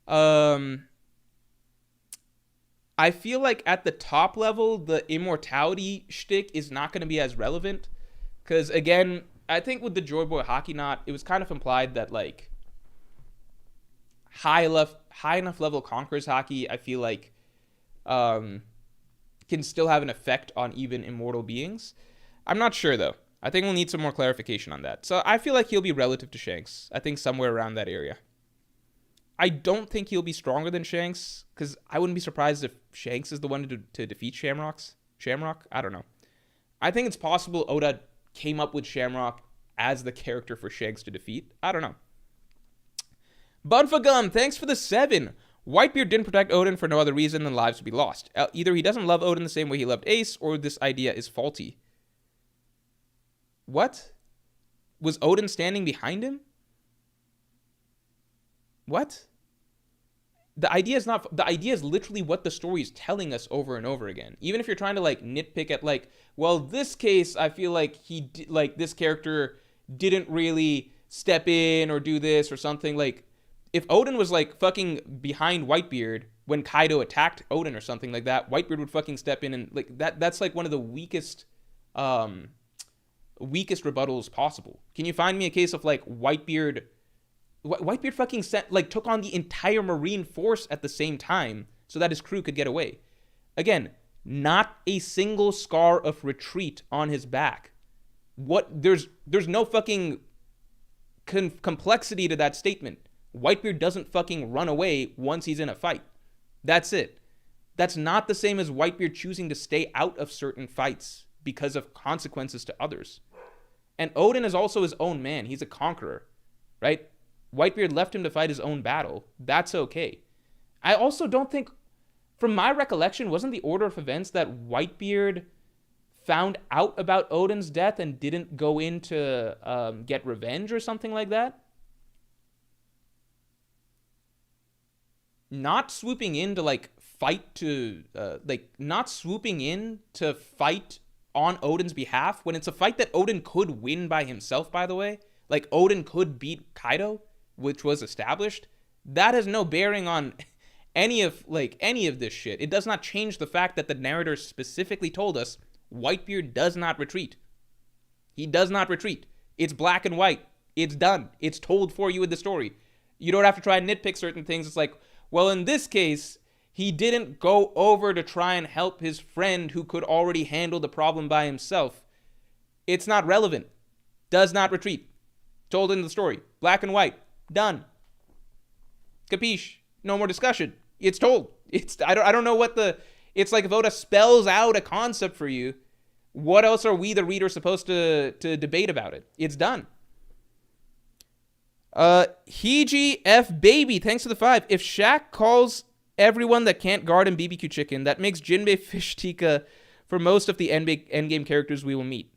I feel like at the top level, the immortality shtick is not going to be as relevant. Because, again, I think with the Joy Boy Hockey Knot, it was kind of implied that, high enough level Conqueror's Haki, I feel can still have an effect on even immortal beings. I'm not sure, though. I think we'll need some more clarification on that. So I feel like he'll be relative to Shanks. I think somewhere around that area. I don't think he'll be stronger than Shanks, because I wouldn't be surprised if Shanks is the one to defeat Shamrock. I don't know. I think it's possible Oda came up with Shamrock as the character for Shags to defeat. I don't know. Bunfagum, thanks for the 7. Whitebeard didn't protect Odin for no other reason than lives would be lost. Either he doesn't love Odin the same way he loved Ace, or this idea is faulty. What? Was Odin standing behind him? What? The idea is literally what the story is telling us over and over again. Even if you're trying to like nitpick at like, well, this case, I feel like this character didn't really step in or do this or something. Like, if Odin was like fucking behind Whitebeard when Kaido attacked Odin or something like that, Whitebeard would fucking step in and like that's like one of the weakest rebuttals possible. Can you find me a case of like Whitebeard fucking took on the entire Marine force at the same time so that his crew could get away? Again, not a single scar of retreat on his back. There's no fucking complexity to that statement. Whitebeard doesn't fucking run away once he's in a fight. That's it. That's not the same as Whitebeard choosing to stay out of certain fights because of consequences to others. And Odin is also his own man. He's a conqueror, right? Whitebeard left him to fight his own battle. That's okay. I also don't think, from my recollection, wasn't the order of events that Whitebeard found out about Odin's death and didn't go in to get revenge or something like that? Not swooping in to like fight to not swooping in to fight on Odin's behalf when it's a fight that Odin could win by himself, by the way. Like, Odin could beat Kaido, which was established. That has no bearing on any of this shit. It does not change the fact that the narrator specifically told us Whitebeard does not retreat. He does not retreat. It's black and white. It's done. It's told for you in the story. You don't have to try and nitpick certain things. It's like, well, in this case, he didn't go over to try and help his friend who could already handle the problem by himself. It's not relevant. Does not retreat. Told in the story. Black and white. Done. Capiche? No more discussion. It's told. I don't know what it's like if Oda spells out a concept for you. What else are we, the reader, supposed to debate about it? It's done. Hiji F Baby, thanks for the 5. If Shaq calls everyone that can't guard him BBQ chicken, that makes Jinbei fish tikka for most of the endgame characters we will meet.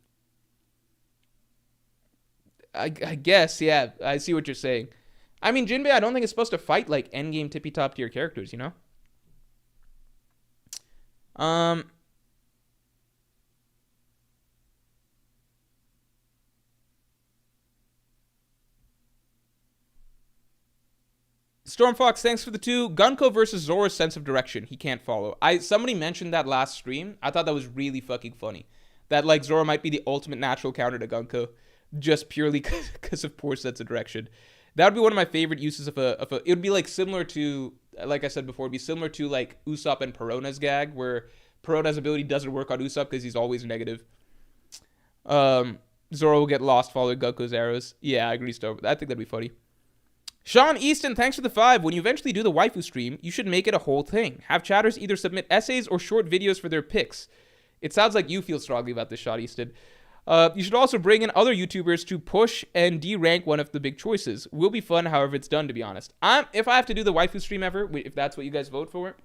I guess, yeah, I see what you're saying. I mean, Jinbei, I don't think it's supposed to fight like endgame tippy top tier characters, you know? Stormfox, thanks for the 2. Gunko versus Zora's sense of direction. He can't follow. Somebody mentioned that last stream. I thought that was really fucking funny. That like Zora might be the ultimate natural counter to Gunko, just purely because of poor sense of direction. That would be one of my favorite uses of a. It would be like similar to, like I said before, it'd be similar to like Usopp and Perona's gag, where Perona's ability doesn't work on Usopp because he's always negative. Zora will get lost following Gunko's arrows. Yeah, I agree, Stover. I think that'd be funny. Sean Easton, thanks for the 5. When you eventually do the waifu stream, you should make it a whole thing. Have chatters either submit essays or short videos for their picks. It sounds like you feel strongly about this, Sean Easton. You should also bring in other YouTubers to push and de-rank one of the big choices. Will be fun, however it's done, to be honest. If I have to do the waifu stream ever, if that's what you guys vote for,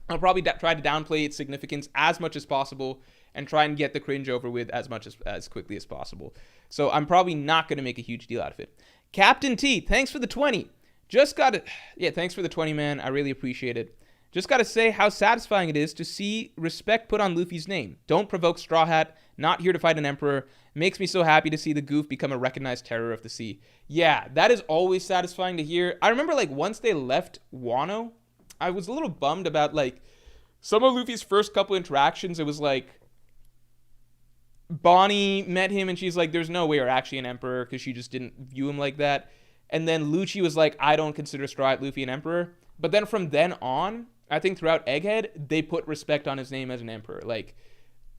I'll probably try to downplay its significance as much as possible and try and get the cringe over with as quickly as possible. So I'm probably not going to make a huge deal out of it. Captain T, thanks for the 20. Thanks for the 20, man. I really appreciate it. Just got to say how satisfying it is to see respect put on Luffy's name. Don't provoke Straw Hat. Not here to fight an emperor. Makes me so happy to see the goof become a recognized terror of the sea. Yeah, that is always satisfying to hear. I remember like once they left Wano, I was a little bummed about like some of Luffy's first couple interactions. It was like Bonnie met him and she's like, there's no way you're actually an emperor, because she just didn't view him like that. And then Lucci was like, I don't consider Straw Hat Luffy an emperor. But then from then on, I think throughout Egghead, they put respect on his name as an emperor. Like,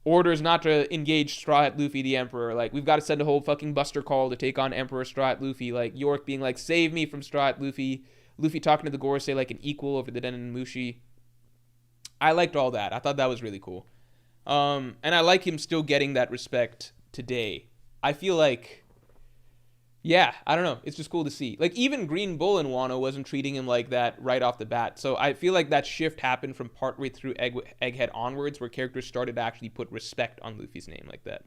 orders not to engage Straw Hat Luffy the emperor. Like, we've got to send a whole fucking Buster Call to take on Emperor Straw Hat Luffy. Like, York being like, save me from Straw Hat Luffy. Luffy talking to the Gorosei like an equal over the Den and Mushi. I liked all that. I thought that was really cool. And I like him still getting that respect today. I feel like Yeah, I don't know. It's just cool to see. Like, even Green Bull in Wano wasn't treating him like that right off the bat. So I feel like that shift happened from partway through Egghead onwards, where characters started to actually put respect on Luffy's name like that.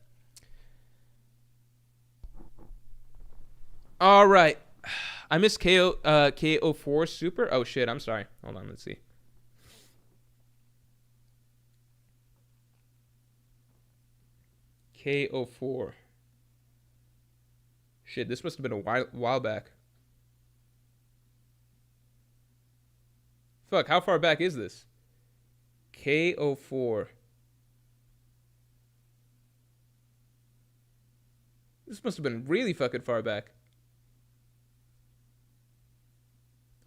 All right. I missed KO4 Super. Oh, shit. I'm sorry. Hold on. Let's see. KO4. Shit, this must have been a while back. Fuck, how far back is this? KO4. This must have been really fucking far back.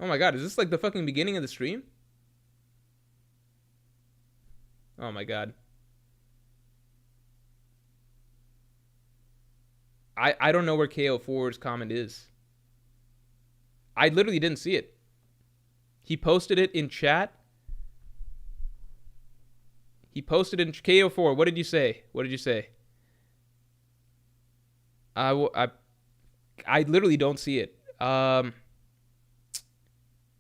Oh my god, is this like the fucking beginning of the stream? Oh my god. I don't know where KO4's comment is. I literally didn't see it. He posted it in chat. He posted in KO4. What did you say? What did you say? I literally don't see it. KO4,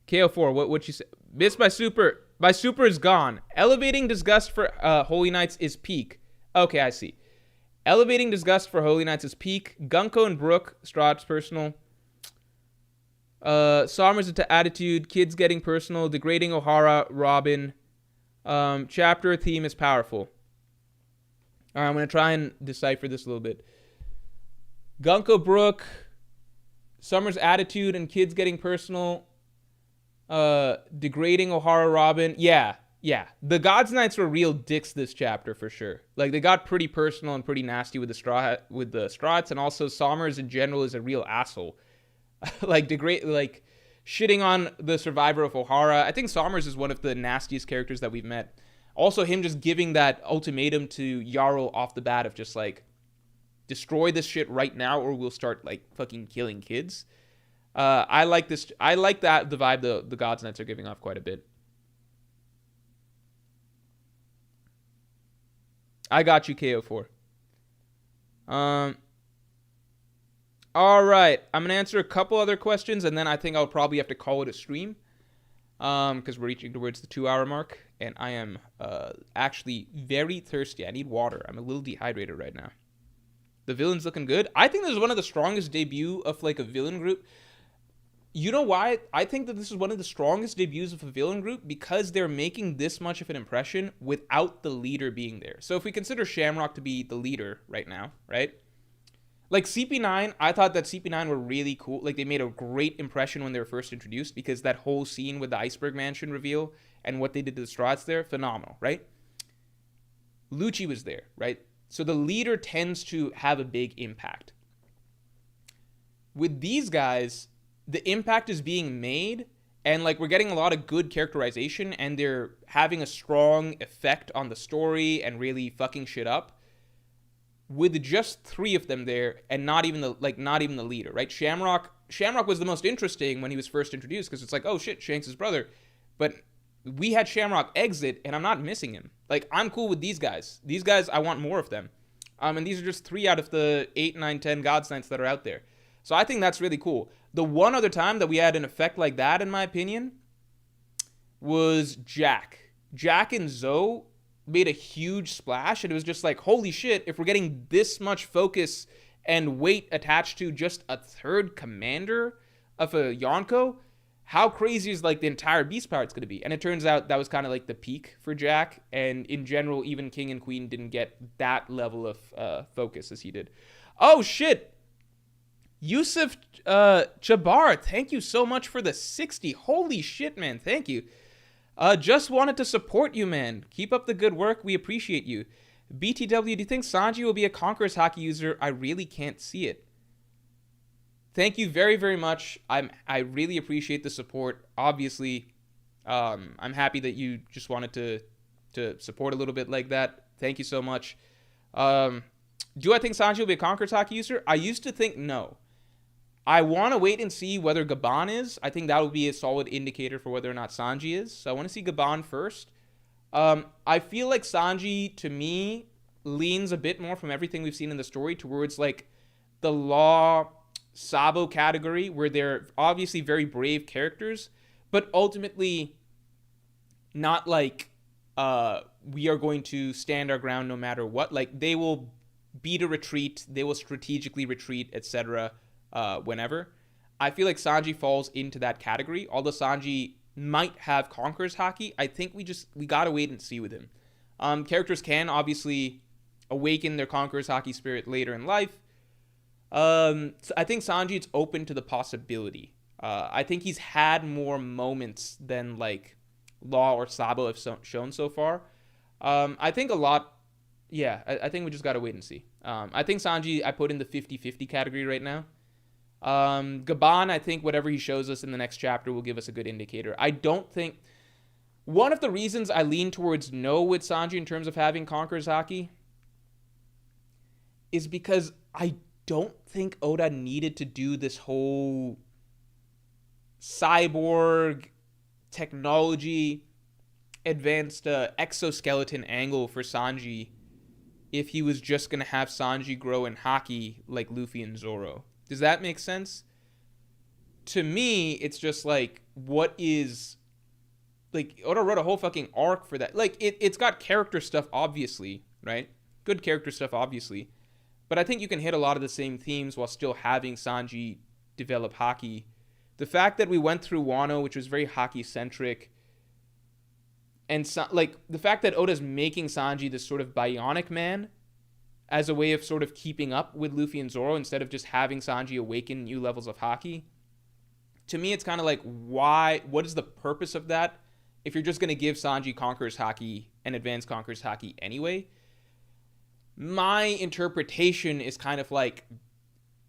what you say? Missed my super. My super is gone. Elevating disgust for Holy Knights is peak. Okay, I see. Elevating disgust for Holy Knights is peak. Gunko and Brook, Strahd's personal. Sommer's attitude, kids getting personal, degrading O'Hara, Robin. Chapter theme is powerful. All right, I'm going to try and decipher this a little bit. Gunko, Brook, Summer's attitude and kids getting personal, degrading O'Hara, Robin. Yeah. The Gods Knights were real dicks this chapter for sure. Like, they got pretty personal and pretty nasty with the Strahts, and also Sommers in general is a real asshole. Like, shitting on the survivor of O'Hara. I think Sommers is one of the nastiest characters that we've met. Also, him just giving that ultimatum to Jarl off the bat of just like, destroy this shit right now or we'll start like fucking killing kids. I like this. I like that the vibe the Gods Knights are giving off quite a bit. I got you, KO4. All right. I'm going to answer a couple other questions, and then I think I'll probably have to call it a stream. Because we're reaching towards the 2-hour mark, and I am actually very thirsty. I need water. I'm a little dehydrated right now. The villain's looking good. I think this is one of the strongest debut of like a villain group. You know why? I think that this is one of the strongest debuts of a villain group because they're making this much of an impression without the leader being there. So if we consider Shamrock to be the leader right now, right? Like CP9, I thought that CP9 were really cool. Like, they made a great impression when they were first introduced because that whole scene with the Iceberg Mansion reveal and what they did to the Strahds there, phenomenal, right? Lucci was there, right? So the leader tends to have a big impact. With these guys, the impact is being made, and like, we're getting a lot of good characterization, and they're having a strong effect on the story and really fucking shit up. With just 3 of them there, and not even the leader, right? Shamrock was the most interesting when he was first introduced because it's like, oh shit, Shanks' brother. But we had Shamrock exit, and I'm not missing him. Like, I'm cool with these guys. These guys, I want more of them. And these are just 3 out of the 8, 9, 10 Gods Knights that are out there. So I think that's really cool. The one other time that we had an effect like that, in my opinion, was Jack. Jack and Zoe made a huge splash, and it was just like, holy shit, if we're getting this much focus and weight attached to just a 3rd commander of a Yonko, how crazy is like the entire Beast Pirates going to be? And it turns out that was kind of like the peak for Jack, and in general, even King and Queen didn't get that level of focus as he did. Oh shit! Yusuf Jabbar, thank you so much for the 60. Holy shit, man, thank you. Just wanted to support you, man. Keep up the good work. We appreciate you. BTW, do you think Sanji will be a Conqueror's Haki user? I really can't see it. Thank you very, very much. I really appreciate the support. Obviously, I'm happy that you just wanted to support a little bit like that. Thank you so much. Do I think Sanji will be a Conqueror's Haki user? I used to think no. I want to wait and see whether Gaban is. I think that will be a solid indicator for whether or not Sanji is. So I want to see Gaban first. I feel like Sanji, to me, leans a bit more from everything we've seen in the story towards, like, the law Sabo category, where they're obviously very brave characters, but ultimately not like we are going to stand our ground no matter what. Like, they will beat a retreat, they will strategically retreat, etc. Whenever. I feel like Sanji falls into that category. Although Sanji might have Conqueror's Haki, I think we gotta wait and see with him. Characters can obviously awaken their Conqueror's Haki spirit later in life. So I think Sanji, it's open to the possibility. I think he's had more moments than like Law or Sabo have shown so far. I think a lot. Yeah, I think we just gotta wait and see. I think Sanji, I put in the 50-50 category right now. Gaban, I think whatever he shows us in the next chapter will give us a good indicator. I don't think... One of the reasons I lean towards no with Sanji in terms of having Conqueror's Haki is because I don't think Oda needed to do this whole cyborg technology advanced exoskeleton angle for Sanji if he was just going to have Sanji grow in Haki like Luffy and Zoro. Does that make sense? To me, it's just like, what is... Like, Oda wrote a whole fucking arc for that. Like, it's got character stuff, obviously, right? Good character stuff, obviously. But I think you can hit a lot of the same themes while still having Sanji develop Haki. The fact that we went through Wano, which was very Haki-centric, and like the fact that Oda's making Sanji this sort of bionic man as a way of sort of keeping up with Luffy and Zoro instead of just having Sanji awaken new levels of Haki. To me, it's kind of like, why? What is the purpose of that if you're just going to give Sanji Conqueror's Haki and Advanced Conqueror's Haki anyway? My interpretation is kind of like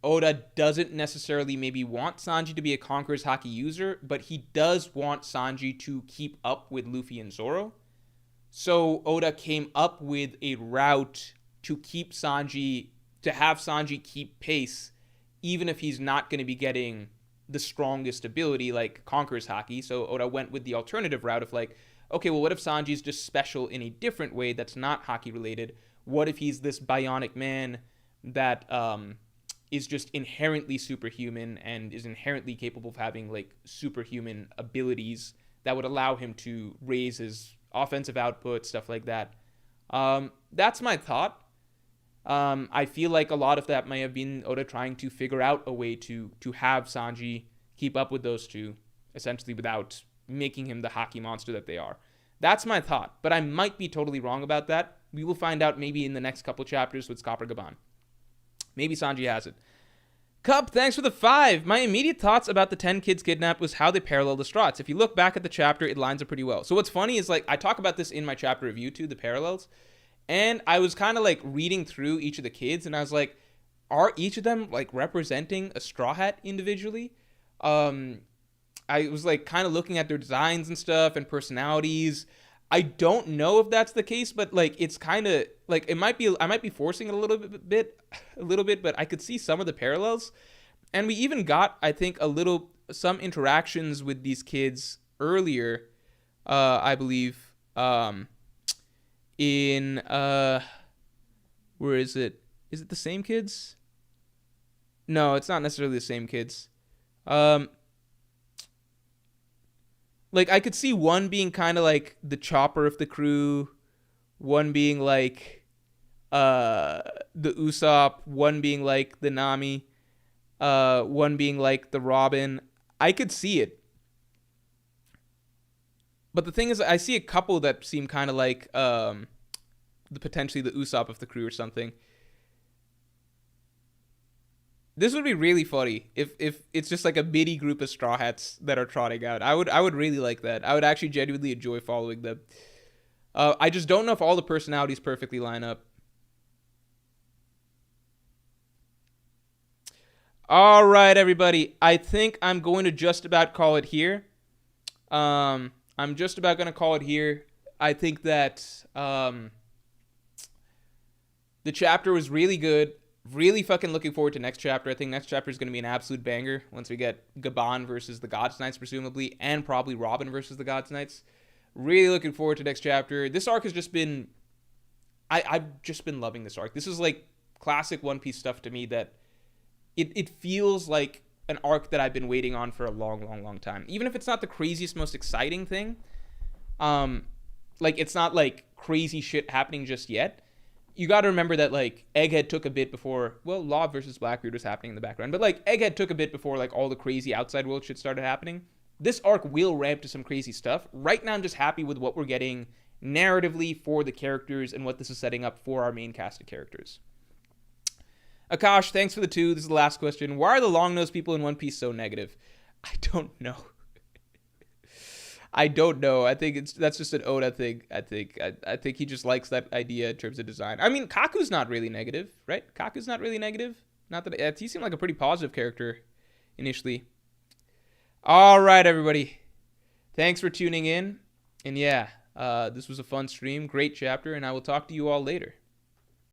Oda doesn't necessarily maybe want Sanji to be a Conqueror's Haki user, but he does want Sanji to keep up with Luffy and Zoro. So Oda came up with a route to keep Sanji, to have Sanji keep pace, even if he's not going to be getting the strongest ability like Conqueror's Haki. So Oda went with the alternative route of like, okay, well, what if Sanji's just special in a different way that's not Haki related? What if he's this bionic man that is just inherently superhuman and is inherently capable of having like superhuman abilities that would allow him to raise his offensive output, stuff like that. That's my thought. I feel like a lot of that may have been Oda trying to figure out a way to have Sanji keep up with those two, essentially without making him the Haki monster that they are. That's my thought, but I might be totally wrong about that. We will find out maybe in the next couple chapters with Scopper Gaban. Maybe Sanji has it. Cup, thanks for the 5. My immediate thoughts about the 10 kids kidnapped was how they parallel the Straughts. If you look back at the chapter, it lines up pretty well. So what's funny is, like, I talk about this in my chapter review too, the parallels. And I was kind of like reading through each of the kids, and I was like, are each of them like representing a Straw Hat individually? I was like kind of looking at their designs and stuff and personalities. I don't know if that's the case, but like it's kind of like I might be forcing it a little bit, but I could see some of the parallels. And we even got, I think, some interactions with these kids earlier, I believe, in where is it? Is it the same kids? No, it's not necessarily the same kids. Like, I could see one being kind of like the Chopper of the crew, one being like the Usopp, one being like the Nami, one being like the Robin. I could see it. But the thing is, I see a couple that seem kind of like potentially the Usopp of the crew or something. This would be really funny if it's just like a mini group of Straw Hats that are trotting out. I would really like that. I would actually genuinely enjoy following them. I just don't know if all the personalities perfectly line up. All right, everybody. I think I'm going to just about call it here. I'm just about going to call it here. I think that the chapter was really good. Really fucking looking forward to next chapter. I think next chapter is going to be an absolute banger once we get Gaban versus the God's Knights, presumably, and probably Robin versus the God's Knights. Really looking forward to next chapter. This arc has just been... I've just been loving this arc. This is like classic One Piece stuff to me that it feels like an arc that I've been waiting on for a long, long, long time. Even if it's not the craziest, most exciting thing, like it's not like crazy shit happening just yet. You got to remember that like Egghead took a bit before, well, Law versus Blackbeard was happening in the background, but like Egghead took a bit before like all the crazy outside world shit started happening. This arc will ramp to some crazy stuff. Right now, I'm just happy with what we're getting narratively for the characters and what this is setting up for our main cast of characters. Akash, thanks for the 2. This is the last question. Why are the long-nosed people in One Piece so negative? I don't know. I don't know. I think that's just an Oda thing. I think he just likes that idea in terms of design. I mean, Kaku's not really negative, right? Kaku's not really negative. Not that he seemed like a pretty positive character initially. All right, everybody. Thanks for tuning in. And yeah, this was a fun stream. Great chapter, and I will talk to you all later.